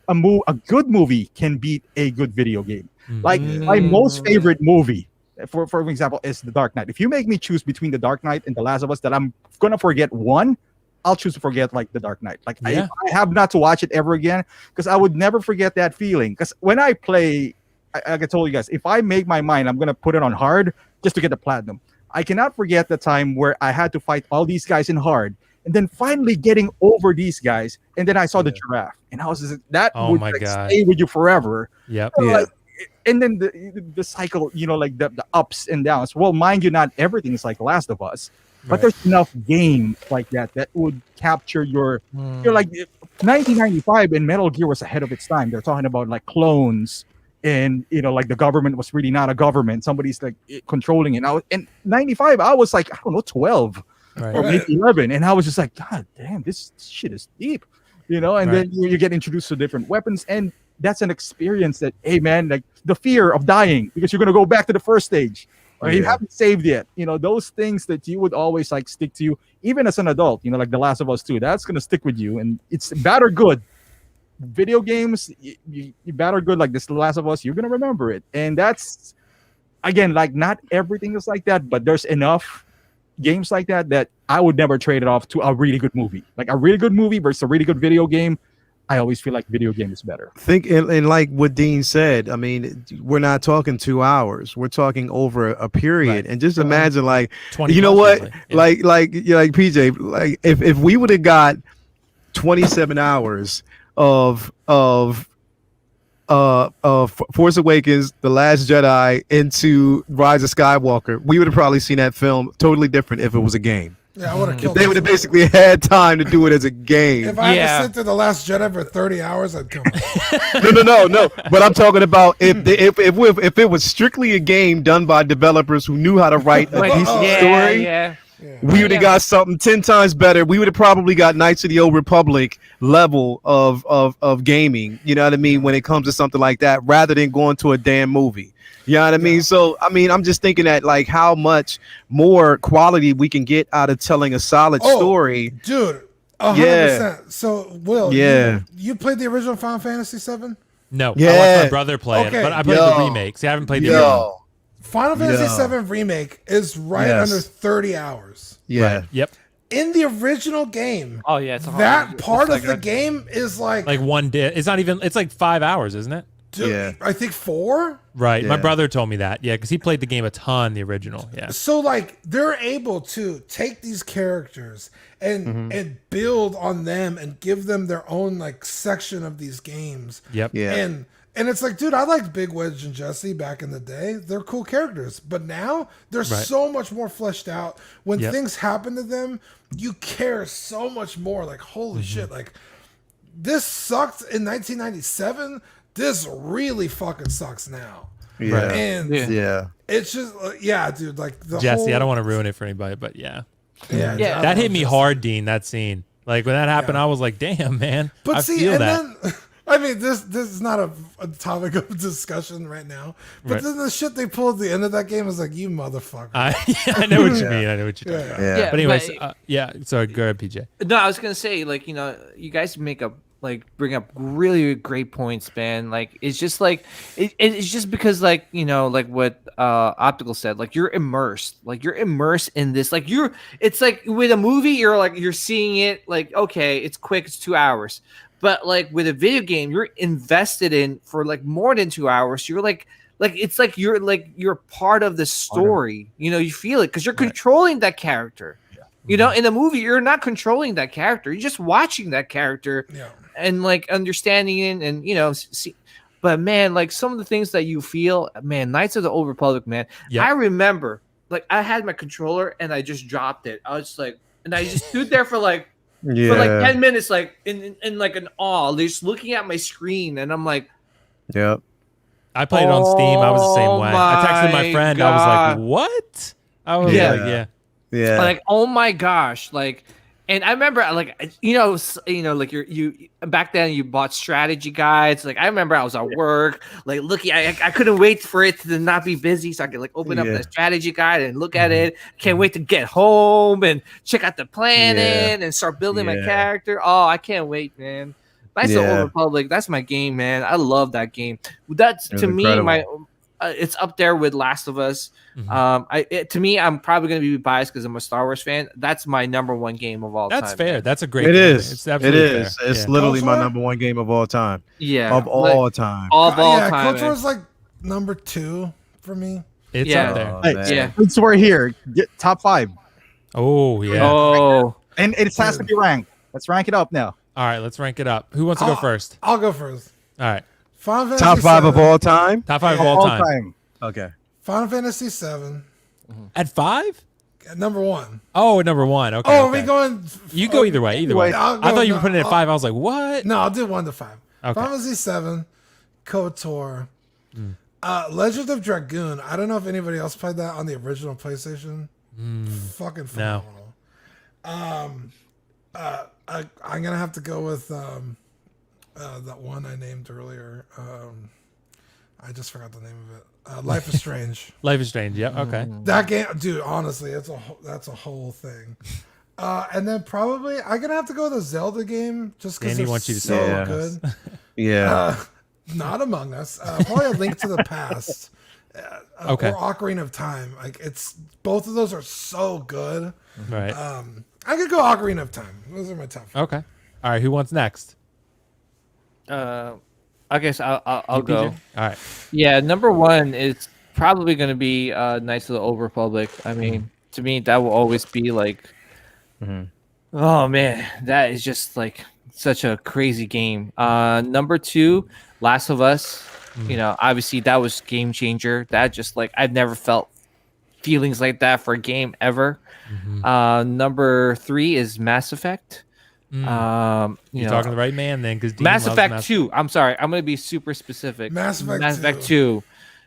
a good movie can beat a good video game. Like my most favorite movie, for example, is The Dark Knight. If you make me choose between The Dark Knight and The Last of Us, that I'm gonna forget one, I'll choose to forget like The Dark Knight. Like I have not to watch it ever again because I would never forget that feeling. Because when I play, like I told you guys, if I make my mind, I'm gonna put it on hard just to get the platinum. I cannot forget the time where I had to fight all these guys in hard, and then finally getting over these guys, and then I saw the giraffe, and I was just, that would like, stay with you forever. Yep. So, like, and then the cycle, you know, like the ups and downs. Well, mind you, not everything is like Last of Us, but there's enough games like that would capture your. You're like 1995, and Metal Gear was ahead of its time. They're talking about like clones. And you know, like the government was really not a government. Somebody's like controlling it. In 95, I was like, I don't know, 12 or maybe 11, and I was just like, God damn, this shit is deep, you know. And then you get introduced to different weapons, and that's an experience that, hey man, like the fear of dying because you're gonna go back to the first stage, or you haven't saved yet. You know, those things that you would always like stick to you, even as an adult. You know, like The Last of Us 2, that's gonna stick with you, and it's bad or good. Video games, you bad or good, like this Last of Us, you're gonna remember it. And that's, again, like not everything is like that, but there's enough games like that I would never trade it off to a really good movie. Like a really good movie versus a really good video game, I always feel like video game is better. And like what Dean said, I mean, we're not talking 2 hours, we're talking over a period. And just imagine, like, 20 you know what, like PJ, like if we would have got 27 hours of Force Awakens, The Last Jedi into Rise of Skywalker, we would have probably seen that film totally different if it was a game. Yeah, I would have killed. They would have basicly had time to do it as a game. If I had to sit through The Last Jedi for 30 hours, I'd kill myself. No. But I'm talking about if it was strictly a game done by developers who knew how to write a decent story. Yeah. We would have got something 10 times better. We would have probably got Knights of the Old Republic level of gaming, you know what I mean, when it comes to something like that, rather than going to a damn movie. You know what I mean? So, I mean, I'm just thinking that, like, how much more quality we can get out of telling a solid story. Dude, 100%. So, Will, you played the original Final Fantasy VII? No. I watched my brother play it, but I played the remake. See, I haven't played the original. Final Fantasy VII Remake is under 30 hours. Yeah. Right. Yep. In the original game, it's that part of the game is like one day. It's not even. It's like 5 hours, isn't it? Dude, I think 4. Right. My brother told me that. Yeah, because he played the game a ton, the original. Yeah. So like they're able to take these characters and build on them and give them their own like section of these games. Yep. Yeah. And it's like, dude, I liked Big Wedge and Jesse back in the day. They're cool characters. But now they're so much more fleshed out. When things happen to them, you care so much more. Like, holy shit. Like, this sucked in 1997. This really fucking sucks now. Yeah. And it's just, dude, like Jesse, I don't want to ruin it for anybody, but yeah. That hit me hard, Dean, that scene. Like, when that happened, I was like, damn, man. But I feel that. Then, I mean, this is not a topic of discussion right now. But then the shit they pulled at the end of that game is like, you motherfucker. I know what you mean. I know what you're talking about. But anyways, sorry, go ahead, PJ. No, I was going to say, like, you know, you guys bring up really great points, man. Like, it's just like, it's just because, like, you know, like what Optical said, like, you're immersed in this. Like, it's like with a movie, you're seeing it, like, okay, it's quick, it's 2 hours. But like with a video game, you're invested in for like more than 2 hours. You're like it's like you're part of the story. You know, you feel it because you're controlling that character. Yeah. You know, in a movie, you're not controlling that character. You're just watching that character and like understanding it and you know. But man, like some of the things that you feel, man, Knights of the Old Republic, man. Yep. I remember, like I had my controller and I just dropped it. I was just like, and I just stood there for like. For like 10 minutes, like in like an awe, they're just looking at my screen, and I'm like, "Yep." I played it on Steam. I was the same way. I texted my friend. God. I was like, "What?" I was like, "Yeah." Like, oh my gosh, like, And I remember, like, like you back then you bought strategy guides. Like I remember I was at work, like looking. I couldn't wait for it to not be busy, so I could like open up the strategy guide and look at it. Can't wait to get home and check out the planet and start building my character. Oh, I can't wait, man. Knights of the Old Republic. That's my game, man. I love that game. That's to me my. It's up there with Last of Us. To me, I'm probably going to be biased because I'm a Star Wars fan. That's my number one game of all time. That's fair. Man. That's a great. It game. is. It's absolutely fair. It's literally my number one game of all time. Yeah, of all time. Of all time. Culture was like number 2 for me. It's up there. Hey, since we're here, top 5. Oh yeah. Oh, and it has to be ranked. Let's rank it up now. All right, let's rank it up. Who wants to go first? I'll go first. All right. Final Fantasy Top 5 of all time. Top 5 of all time. Okay. Final Fantasy 7 At 5? at number 1. Oh, at number 1. Okay. Oh, okay. are we going? You go either way. Either way. I'll I go- thought you were no, putting it at 5. I was like, what? No, I'll do 1 to 5. Okay. Final Fantasy 7, KOTOR, Legend of Dragoon. I don't know if anybody else played that on the original PlayStation. Fucking phenomenal. I'm gonna have to go with that one I named earlier. I just forgot the name of it. Life is Strange. Life is Strange. Yep. Okay. That game, dude. Honestly, that's a whole thing. And then probably I'm gonna have to go with a Zelda game just because Danny they're wants you to so say it. good. Yeah. Not Among Us. Probably A Link to the Past. Okay. Or Ocarina of Time. Like it's both of those are so good. Right. I could go Ocarina of Time. Those are my top 5. Okay. All right. Who wants next? I guess I'll go. All right. Yeah, number 1 is probably going to be Knights of the Old Republic. I mean, to me, that will always be like, oh man, that is just like such a crazy game. Number 2, Last of Us. You know, obviously that was game changer. That just like I've never felt feelings like that for a game ever. Number 3 is Mass Effect. You're talking to the right man then, because Mass Effect 2. I'm sorry, I'm gonna be super specific. Mass Effect 2.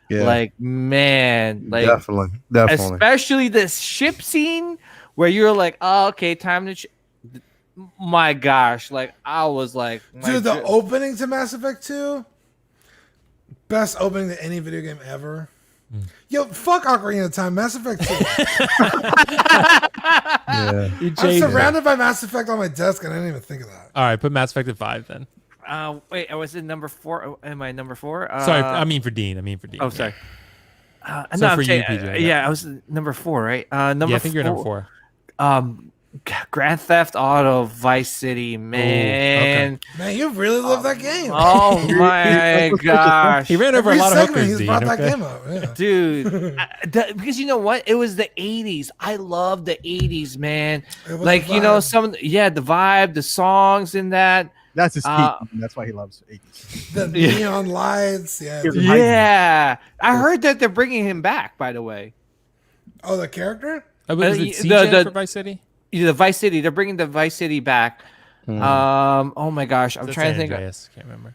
Yeah. Like man, like definitely. especially this ship scene where you're like, oh, okay, time to. My gosh, like I was like, Dude, the opening to Mass Effect 2, best opening to any video game ever. Yo, fuck Ocarina of Time. Mass Effect 2. I'm surrounded by Mass Effect on my desk, and I didn't even think of that. All right. Put Mass Effect at 5 then. Wait, I was in number 4. Am I number 4? Sorry. I mean for Dean. Oh, sorry. So for you, PJ. Yeah, I was number 4, right? Number I think you're number 4. Grand Theft Auto Vice City, man. Ooh, okay. Man, you really love that game. Oh my gosh. He ran over Every a lot of segment, hookers, he's Dean. brought that Okay? game up. Yeah. Dude, because you know what? It was the 80s. I love the 80s, man. It was Like, the you know, vibe. the vibe, the songs in that. That's his peak. That's why he loves 80s. The neon lights. Yeah. Yeah. I heard that they're bringing him back, by the way. Oh, the character? Was it CJ for Vice City? The Vice City. They're bringing the Vice City back. Oh my gosh. I'm trying to think. Andreas. Can't remember.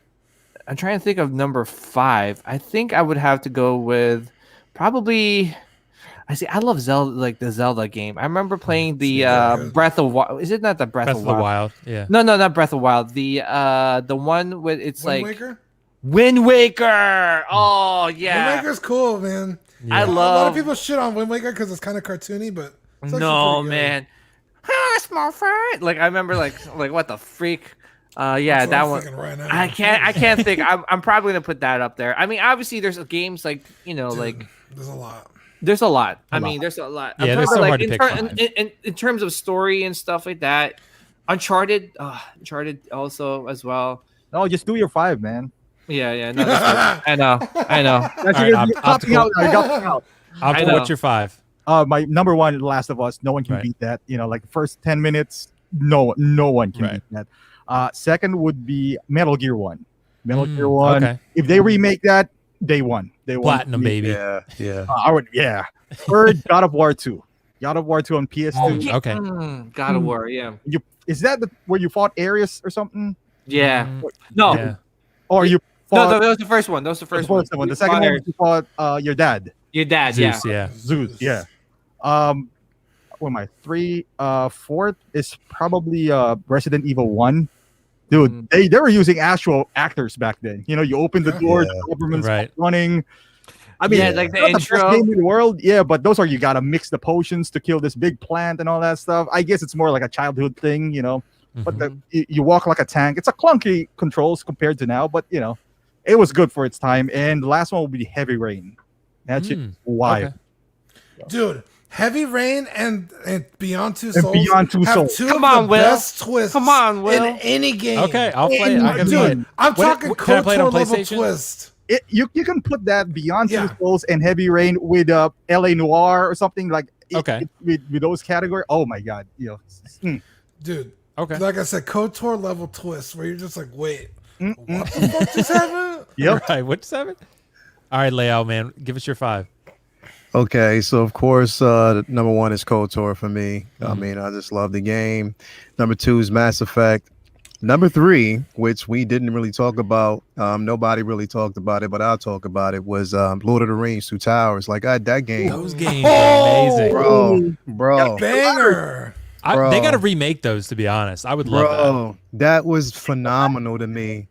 I'm trying to think of number 5. I think I would have to go with probably. I love Zelda, like the Zelda game. I remember playing the Breath of Wild. Is it not the Breath of the Wild? Wild. Yeah. No, not Breath of Wild. The one with it's Wind like Waker? Wind Waker. Oh yeah. Wind Waker's cool, man. I A lot love. of people shit on Wind Waker because it's kind of cartoony, but it's actually No pretty good. man. Small fry. Like I remember, like what the freak. Yeah, That's what that I'm one. thinking right now. I can't think. I'm probably gonna put that up there. I mean, obviously, there's games like like. There's a lot. There's a lot. I mean, there's a lot. Yeah, there's so hard to pick five. In terms of story and stuff like that, Uncharted also as well. No, just do your 5, man. Yeah. No, I know. That's All right, you're topping out. You're topping out. What's your 5? My number 1, Last of Us. No one can beat that. You know, like the first 10 minutes, no one can beat that. Second would be Metal Gear 1. Metal Gear 1. Okay. If they remake that, they won. They won. Platinum, baby. Yeah. I would. Yeah. Third, God of War 2. God of War 2 on PS2. Okay. God of War. Yeah. Is that where you fought Ares or something? Yeah. No. Yeah. Or you No, fought that was the first one. That was the first one. The second one you fought your dad. Your dad. Zeus, Yeah. yeah. Zeus. Yeah. What am I? 3. Fourth is probably Resident Evil 1. Dude, they were using actual actors back then. You know, you open the door, the government's running. I mean, yeah, like the not intro. the best game in the world, yeah, but those are you gotta mix the potions to kill this big plant and all that stuff. I guess it's more like a childhood thing, you know. But you walk like a tank. It's a clunky controls compared to now, but you know, it was good for its time. And the last one will be Heavy Rain. That's why, dude. Heavy Rain and Beyond Two Souls Beyond Two have Souls. two Come of on, the Will. best twists Come on, Will. in any game. Okay, I'll play it. I can play it. Dude, I'm talking can I play it on KOTOR level PlayStation? twist. You can put that Beyond Two Souls and Heavy Rain with LA Noir or something like with those categories. Oh my god, you know. Dude. Okay. Like I said, KOTOR level twist where you're just like, wait, what the fuck just happened? Yep. Right. What's 7? All right, Leo, man, give us your 5. Okay, so of course, number 1 is KOTOR for me. I mean, I just love the game. Number 2 is Mass Effect. Number 3, which we didn't really talk about, nobody really talked about it, but I'll talk about it, was Lord of the Rings: Two Towers. Like that game, those games are amazing, bro. Banger. They got to remake those, to be honest. I would love that. That was phenomenal to me.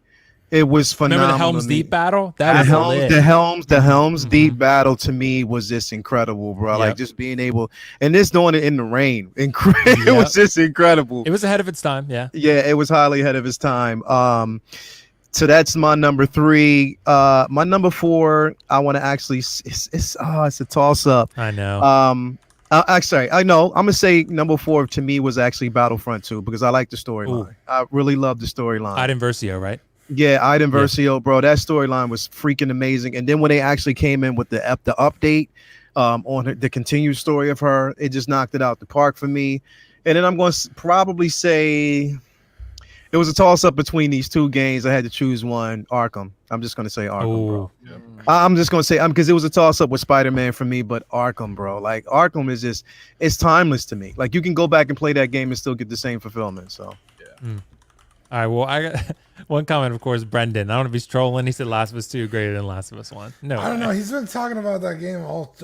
It was phenomenal. Remember the Helm's Deep battle? The Helm's Deep battle to me was just incredible, bro. Like just being able and this doing it in the rain. It was just incredible. It was ahead of its time, yeah. Yeah, it was highly ahead of its time. So that's my number 3. My number 4, I want to actually it's a toss up. I know. Actually, I know. I'm gonna say number 4 to me was actually Battlefront 2 because I like the storyline. I really love the storyline. Iden Versio, right? Yeah, Iden Versio, bro. That storyline was freaking amazing. And then when they actually came in with the update on the continued story of her, it just knocked it out the park for me. And then I'm going to probably say it was a toss up between these 2 games. I had to choose one. Arkham. I'm just going to say Arkham, bro. I'm just going to say because it was a toss up with Spider-Man for me, but Arkham, bro. Like Arkham is just it's timeless to me. Like you can go back and play that game and still get the same fulfillment. So All right, well, I got one comment, of course, Brendan. I don't know if he's trolling. He said Last of Us 2 greater than Last of Us 1. No, I don't know. He's been talking about that game all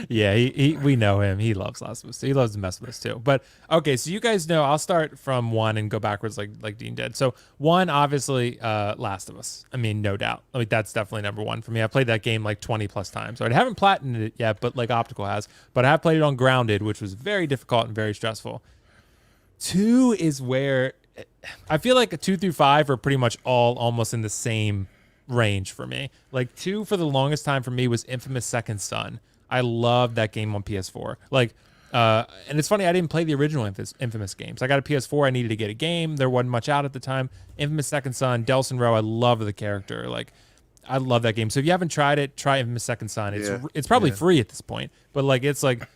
yeah, we know him. He loves Last of Us 2. He loves to mess with us too. But okay, so you guys know I'll start from 1 and go backwards like Dean did. So 1, obviously, Last of Us. I mean, no doubt. I mean, that's definitely number 1 for me. I played that game like 20 plus times. So I haven't platinumed it yet, but like Optical has. But I have played it on Grounded, which was very difficult and very stressful. 2 is where I feel like 2 through 5 are pretty much all almost in the same range for me. Like 2 for the longest time for me was Infamous Second Son. I loved that game on PS4. Like, and it's funny, I didn't play the original Infamous games. I got a PS4. I needed to get a game. There wasn't much out at the time. Infamous Second Son, Delson Rowe. I love the character. Like, I love that game. So if you haven't tried it, try Infamous Second Son. It's probably free at this point, but like it's like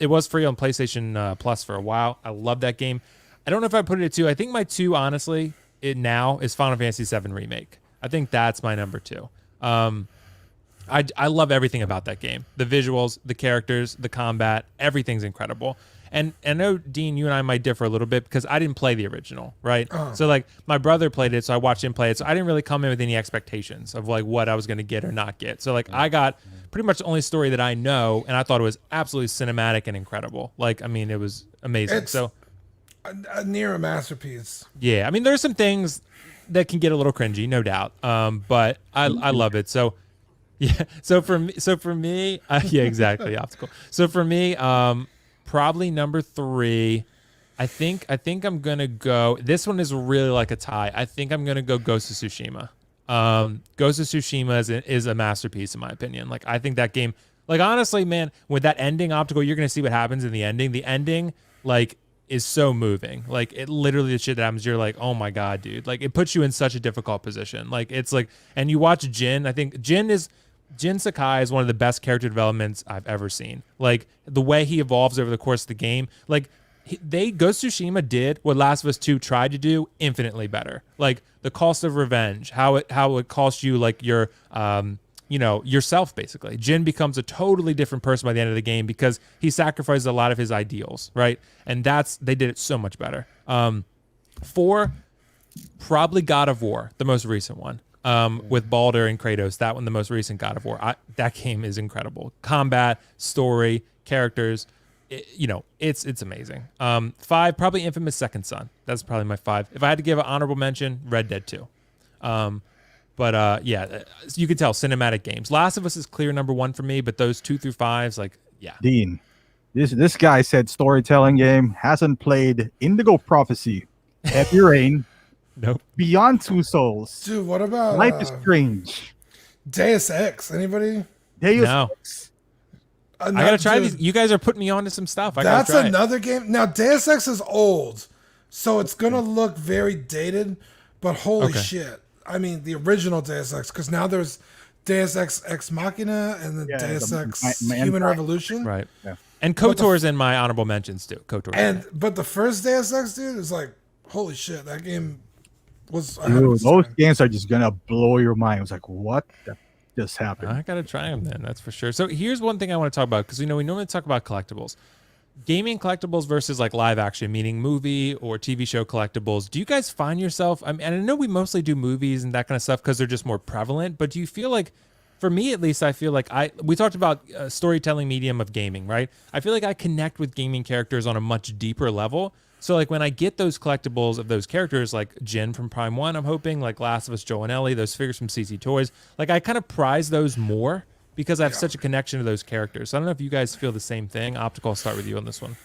it was free on PlayStation Plus for a while. I love that game. I don't know if I put it at 2. I think my 2, honestly, now is Final Fantasy VII Remake. I think that's my number 2. I love everything about that game. The visuals, the characters, the combat, everything's incredible. And I know, Dean, you and I might differ a little bit because I didn't play the original, right? So like my brother played it, so I watched him play it. So I didn't really come in with any expectations of like what I was going to get or not get. So like I got pretty much the only story that I know, and I thought it was absolutely cinematic and incredible. Like, I mean, it was amazing. So near a masterpiece. Yeah, I mean, there's some things that can get a little cringy, no doubt. But I love it. So yeah, so for me, yeah, exactly, Optical. So for me, probably number 3. I think I'm gonna go. This one is really like a tie. I think I'm gonna go Ghost of Tsushima. Ghost of Tsushima is a masterpiece in my opinion. Like I think that game. Like honestly, man, with that ending, Optical, you're gonna see what happens in the ending. The ending, like, is so moving. Like it literally, the shit that happens, you're like, oh my god, dude. Like it puts you in such a difficult position. Like it's like, and you watch Jin. I think Jin Sakai is one of the best character developments I've ever seen. Like the way he evolves over the course of the game. Like Ghost of Tsushima did what Last of Us 2 tried to do infinitely better. Like the cost of revenge, how it costs you like your yourself basically. Jin becomes a totally different person by the end of the game because he sacrifices a lot of his ideals, right? And they did it so much better. 4, probably God of War, the most recent one. With Baldur and Kratos, that one, the most recent God of War. That game is incredible. Combat, story, characters. it's amazing. 5, probably Infamous Second Son. That's probably my 5. If I had to give an honorable mention, Red Dead 2. But you can tell cinematic games. Last of Us is clear number 1 for me, but those 2 through 5s, like, yeah. Dean, this guy said storytelling game, hasn't played Indigo Prophecy, Heavy Rain, Nope. Beyond Two Souls. Dude, what about Life is Strange? Deus Ex? Anybody? Deus No. Ex. I gotta try these. You guys are putting me on to some stuff. That's another game. Now, Deus Ex is old, so it's gonna look very dated. But holy shit! I mean, the original Deus Ex, because now there's Deus Ex Ex Machina and then Deus Ex Human Revolution. Right. Yeah. And KOTOR's in my honorable mentions too. KOTOR. But the first Deus Ex, dude, is like, holy shit! That game was. Dude, those games are just gonna blow your mind. It was like, what the just happened? I gotta try them then. That's for sure. So here's one thing I want to talk about, because we normally talk about collectibles, gaming collectibles versus like live action, meaning movie or TV show collectibles. Do you guys find yourself? I mean, and I know we mostly do movies and that kind of stuff because they're just more prevalent. But do you feel like, for me at least, I feel like we talked about storytelling medium of gaming, right? I feel like I connect with gaming characters on a much deeper level. So like when I get those collectibles of those characters, like Jin from Prime 1, I'm hoping, like Last of Us, Joel and Ellie, those figures from CC Toys, like I kind of prize those more because I have such a connection to those characters. So I don't know if you guys feel the same thing. Optical, I'll start with you on this one.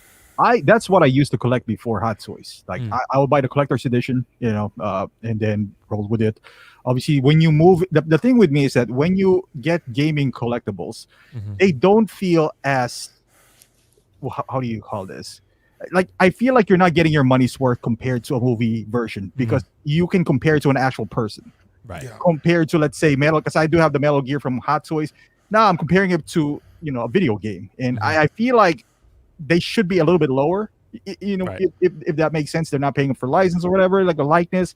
That's what I used to collect before Hot Toys. Like I would buy the collector's edition, and then roll with it. Obviously, when you move, the thing with me is that when you get gaming collectibles, they don't feel as, how do you call this? Like, I feel like you're not getting your money's worth compared to a movie version, because you can compare it to an actual person. Right. Yeah. Compared to, let's say, Metal, because I do have the Metal Gear from Hot Toys. Now I'm comparing it to, a video game. And I feel like they should be a little bit lower. Right. If that makes sense. They're not paying for license or whatever, like a likeness.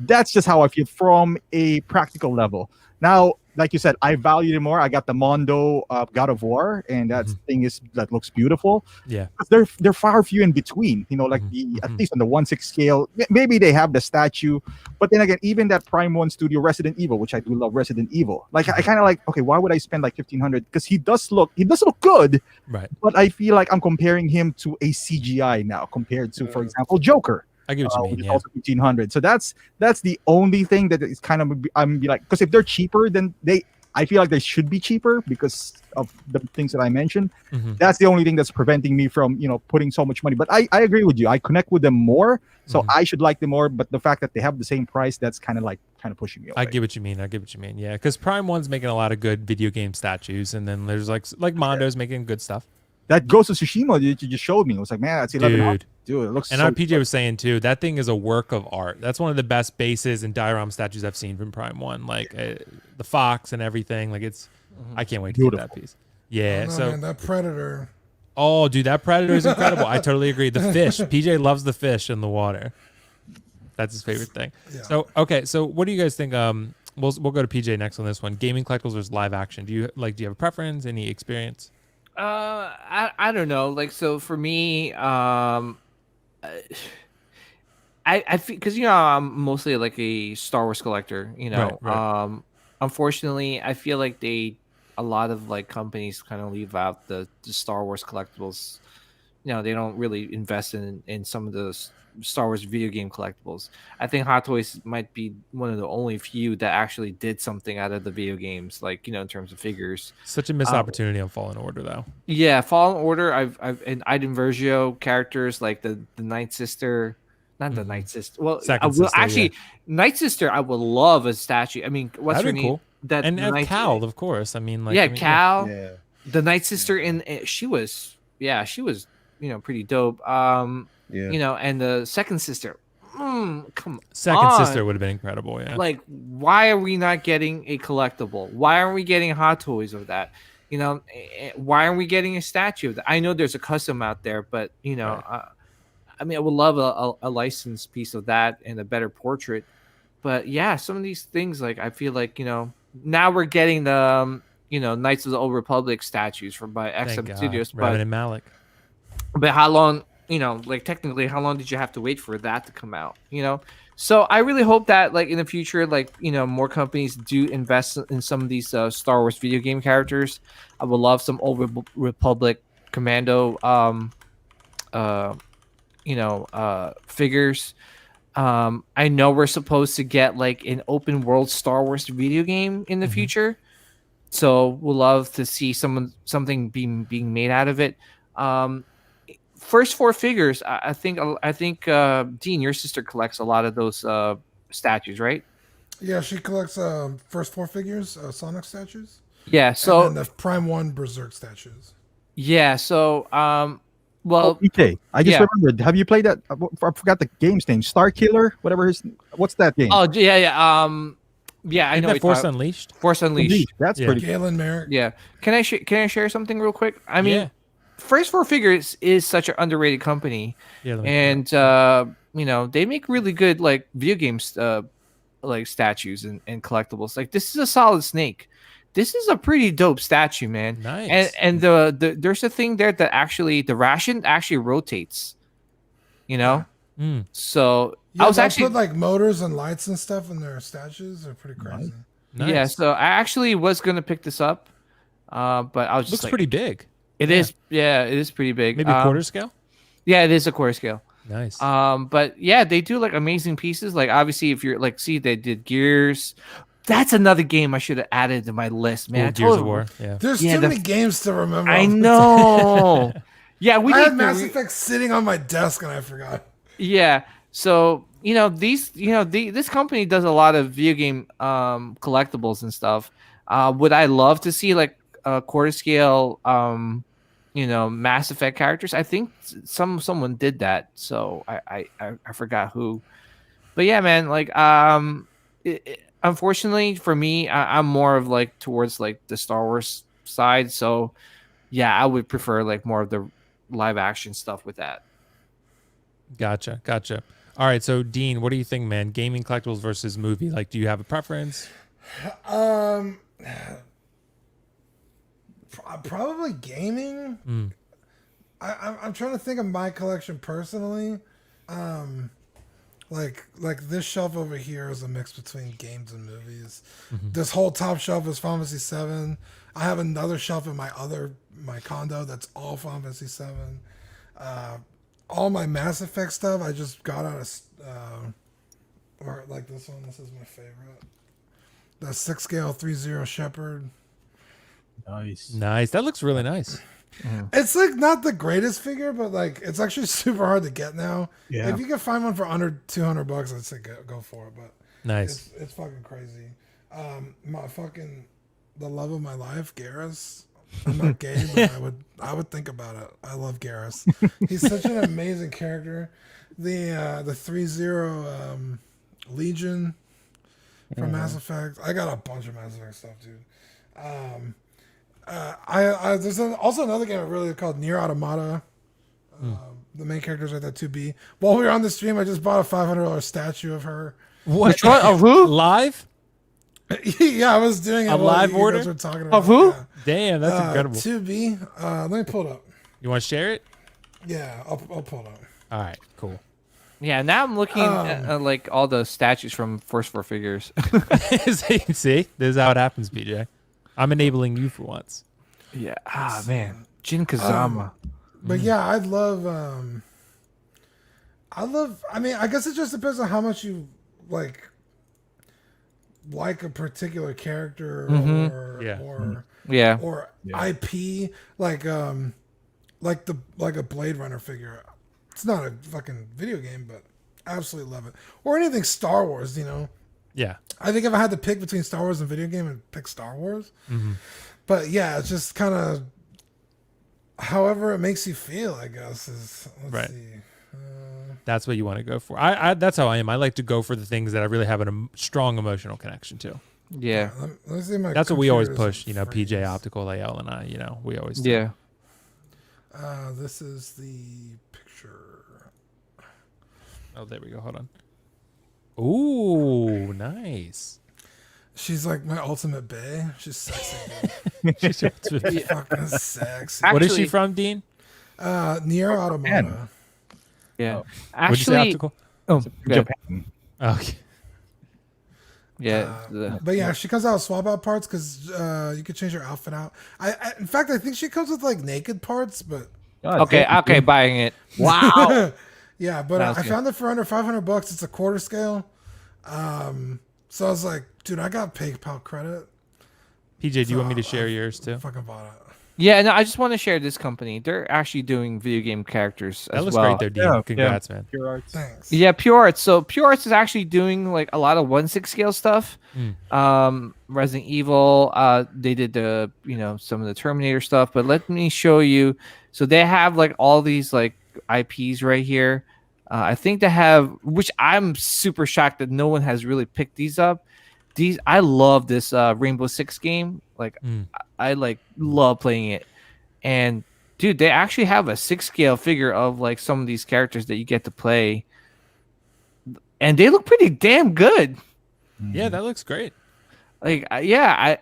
That's just how I feel from a practical level. Now, like you said, I valued it more. I got the Mondo God of War, and that thing that looks beautiful. Yeah, they're far few in between. Like at least on the 1/6 scale, maybe they have the statue, but then again, even that Prime 1 studio Resident Evil, which I do love Resident Evil. Like I kind of like, okay, why would I spend like $1,500? Because he does look good, right? But I feel like I'm comparing him to a CGI now compared to, for example, Joker. I get what you mean. Yeah. Also 1,500. So that's the only thing that is kind of, I'm like, because if they're cheaper, then I feel like they should be cheaper because of the things that I mentioned. That's the only thing that's preventing me from putting so much money. But I agree with you. I connect with them more, so I should like them more. But the fact that they have the same price, that's kind of pushing me away. I get what you mean. Yeah, because Prime 1's making a lot of good video game statues, and then there's like Mondo's making good stuff. That Ghost of Tsushima you just showed me. It was like, man, that's 11. Dude, it looks. And our PJ was saying too, that thing is a work of art. That's one of the best bases and diorama statues I've seen from Prime 1. Like the fox and everything. Like it's, I can't wait to get that piece. Yeah. So man, that Predator. Oh, dude, that Predator is incredible. I totally agree. The fish. PJ loves the fish in the water. That's his favorite thing. Yeah. So okay. So what do you guys think? We'll go to PJ next on this one. Gaming collectibles versus live action. Do you have a preference? Any experience? I don't know. Like, so for me, I feel, because I'm mostly like a Star Wars collector. Right. Unfortunately, I feel like a lot of like companies kind of leave out the Star Wars collectibles. They don't really invest in some of the Star Wars video game collectibles. I think Hot Toys might be one of the only few that actually did something out of the video games, like in terms of figures. Such a missed opportunity on Fallen Order, though. Yeah, Fallen Order. I've and Iden Versio characters like the Night Sister, not the Night Sister. Well, Second Sister, actually, Night Sister. I would love a statue. I mean, what's her name? Cool. That and Cal, of course. I mean, Cal. Yeah. The Night Sister she was pretty dope. And the Second Sister. Come Second on. Sister would have been incredible. Yeah. Like, why are we not getting a collectible? Why aren't we getting Hot Toys of that? Why aren't we getting a statue of that? I know there's a custom out there, but right. I mean, I would love a licensed piece of that and a better portrait. But yeah, some of these things, like, I feel like now we're getting the Knights of the Old Republic statues by XM Studios, Revan and Malik. But how long? Technically, how long did you have to wait for that to come out? So I really hope that, like, in the future, more companies do invest in some of these Star Wars video game characters. I would love some Old Republic Commando figures. I know we're supposed to get like an open world Star Wars video game in the future, so we'll love to see something being made out of it. First four figures, I think Dean, your sister collects a lot of those statues, right? Yeah, she collects first four figures, Sonic statues. Yeah, so and then the Prime 1 Berserk statues. yeah, so well, PK, I just remembered. Have you played that? I forgot the game's name. Star Killer, whatever what's that game? oh yeah, yeah, yeah, I know. Force Unleashed. Force Unleashed. That's pretty. Galen Merrick. Yeah, can I share something real quick? I mean, First Four Figures is such an underrated company, and they make really good like video games, like statues and collectibles. Like this is a solid snake. This is a pretty dope statue, man. Nice. And there's a thing there that actually the ration actually rotates. So Yeah, I was they actually put like motors and lights and stuff in their statues. They're pretty crazy. Nice. Yeah. So I actually was gonna pick this up, but I was just looks pretty big. It is. Yeah, it is pretty big. Maybe quarter scale. Yeah, it is a quarter scale. Nice. But yeah, they do like amazing pieces. Like obviously, if you're like, see, they did Gears. That's another game I should have added to my list, man. Gears of War. Yeah. There's too many games to remember. I know. Yeah, I had Mass Effect sitting on my desk and I forgot. Yeah. So this company does a lot of video game collectibles and stuff. Would I love to see like quarter scale Mass Effect characters? I think someone did that. So I forgot who. But yeah, man, like unfortunately for me, I'm more of like towards like the Star Wars side. So yeah, I would prefer like more of the live action stuff with that. Mm-hmm. Gotcha. All right, so Dean, what do you think, man? Gaming collectibles versus movie. Like, do you have a preference? Probably gaming. I'm trying to think of my collection personally. Like this shelf over here is a mix between games and movies. This whole top shelf is Final Fantasy 7. I have another shelf in my condo that's all Final Fantasy 7. All my Mass Effect stuff I just got out of or like this one. This is my favorite. The 6 scale 3-0 Shepherd. Nice. That looks really nice. It's like not the greatest figure, but like it's actually super hard to get now. Yeah. If you can find one for under $200, I'd say go for it. But Nice. it's fucking crazy. The love of my life, Garrus. I'm not gay, but I would think about it. I love Garrus. He's such an amazing character. The 3-0 Legion from Mass Effect. I got a bunch of Mass Effect stuff, dude. There's also another game I really called Nier Automata. The main character's right there, 2B. While we were on the stream, I just bought a $500 statue of her. What? Of who? Live? Yeah, I was doing it. A live order? We're talking about of who? Yeah. Damn, that's incredible. 2B. Let me pull it up. You want to share it? Yeah, I'll pull it up. All right, cool. Yeah, now I'm looking at like all the statues from First Four Figures. See, this is how it happens, BJ. I'm enabling you for once. Yeah. Man, Jin Kazama. But yeah, I mean, I guess it just depends on how much you like a particular character or IP, like a Blade Runner figure. It's not a fucking video game, but absolutely love it. Or anything Star Wars, Yeah. I think if I had to pick between Star Wars and video game, I'd pick Star Wars. But yeah, it's just kind of however it makes you feel, I guess. Let's see. That's what you want to go for. I that's how I am. I like to go for the things that I really have a strong emotional connection to. Yeah. Let me see my That's what we always computer's push, phrase. PJ Optical, AL and I, we always do. Yeah. This is the picture. Oh, there we go. Hold on. Ooh, nice. She's like my ultimate bae. She's sexy. She's Fucking sexy. What is she from, Dean? Nier Automata. Yeah. What'd you say, Actually, Optical? oh, Japan. Okay. Yeah. But yeah, she comes out with swap out parts because you can change her outfit out. In fact, I think she comes with like naked parts, but God, Okay, damn, okay, dude. buying it. Wow. yeah, but Sounds I good. found it for under $500. It's a quarter scale. So I was like, dude, I got PayPal credit. PJ, do you want me to share yours too? Fucking bought it. Yeah, no, I just want to share this company. They're actually doing video game characters That as looks well. great there, Dean. Yeah, Congrats, man. Pure Arts. Thanks. Yeah, Pure Arts. So Pure Arts is actually doing like a lot of 1/6 scale stuff. Resident Evil. They did the some of the Terminator stuff. But let me show you. So they have like all these like IPs right here. I think they have, which I'm super shocked that no one has really picked these up. I love this Rainbow Six game. Like I like love playing it. And dude, they actually have a 6 scale figure of like some of these characters that you get to play. And they look pretty damn good. Yeah, that looks great. Like I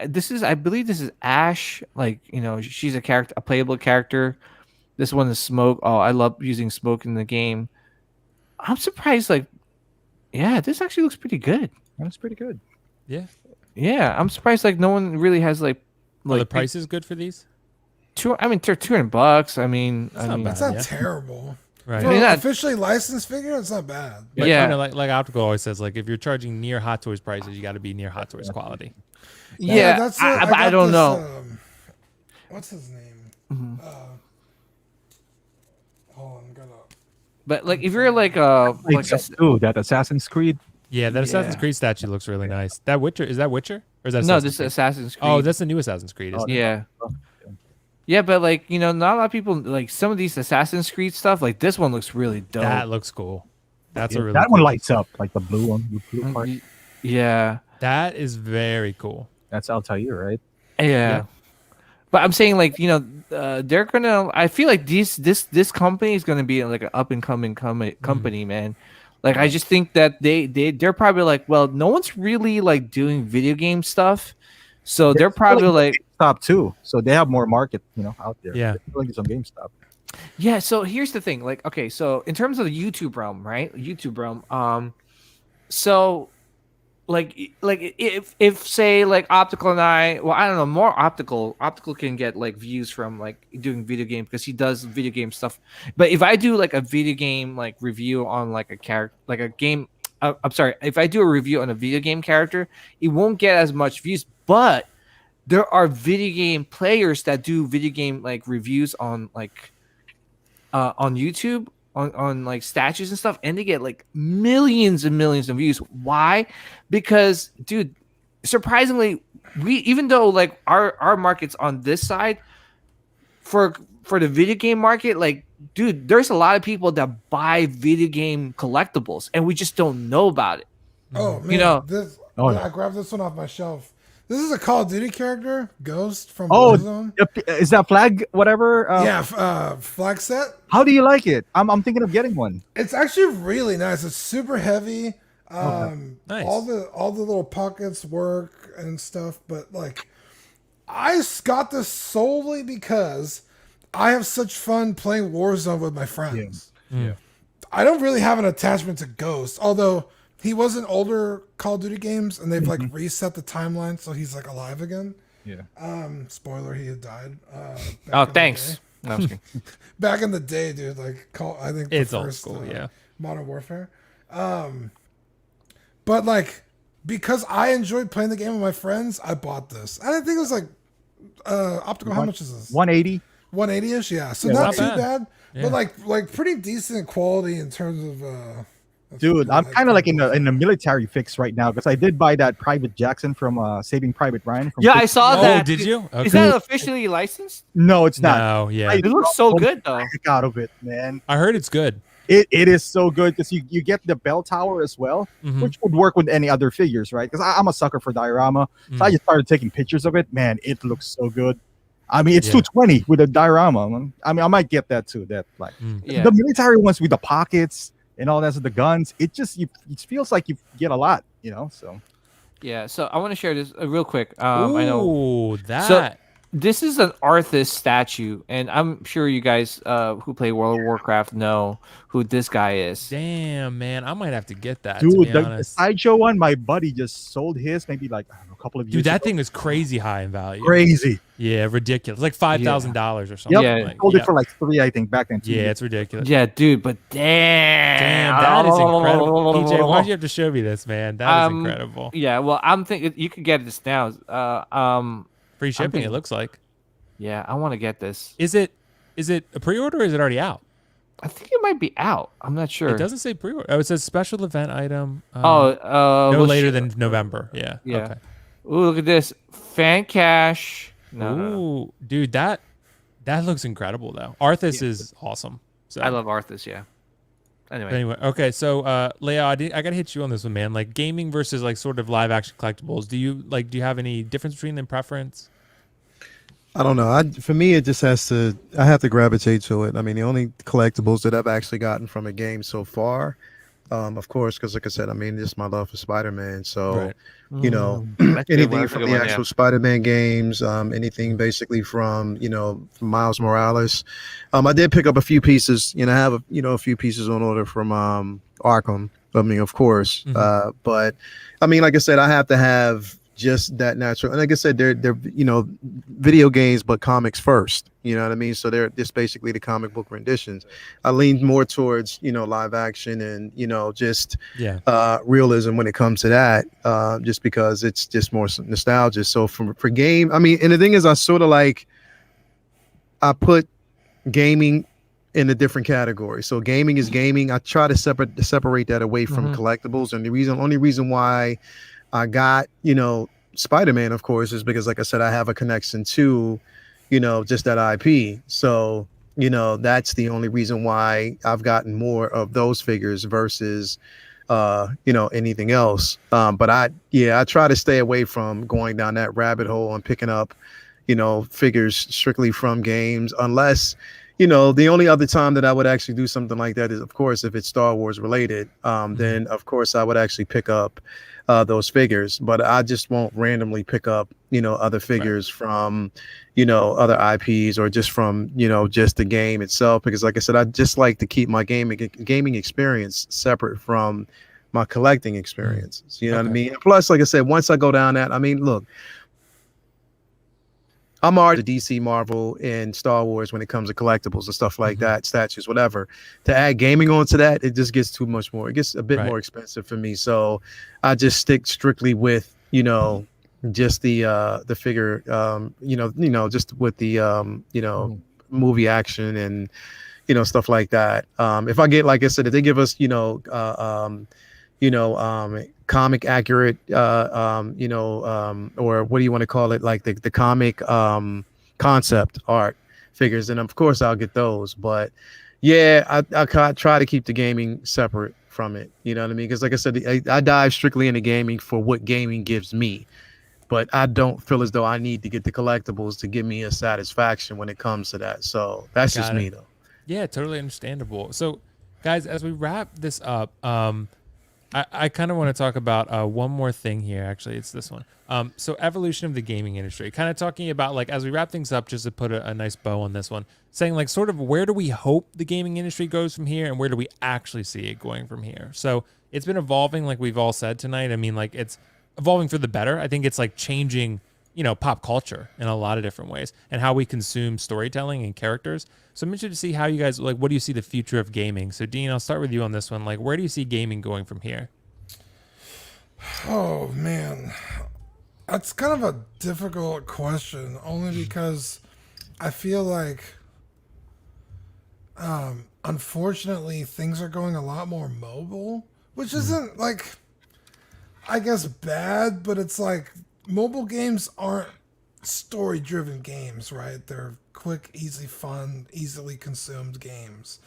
believe this is Ash. Like, she's a character, a playable character. This one is Smoke. Oh, I love using Smoke in the game. I'm surprised, like, yeah, this actually looks pretty good. That's pretty good. Yeah. Yeah, I'm surprised like no one really has like Are the prices good for these? they're $200. I mean, not bad. It's not Yeah. terrible. Right. For I mean, an that- officially licensed figure, it's not bad. But, Yeah. like Optical always says, like if you're charging near Hot Toys prices, you got to be near Hot Toys quality. yeah, that's it. but I got don't this, know. What's his name? Hold on, I'm gonna. But like if you're like Ooh, that Assassin's Creed. Yeah, that Assassin's Yeah. Creed statue looks really nice. That Witcher, is that Witcher? Or is that no, Assassin's this is Creed? Assassin's Creed. Oh, that's the new Assassin's Creed, isn't it? yeah. Yeah, but like, not a lot of people like some of these Assassin's Creed stuff, like this one looks really dope. That looks cool. That's Yeah, a really that cool. one lights up like the blue one. The blue part. Yeah. That is very cool. That's Altair, right? Yeah. But I'm saying like, they're gonna I feel like this company is gonna be like an up and coming company, man. Like I just think that they're probably like, well, no one's really like doing video game stuff. So they're probably like GameStop too. So they have more market, out there. Yeah. They're like it's on GameStop. Yeah, so here's the thing. Like, okay, so in terms of the YouTube realm, right? So like if say like Optical and I don't know, more Optical can get like views from like doing video game because he does video game stuff. But if I do like a video game like review on like a character like a game I'm sorry, if I do a review on a video game character, it won't get as much views, but there are video game players that do video game like reviews on like on YouTube on like statues and stuff, and they get like millions and millions of views. Why? Because dude, surprisingly, even though like our market's on this side for the video game market, like dude, there's a lot of people that buy video game collectibles and we just don't know about it. Oh man, yeah. I grabbed this one off my shelf. This is a Call of Duty character, Ghost from Oh, Warzone. is that flag whatever? Flag set. How do you like it? I'm thinking of getting one. It's actually really nice. It's super heavy. Nice. All the little pockets work and stuff, but like I got this solely because I have such fun playing Warzone with my friends. Yeah. I don't really have an attachment to Ghost, although he was in older Call of Duty games and they've like reset the timeline so he's like alive again. Yeah. Spoiler, he had died. Oh, thanks. No, I'm just kidding. Back in the day, dude, like I think It's the old first, school, yeah. Modern Warfare. But like because I enjoyed playing the game with my friends, I bought this. I didn't think it was like Optical. How much is this? 180. 180ish, yeah. So Yeah, not not too bad. bad, Yeah. but like pretty decent quality in terms of. Dude, I'm kind of like in a military fix right now because I did buy that Private Jackson from Saving Private Ryan. From Yeah, I saw Oh, that. did you? Okay. Is that officially licensed? No, it's not. No, yeah. It looks so good though. Heck out of it, man. I heard it's good. It is so good because you get the bell tower as well, Mhm. which would work with any other figures, right? Because I'm a sucker for diorama, so I just started taking pictures of it. Man, it looks so good. I mean, it's Yeah. 220 with a diorama. I mean, I might get that too. That like Yeah. the military ones with the pockets and all that, so the guns. It just it feels like you get a lot, So Yeah, so I want to share this real quick. I know. Ooh, that. This is an Arthas statue, and I'm sure you guys who play World of Warcraft know who this guy is. Damn, man, I might have to get that. To Dude, be the honest, sideshow one, my buddy just sold his maybe like, I don't know, a couple of years dude, that ago. thing was crazy high in value. Crazy. Yeah, ridiculous. Like $5,000 or something. Yep. Yeah. Like, Sold yeah. it for like 3, I think, back then. 2 Yeah, years. it's ridiculous. Yeah, dude, but damn, Damn, that is incredible. PJ, why do you have to show me this, man? That is incredible. Yeah, well, I'm thinking you could get this now. Free shipping, thinking- it looks like. Yeah, I want to get this. Is it a pre-order or is it already out? I think it might be out. I'm not sure. It doesn't say pre-order. Oh, it says special event item. no no later than November. Yeah. Yeah. Okay. Ooh, look at this. Fan cash. No, Ooh, no. dude, that looks incredible though. Arthas is awesome. So I love Arthas, yeah. Anyway. Okay, so Leo, I gotta hit you on this one, man. Like gaming versus like sort of live action collectibles. Do you have any difference between them preference? I don't know. For me, it just I have to gravitate to it. I mean, the only collectibles that I've actually gotten from a game so far, of course, because like I said, I mean, just my love for Spider-Man. So, Right. you know, That's a good anything one, from good the one, actual Spider-Man games, anything basically from, from Miles Morales. I did pick up a few pieces, I have, a few pieces on order from Arkham. I mean, of course. Mhm. But I mean, like I said, I have to have just that natural, and like I said, they're video games, but comics first. You know what I mean? So they're just basically the comic book renditions. I lean more towards live action and just realism when it comes to that, just because it's just more nostalgia. So for game, I mean, and the thing is, I sort of like I put gaming in a different category. So gaming is gaming. I try to separate that away from collectibles, and the only reason why I got, Spider-Man, of course, is because, like I said, I have a connection to, just that IP. So, that's the only reason why I've gotten more of those figures versus, anything else. But I try to stay away from going down that rabbit hole and picking up, figures strictly from games, unless, the only other time that I would actually do something like that is, of course, if it's Star Wars related, then of course I would actually pick up those figures, but I just won't randomly pick up, other figures from, other IPs or just from, just the game itself. Because like I said, I just like to keep my gaming experience separate from my collecting experiences. You know what I mean? Plus, like I said, once I go down that, I mean, look, I'm already DC, Marvel, and Star Wars when it comes to collectibles and stuff like that, statues, whatever. To add gaming onto that, it just gets too much more. It gets a bit more expensive for me. So I just stick strictly with, just the figure, just with the, movie action and, stuff like that. If I get, like I said, if they give us, comic accurate, or what do you want to call it? Like the comic concept art figures. And of course I'll get those, but yeah, I try to keep the gaming separate from it. You know what I mean? Because like I said, I dive strictly into gaming for what gaming gives me, but I don't feel as though I need to get the collectibles to give me a satisfaction when it comes to that. So that's just me though. Yeah, totally understandable. So guys, as we wrap this up, I kind of want to talk about one more thing here. Actually, it's this one. So evolution of the gaming industry, kind of talking about like, as we wrap things up, just to put a nice bow on this one, saying like sort of where do we hope the gaming industry goes from here and where do we actually see it going from here? So it's been evolving, like we've all said tonight. I mean, like it's evolving for the better. I think it's like changing, pop culture in a lot of different ways and how we consume storytelling and characters. So I'm interested to see how you guys, like, what do you see the future of gaming? So Dean, I'll start with you on this one. Like, where do you see gaming going from here? Oh, man. That's kind of a difficult question, only because I feel like, unfortunately, things are going a lot more mobile, which isn't, like, I guess bad, but it's like mobile games aren't story-driven games, right? They're quick, easy, fun, easily consumed games.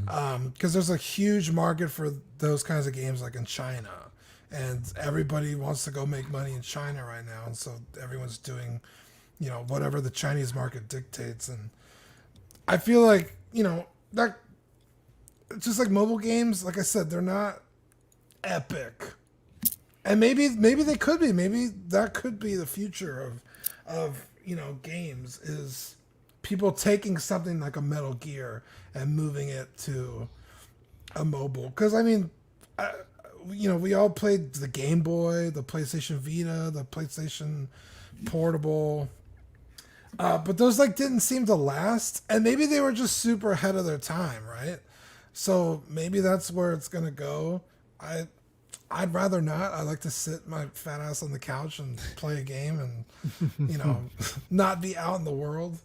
Because there's a huge market for those kinds of games, like in China, and everybody wants to go make money in China right now, and so everyone's doing, whatever the Chinese market dictates. And I feel like, that just like mobile games, like I said, they're not epic. And maybe they could be. Maybe that could be the future of, you know, games is people taking something like a Metal Gear and moving it to a mobile. Because, I mean, you know, we all played the Game Boy, the PlayStation Vita, the PlayStation Portable. But those like didn't seem to last. And maybe they were just super ahead of their time, right? So maybe that's where it's going to go. I'd rather not. I like to sit my fat ass on the couch and play a game and, you know, not be out in the world.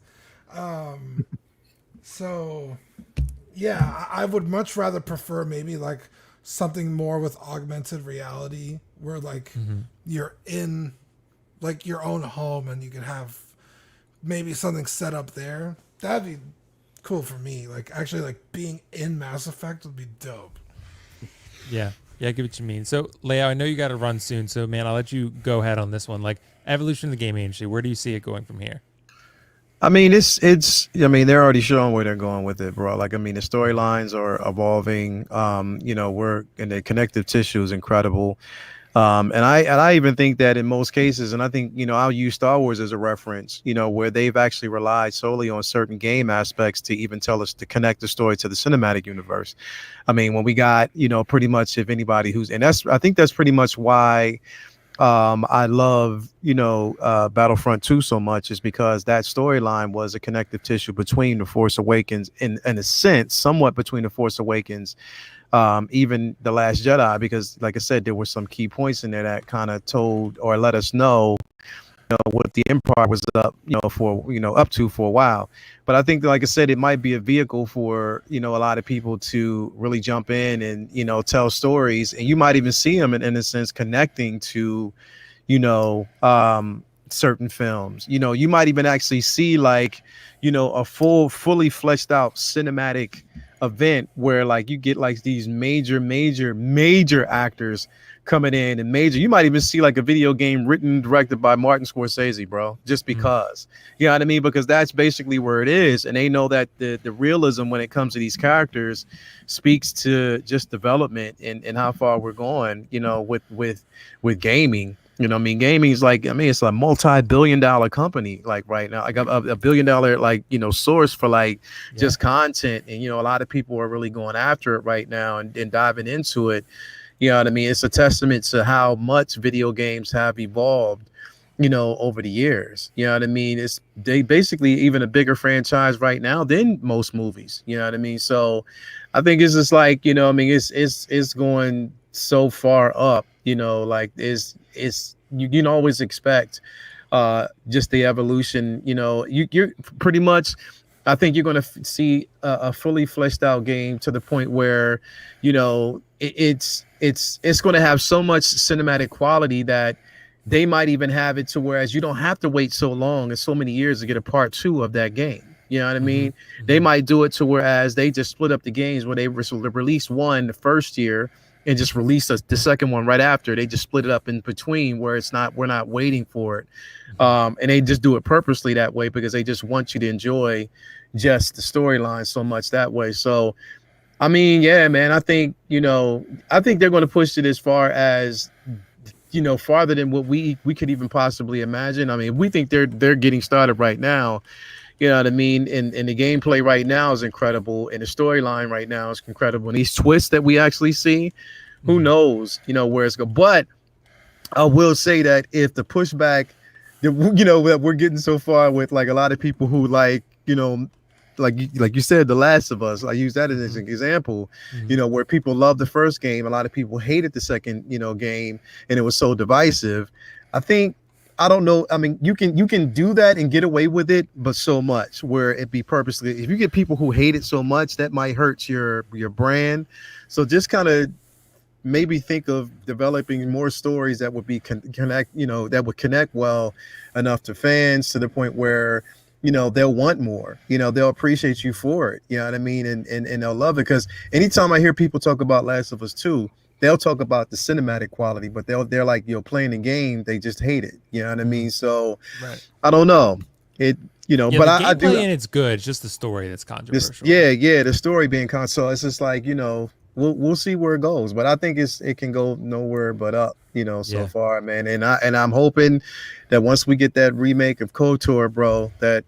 So, yeah, I would much rather prefer maybe like something more with augmented reality where like you're in like your own home and you can have maybe something set up there. That'd be cool for me. Like actually like being in Mass Effect would be dope. Yeah. Yeah, I get what you mean. So, Leo, I know you got to run soon. So, man, I'll let you go ahead on this one. Like, evolution of the gaming industry, where do you see it going from here? I mean, I mean, they're already showing where they're going with it, bro. Like, I mean, the storylines are evolving. You know, and the connective tissue is incredible. And I even think that in most cases, and I think, you know, I'll use Star Wars as a reference, you know, where they've actually relied solely on certain game aspects to even tell us to connect the story to the cinematic universe. I mean, when we got, you know, pretty much if anybody I think that's pretty much why I love, you know, Battlefront 2 so much, is because that storyline was a connective tissue between The Force Awakens, in a sense, somewhat between The Force Awakens, even The Last Jedi, because like I said, there were some key points in there that kind of told or let us know, you know, what the Empire was up, you know, up to for a while. But I think that, like I said, it might be a vehicle for, you know, a lot of people to really jump in and, you know, tell stories, and you might even see them in a sense connecting to, you know, certain films. You know, you might even actually see like, you know, a fully fleshed out cinematic event where like you get like these major actors coming in, and you might even see like a video game written and directed by Martin Scorsese, bro, just because, you know what I mean? Because that's basically where it is. And they know that the realism when it comes to these characters speaks to just development and how far we're going, you know, with gaming. You know, I mean, gaming is like, I mean, it's a multi-billion-dollar company, like right now, like a billion-dollar, like, you know, source for like just content. And, you know, a lot of people are really going after it right now and diving into it. You know what I mean? It's a testament to how much video games have evolved, you know, over the years. You know what I mean? They basically even a bigger franchise right now than most movies. You know what I mean? So I think it's just like, you know, I mean, it's going so far up, you know, like you can always expect just the evolution. You know, you're pretty much, I think you're going to see a fully fleshed out game to the point where, you know, it's going to have so much cinematic quality that they might even have it to whereas you don't have to wait so long and so many years to get a part 2 of that game. You know what I mean? They might do it to whereas they just split up the games where they released one the first year and just release the second one right after. They just split it up in between where we're not waiting for it. And they just do it purposely that way because they just want you to enjoy just the storyline so much that way. So, I mean, yeah, man, I think they're going to push it as far as, you know, farther than what we could even possibly imagine. I mean, we think they're getting started right now. You know what I mean? And the gameplay right now is incredible. And the storyline right now is incredible. And these twists that we actually see, who knows, you know, where it's going. But I will say that if the pushback, you know, that we're getting so far with like a lot of people who like, you know, like you said, The Last of Us, I use that as an example, you know, where people love the first game. A lot of people hated the second, you know, game, and it was so divisive. I don't know. I mean, you can do that and get away with it, but so much where it be purposely. If you get people who hate it so much, that might hurt your brand. So just kind of maybe think of developing more stories that would be that would connect well enough to fans to the point where, you know, they'll want more, you know, they'll appreciate you for it. You know what I mean? And they'll love it. Because anytime I hear people talk about Last of Us 2, they'll talk about the cinematic quality, but they're like, you know, playing the game, they just hate it. You know what I mean? So I don't know. It, you know, but I do. And it's good. It's just the story that's controversial. The story being so it's just like, you know, we'll see where it goes. But I think it can go nowhere but up, so far, man. And I'm hoping that once we get that remake of KOTOR, bro, that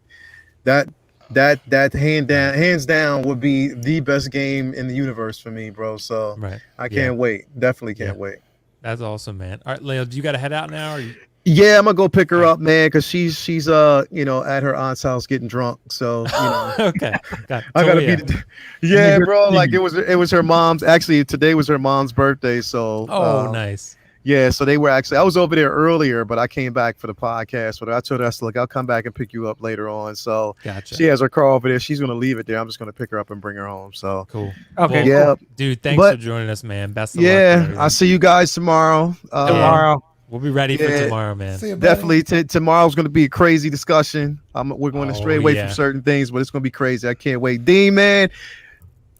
hands down would be the best game in the universe for me, bro. So I can't wait. Definitely can't wait. That's awesome, man. All right, Leo, do you got to head out now? Or Yeah, I'm gonna go pick her up, man, because she's at her aunt's house getting drunk. So okay, I gotta be. Bro. Like it was her mom's. Actually, today was her mom's birthday. So nice. Yeah, so they were I was over there earlier, but I came back for the podcast. But I told her, look, I'll come back and pick you up later on. So she has her car over there. She's gonna leave it there. I'm just gonna pick her up and bring her home. So cool. Okay. Well, dude, thanks for joining us, man. Best of luck. Yeah, I'll see you guys tomorrow. We'll be ready for tomorrow, man. Definitely. Tomorrow's going to be a crazy discussion. We're going to stray away from certain things, but it's going to be crazy. I can't wait. Dean, man,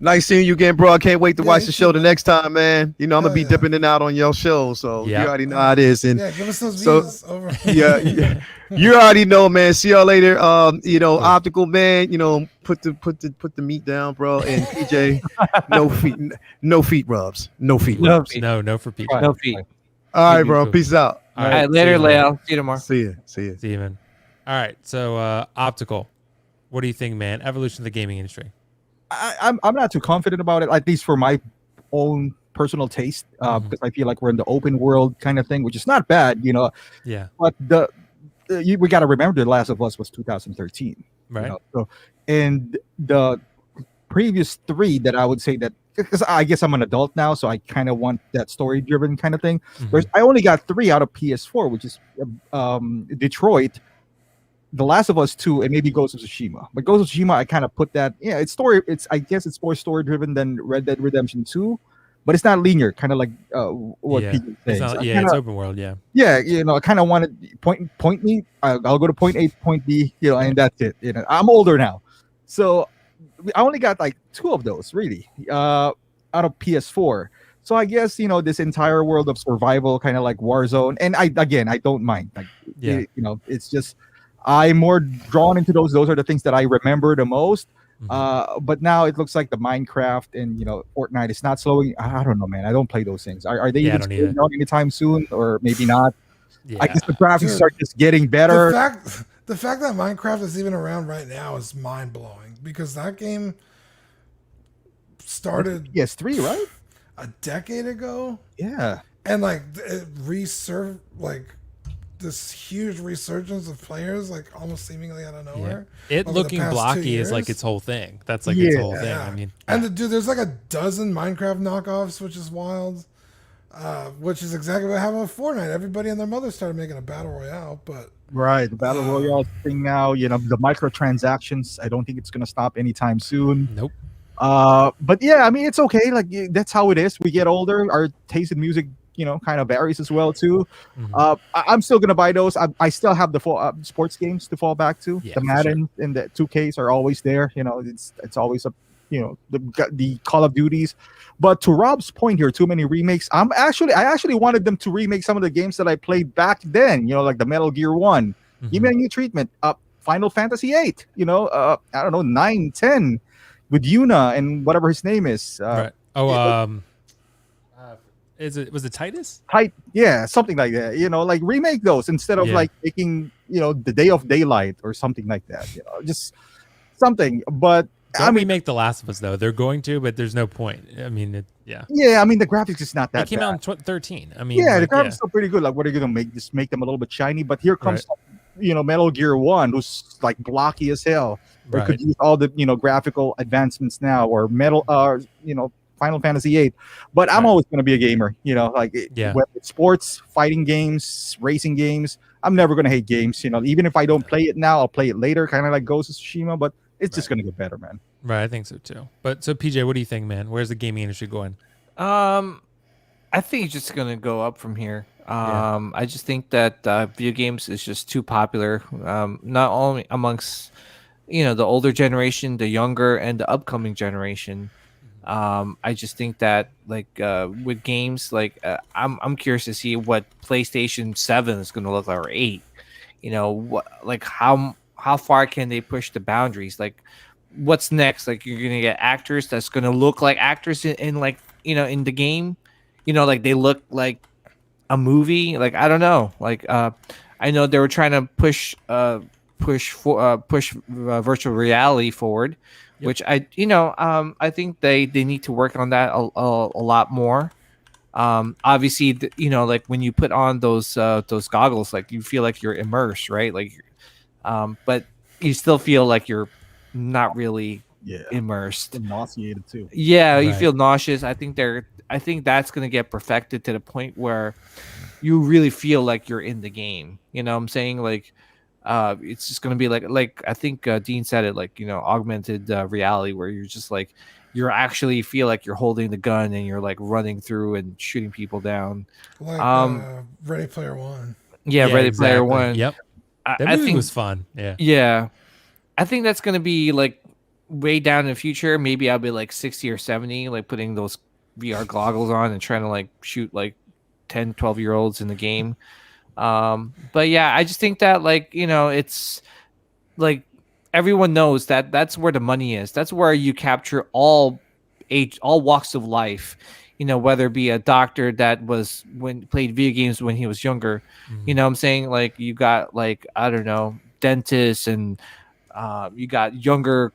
nice seeing you again, bro. I can't wait to watch the show the next time, man. I'm going to be dipping in and out on your show, so you already know how it is. And give us those views over. You already know, man. See y'all later. Optical, man, put the meat down, bro. And PJ, no feet rubs. No feet rubs. No for PJ. No feet. All right, bro. Peace out. All right, later, Leo. See you tomorrow. See you. See you, man. All right. So, Optical, what do you think, man? Evolution of the gaming industry. I'm not too confident about it, at least for my own personal taste, because I feel like we're in the open world kind of thing, which is not bad, Yeah. But we got to remember, The Last of Us was 2013, right? So, and the previous three that I would say that. Because I guess I'm an adult now, so I kind of want that story-driven kind of thing. I only got 3 out of PS4, which is Detroit, The Last of Us 2, and maybe Ghost of Tsushima. But Ghost of Tsushima, I kind of put that. Yeah, I guess it's more story-driven than Red Dead Redemption 2, but it's not linear. Kind of like what people say. It's open world. Yeah. Yeah, I kind of wanted point me. I'll go to point A, point B. And that's it. I'm older now, so. I only got like 2 of those really out of PS4. So I guess this entire world of survival, kind of like Warzone, and I don't mind. Like it's just I'm more drawn into those. Those are the things that I remember the most. But now it looks like the Minecraft and Fortnite is not slowing. I don't know, man. I don't play those things. Are they even slowing down anytime soon, or maybe not? Yeah. I guess the graphics start just getting better. The fact that Minecraft is even around right now is mind blowing. Because that game started PS3, right? A decade ago. Yeah. And it resurfaced this huge resurgence of players, almost seemingly out of nowhere. Yeah. It looking blocky is like its whole thing. That's its whole thing. I mean, and there's like a dozen Minecraft knockoffs, which is wild. Which is exactly what happened with Fortnite. Everybody and their mother started making a battle royale, but right, the battle royale thing now. The microtransactions. I don't think it's gonna stop anytime soon. Nope. But yeah, I mean, it's okay. Like that's how it is. We get older. Our taste in music, kind of varies as well too. I'm still gonna buy those. I still have the sports games to fall back to. The Madden and the 2Ks are always there. It's always the Call of Duties. But to Rob's point here, too many remakes. I actually wanted them to remake some of the games that I played back then. Like the Metal Gear 1. Give me a new treatment. Final Fantasy 8. I don't know, 9, 10 with Yuna and whatever his name is. Right. Was it Titus? Yeah, something like that. Like remake those instead of making the Day of Daylight or something like that. Just something. But Don't remake The Last of Us though. They're going to, but there's no point. I mean, Yeah, I mean the graphics is not that. It came bad. out in 2013. I mean, the graphics are pretty good. Like, what are you gonna make? Just make them a little bit shiny. But here comes, Metal Gear 1, who's like blocky as hell. Or could use all the graphical advancements now, or Final Fantasy 8. But I'm always gonna be a gamer. Whether it's sports, fighting games, racing games. I'm never gonna hate games. Even if I don't play it now, I'll play it later. Kind of like Ghost of Tsushima, but. It's just going to get better, man. Right, I think so too. But so PJ, what do you think, man? Where's the gaming industry going? I think it's just going to go up from here. I just think that video games is just too popular. Not only amongst the older generation, the younger, and the upcoming generation. I just think that with games, I'm curious to see what PlayStation 7 is going to look like, or 8. How far can they push the boundaries? What's next? You're gonna get actors that's gonna look like actors in in the game, like they look like a movie. Like I don't know. Like I know they were trying to push virtual reality forward, which I think they need to work on that a lot more. Obviously, like when you put on those goggles, like you feel like you're immersed, right? Like, but you still feel like you're not really immersed. I'm nauseated too. Yeah, you Right. feel nauseous. I think that's gonna get perfected to the point where you really feel like you're in the game. You know what I'm saying? Like, it's just gonna be like I think Dean said it, like augmented reality, where you're just like you're actually feel like you're holding the gun and you're like running through and shooting people down. Like Ready Player One. Yeah, Ready Player exactly. One. Yep. That I movie think was fun. Yeah. Yeah, I think that's gonna be like way down in the future. Maybe I'll be like 60 or 70, like putting those VR goggles on and trying to like shoot like 10, 12-year-olds in the game. But yeah, I just think that like it's like everyone knows that that's where the money is. That's where you capture all walks of life. Whether it be a doctor that played video games when he was younger. Mhm. You know what I'm saying? Like you got like I don't know, dentists and you got younger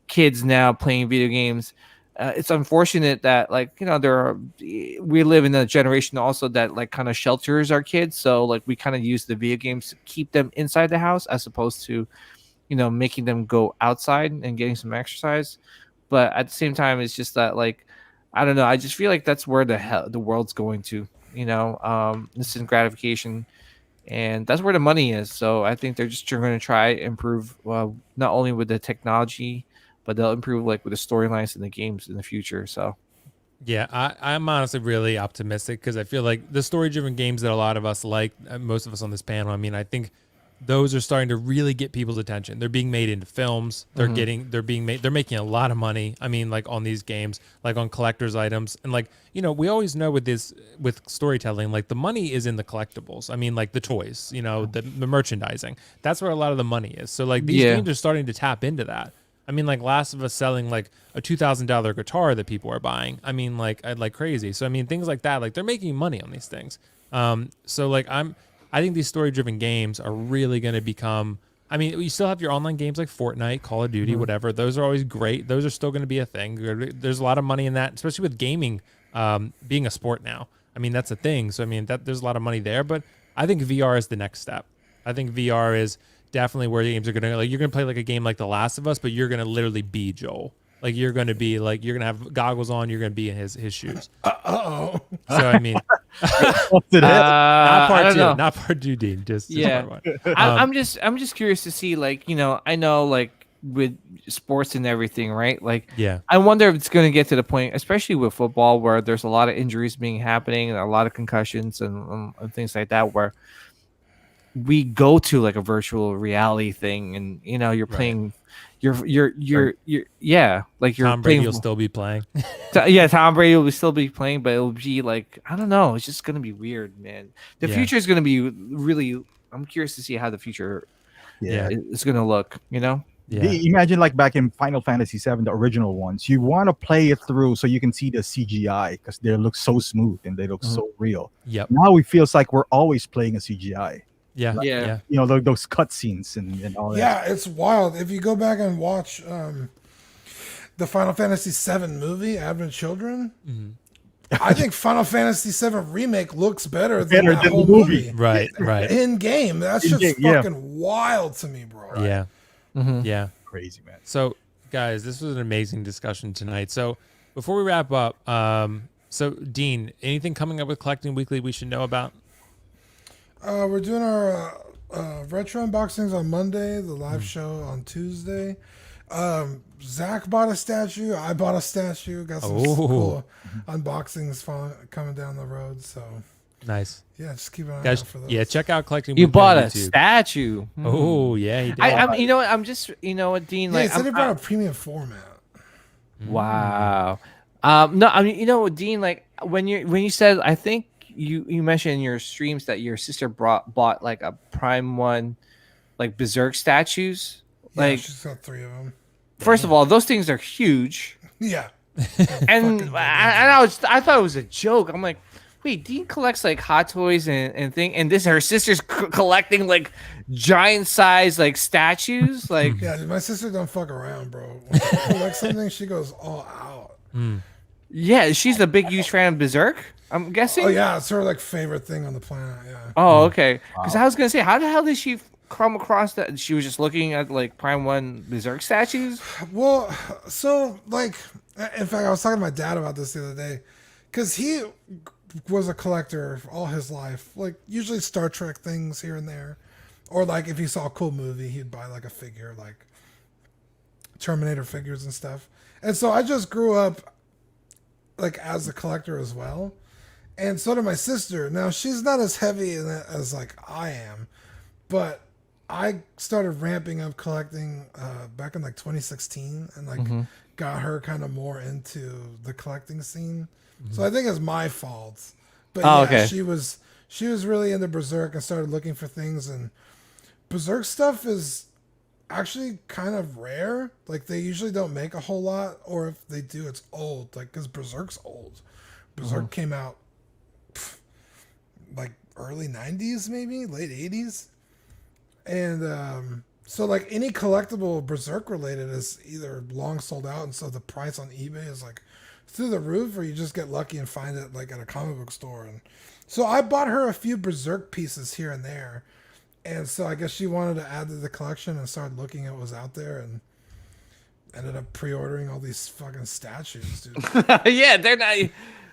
kids now playing video games. It's unfortunate that like we live in a generation also that like kind of shelters our kids, so like we kind of use the video games to keep them inside the house as opposed to making them go outside and getting some exercise. But at the same time, it's just that like I don't know, I just feel like that's where the world's going to, instant gratification, and that's where the money is. So I think they're going to try improve not only with the technology, but they'll improve like with the storylines in the games in the future. So Yeah, I'm honestly really optimistic because I feel like the story-driven games that a lot of us like, most of us on this panel, I mean, I think those are starting to really get people's attention. They're being made into films. They're making a lot of money. I mean, like on these games, like on collector's items. And like, we always know with storytelling, like the money is in the collectibles. I mean, like the toys, the merchandising. That's where a lot of the money is. So like these games are starting to tap into that. I mean, like Last of Us selling like a $2,000 guitar that people are buying. I mean, like crazy. So I mean, things like that, like they're making money on these things. So like I think these story-driven games are really going to become. I mean, you still have your online games like Fortnite, Call of Duty, whatever. Those are always great. Those are still going to be a thing. There's a lot of money in that, especially with gaming being a sport now. I mean, that's a thing. So I mean, there's a lot of money there. But I think VR is the next step. I think VR is definitely where the games are going to, like, you're going to play like a game like The Last of Us, but you're going to literally be Joel. Like you're going to have goggles on. You're going to be in his shoes. Uh-oh. So I mean, not part two, Dean. Just part one. I'm just curious to see, like, I know like with sports and everything, right? Like, yeah, I wonder if it's going to get to the point, especially with football, where there's a lot of injuries being happening and a lot of concussions and things like that, where we go to like a virtual reality thing, and you're playing, you're like you're Tom Brady will still be playing. Tom Brady will still be playing, but it'll be like, I don't know, it's just gonna be weird, man. The future is gonna be really. I'm curious to see how the future is gonna look. Yeah. Imagine like back in Final Fantasy VII, the original ones. You want to play it through so you can see the CGI because they look so smooth and they look so real. Yep. Now it feels like we're always playing a CGI. Yeah. Like, Yeah. Those cutscenes and all that. Yeah, it's wild. If you go back and watch the Final Fantasy VII movie, Advent Children, I think Final Fantasy VII Remake looks better than the whole movie. Right. In game. That's just fucking wild to me, bro. Yeah. Yeah. Crazy, man. So, guys, this was an amazing discussion tonight. So, before we wrap up, so Dean, anything coming up with Collecting Weekly we should know about? We're doing our retro unboxings on Monday, the live show on Tuesday. Zach bought a statue. I bought a statue. Got some cool unboxings coming down the road. So nice. Yeah, just keep an eye Guys, out for those. yeah, check out Collecting You Weekly bought on a YouTube. statue. Oh, yeah, he did. I'm you know what? I'm just Dean. Yeah, Like, he said he brought a premium format. Wow. No, I mean, Dean, like when you said, I think you mentioned in your streams that your sister bought like a Prime One, like Berserk statues. Yeah, Like, she's got 3 of them. first of all, those things are huge. Yeah. And I thought it was a joke. I'm like, wait, Dean collects like hot toys and thing, and this her sister's collecting like giant size like statues. Like, Yeah, my sister don't fuck around, bro. When she collects something, she goes all out. yeah, she's a big huge fan of Berserk, I'm guessing. Oh yeah, it's her like favorite thing on the planet. Yeah. Oh, okay. Because I was gonna say, how the hell did she come across that? She was just looking at like Prime 1 Berserk statues. Well, so like, in fact, I was talking to my dad about this the other day, because he was a collector all his life. Like usually Star Trek things here and there, or like if he saw a cool movie, he'd buy like a figure, like Terminator figures and stuff. And so I just grew up like as a collector as well. And so did my sister. Now she's not as heavy in it as like I am, but I started ramping up collecting back in like 2016, and like got her kind of more into the collecting scene. So I think it's my fault. But okay. she was really into Berserk and started looking for things, and Berserk stuff is actually kind of rare. Like they usually don't make a whole lot, or if they do, it's old. Like because Berserk's old. Berserk came out like early 90s, maybe late 80s, and so like any collectible Berserk related is either long sold out, and so the price on eBay is like through the roof, or you just get lucky and find it like at a comic book store. And so I bought her a few Berserk pieces here and there, and so I guess she wanted to add to the collection and started looking at what was out there, and ended up pre-ordering all these fucking statues, dude. Yeah, they're not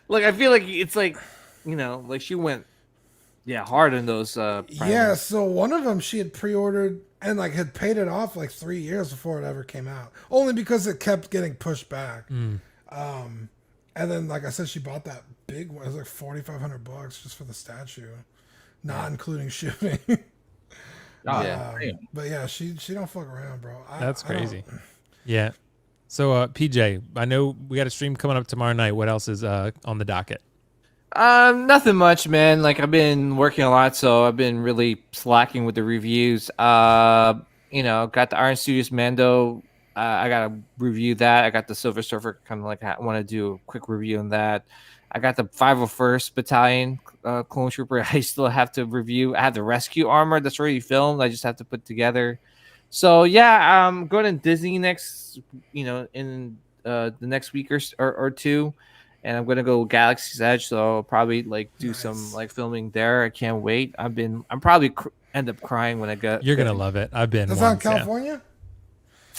like, I feel like it's like, you know, like she went hard in those yeah, so one of them she had pre-ordered and like had paid it off like 3 years before it ever came out, only because it kept getting pushed back. And then like I said, she bought that big one. It was like $4,500 just for the statue, not including shipping. But yeah, she don't fuck around, bro. That's crazy. Yeah. So PJ, I know we got a stream coming up tomorrow night. What else is on the docket? Nothing much, man. Like I've been working a lot, so I've been really slacking with the reviews. You know, got the Iron Studios Mando. I gotta review that. I got the Silver Surfer. Kind of like I want to do a quick review on that. I got the 501st Battalion Clone Trooper. I still have to review. I have the Rescue Armor that's already filmed. I just have to put together. So yeah, I'm going to Disney next. You know, in the next week or two. And I'm gonna go Galaxy's Edge, so I'll probably like do some like filming there. I can't wait. I'm probably end up crying when I go. You're gonna love it. I've been. That's not California.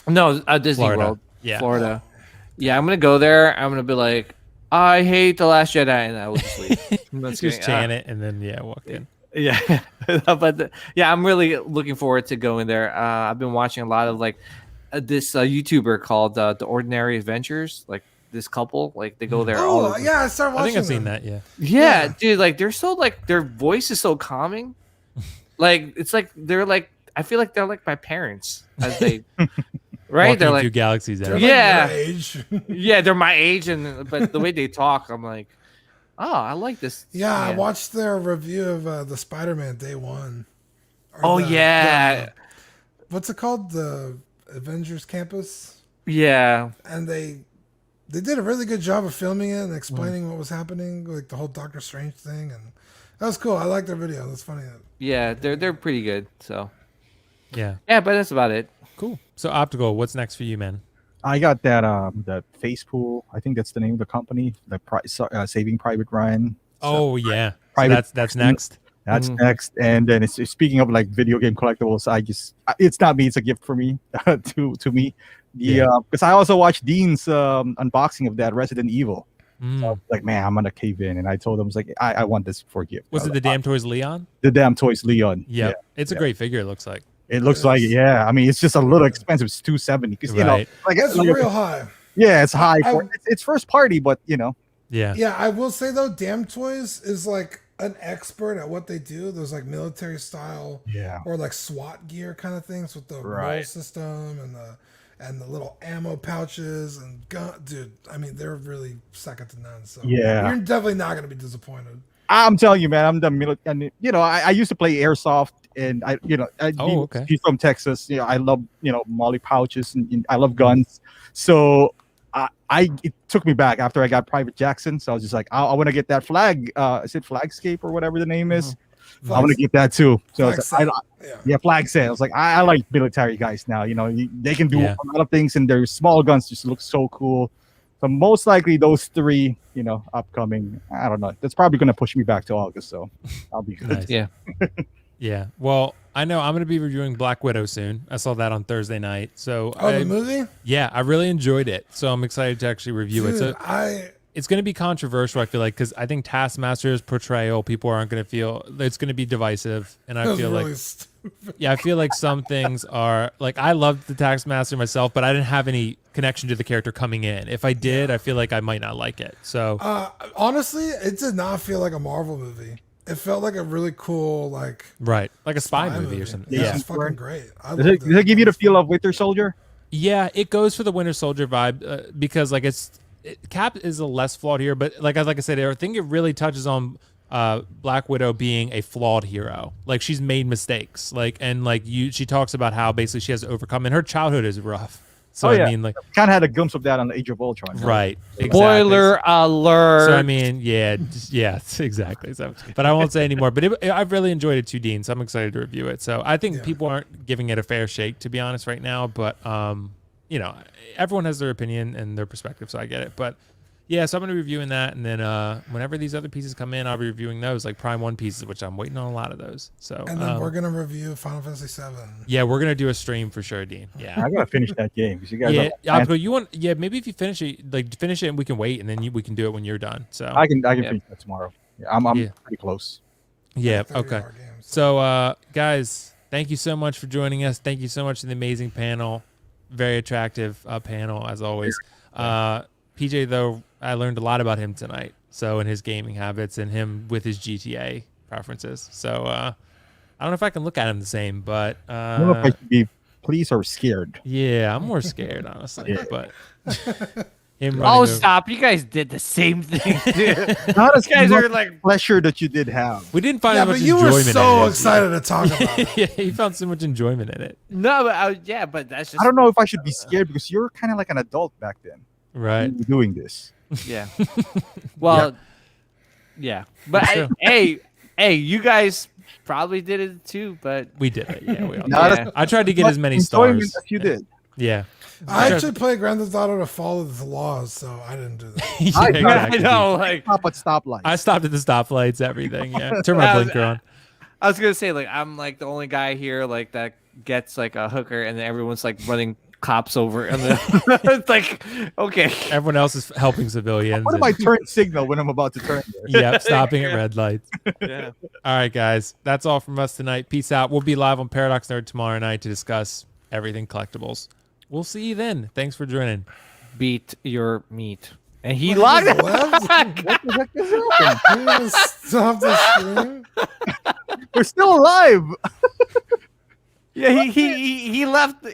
No, Disney Florida. World, Yeah, Florida. Yeah, I'm gonna go there. I'm gonna be like, I hate The Last Jedi, and I will just leave. just chant it and then walk in. Yeah, but yeah, I'm really looking forward to going there. I've been watching a lot of like this YouTuber called The Ordinary Adventures, like. This couple, like they go there. Oh yeah, I started watching. I think I've seen that. Yeah, dude, like they're so like their voice is so calming. Like it's like they're like I feel like they're like my parents as they right. Walking they're like through Galaxy's Edge. Yeah, like your age. Yeah, they're my age, and but the way they talk, I'm like, oh, I like this. Yeah, I watched their review of the Spider-Man Day One. Oh yeah, what's it called? The Avengers Campus. Yeah, and they did a really good job of filming it and explaining what was happening, like the whole Doctor Strange thing, and that was cool. I like their video. That's funny. Yeah, they're pretty good. So yeah, but that's about it. Cool. So Optical, what's next for you, man? I got that Face Pool. I think that's the name of the company. The Saving Private Ryan. Oh yeah, so that's next. That's next. And then it's speaking of like video game collectibles. It's not me. It's a gift for me to me. Because I also watched Dean's unboxing of that Resident Evil. So I was like, man, I'm gonna cave in, and I told him, I was like, I want this for a gift. Was it the Damn Toys Leon? The Damn Toys Leon. Yeah, it's a great figure. It looks like. It looks like it. Yeah, I mean, it's just a little expensive. It's $270 because you know, like it's real high. Yeah, it's high. It's first party, but you know. Yeah. Yeah, I will say though, Damn Toys is like an expert at what they do. Those like military style, or like SWAT gear kind of things with the roll system and the little ammo pouches and gun. Dude, I mean, they're really second to none. So you're definitely not going to be disappointed. I'm telling you, man, I'm the military. And you know, I used to play airsoft, and he's from Texas. You know, I love Molly pouches, and I love guns. So it took me back after I got Private Jackson. So I was just like, I want to get that flag. Is it Flagscape or whatever the name is? I want to get that too. So flag set. I was like, I like military guys now. You know, they can do a lot of things, and their small guns just look so cool. So most likely those 3, you know, upcoming. I don't know. That's probably going to push me back to August. So I'll be good. Nice. Yeah. Yeah. Well, I know I'm going to be reviewing Black Widow soon. I saw that on Thursday night. So the movie? Yeah, I really enjoyed it. So I'm excited to actually review it. So it's going to be controversial, I feel like, because I think Taskmaster's portrayal, people aren't going to feel it's going to be divisive, and I feel really I feel like some things are like I loved the Taskmaster myself, but I didn't have any connection to the character coming in. If I did, I feel like I might not like it. So honestly, it did not feel like a Marvel movie. It felt like a really cool, like a spy movie or something. Yeah, it's fucking great. Does it give you the feel of Winter Soldier? Yeah, it goes for the Winter Soldier vibe because like Cap is a less flawed hero, but like I said, I think it really touches on Black Widow being a flawed hero. Like she's made mistakes, she talks about how basically she has to overcome, and her childhood is rough. So I mean, like, kind of had a glimpse of that on the Age of Ultron, right? Exactly. Spoiler alert. So I mean, yeah, exactly. So, but I won't say anymore. But I've really enjoyed it too, Dean. So I'm excited to review it. So I think people aren't giving it a fair shake, to be honest, right now. But you know, everyone has their opinion and their perspective, so I get it. But yeah, so I'm gonna be reviewing that, and then whenever these other pieces come in, I'll be reviewing those, like Prime 1 pieces, which I'm waiting on a lot of those. So and then we're gonna review Final Fantasy 7. Yeah, we're gonna do a stream for sure, Dean. Yeah, I gotta finish that game because you guys. Maybe if you finish it, and we can wait, and then we can do it when you're done. So I can finish that tomorrow. Yeah, I'm pretty close. Yeah. Okay. So guys, thank you so much for joining us. Thank you so much to the amazing panel. Very attractive panel as always. PJ, though, I learned a lot about him tonight. So, and his gaming habits and him with his GTA preferences. So, I don't know if I can look at him the same, but I don't know if I should be pleased or scared. Yeah, I'm more scared, honestly. But stop! You guys did the same thing. Not as guys are like pleasure that you did have. We didn't find much enjoyment. You were so excited to talk about it. Yeah, he found so much enjoyment in it. No, but but that's just. I don't know if I should be scared because you're kind of like an adult back then, right? Doing this. Yeah. Well, yeah. But hey, you guys probably did it too. But we did it. Yeah, we all. I tried to get as many stars as you did. Yeah. I actually played Grand Theft Auto to follow the laws, so I didn't do that. Exactly. I know, like stop at stoplights. I stopped at the stoplights, everything. Yeah, turn my blinker on. I was gonna say, like, I'm like the only guy here, like, that gets like a hooker, and then everyone's like running cops over, and then it's like, okay, everyone else is helping civilians. What if I turn signal when I'm about to turn? Yep, stopping at red lights. Yeah. All right, guys, that's all from us tonight. Peace out. We'll be live on Paradox Nerd tomorrow night to discuss everything collectibles. We'll see you then. Thanks for joining. Beat your meat. And he logged out. What the heck is happening? Stop the stream. We're still alive. Yeah, he left.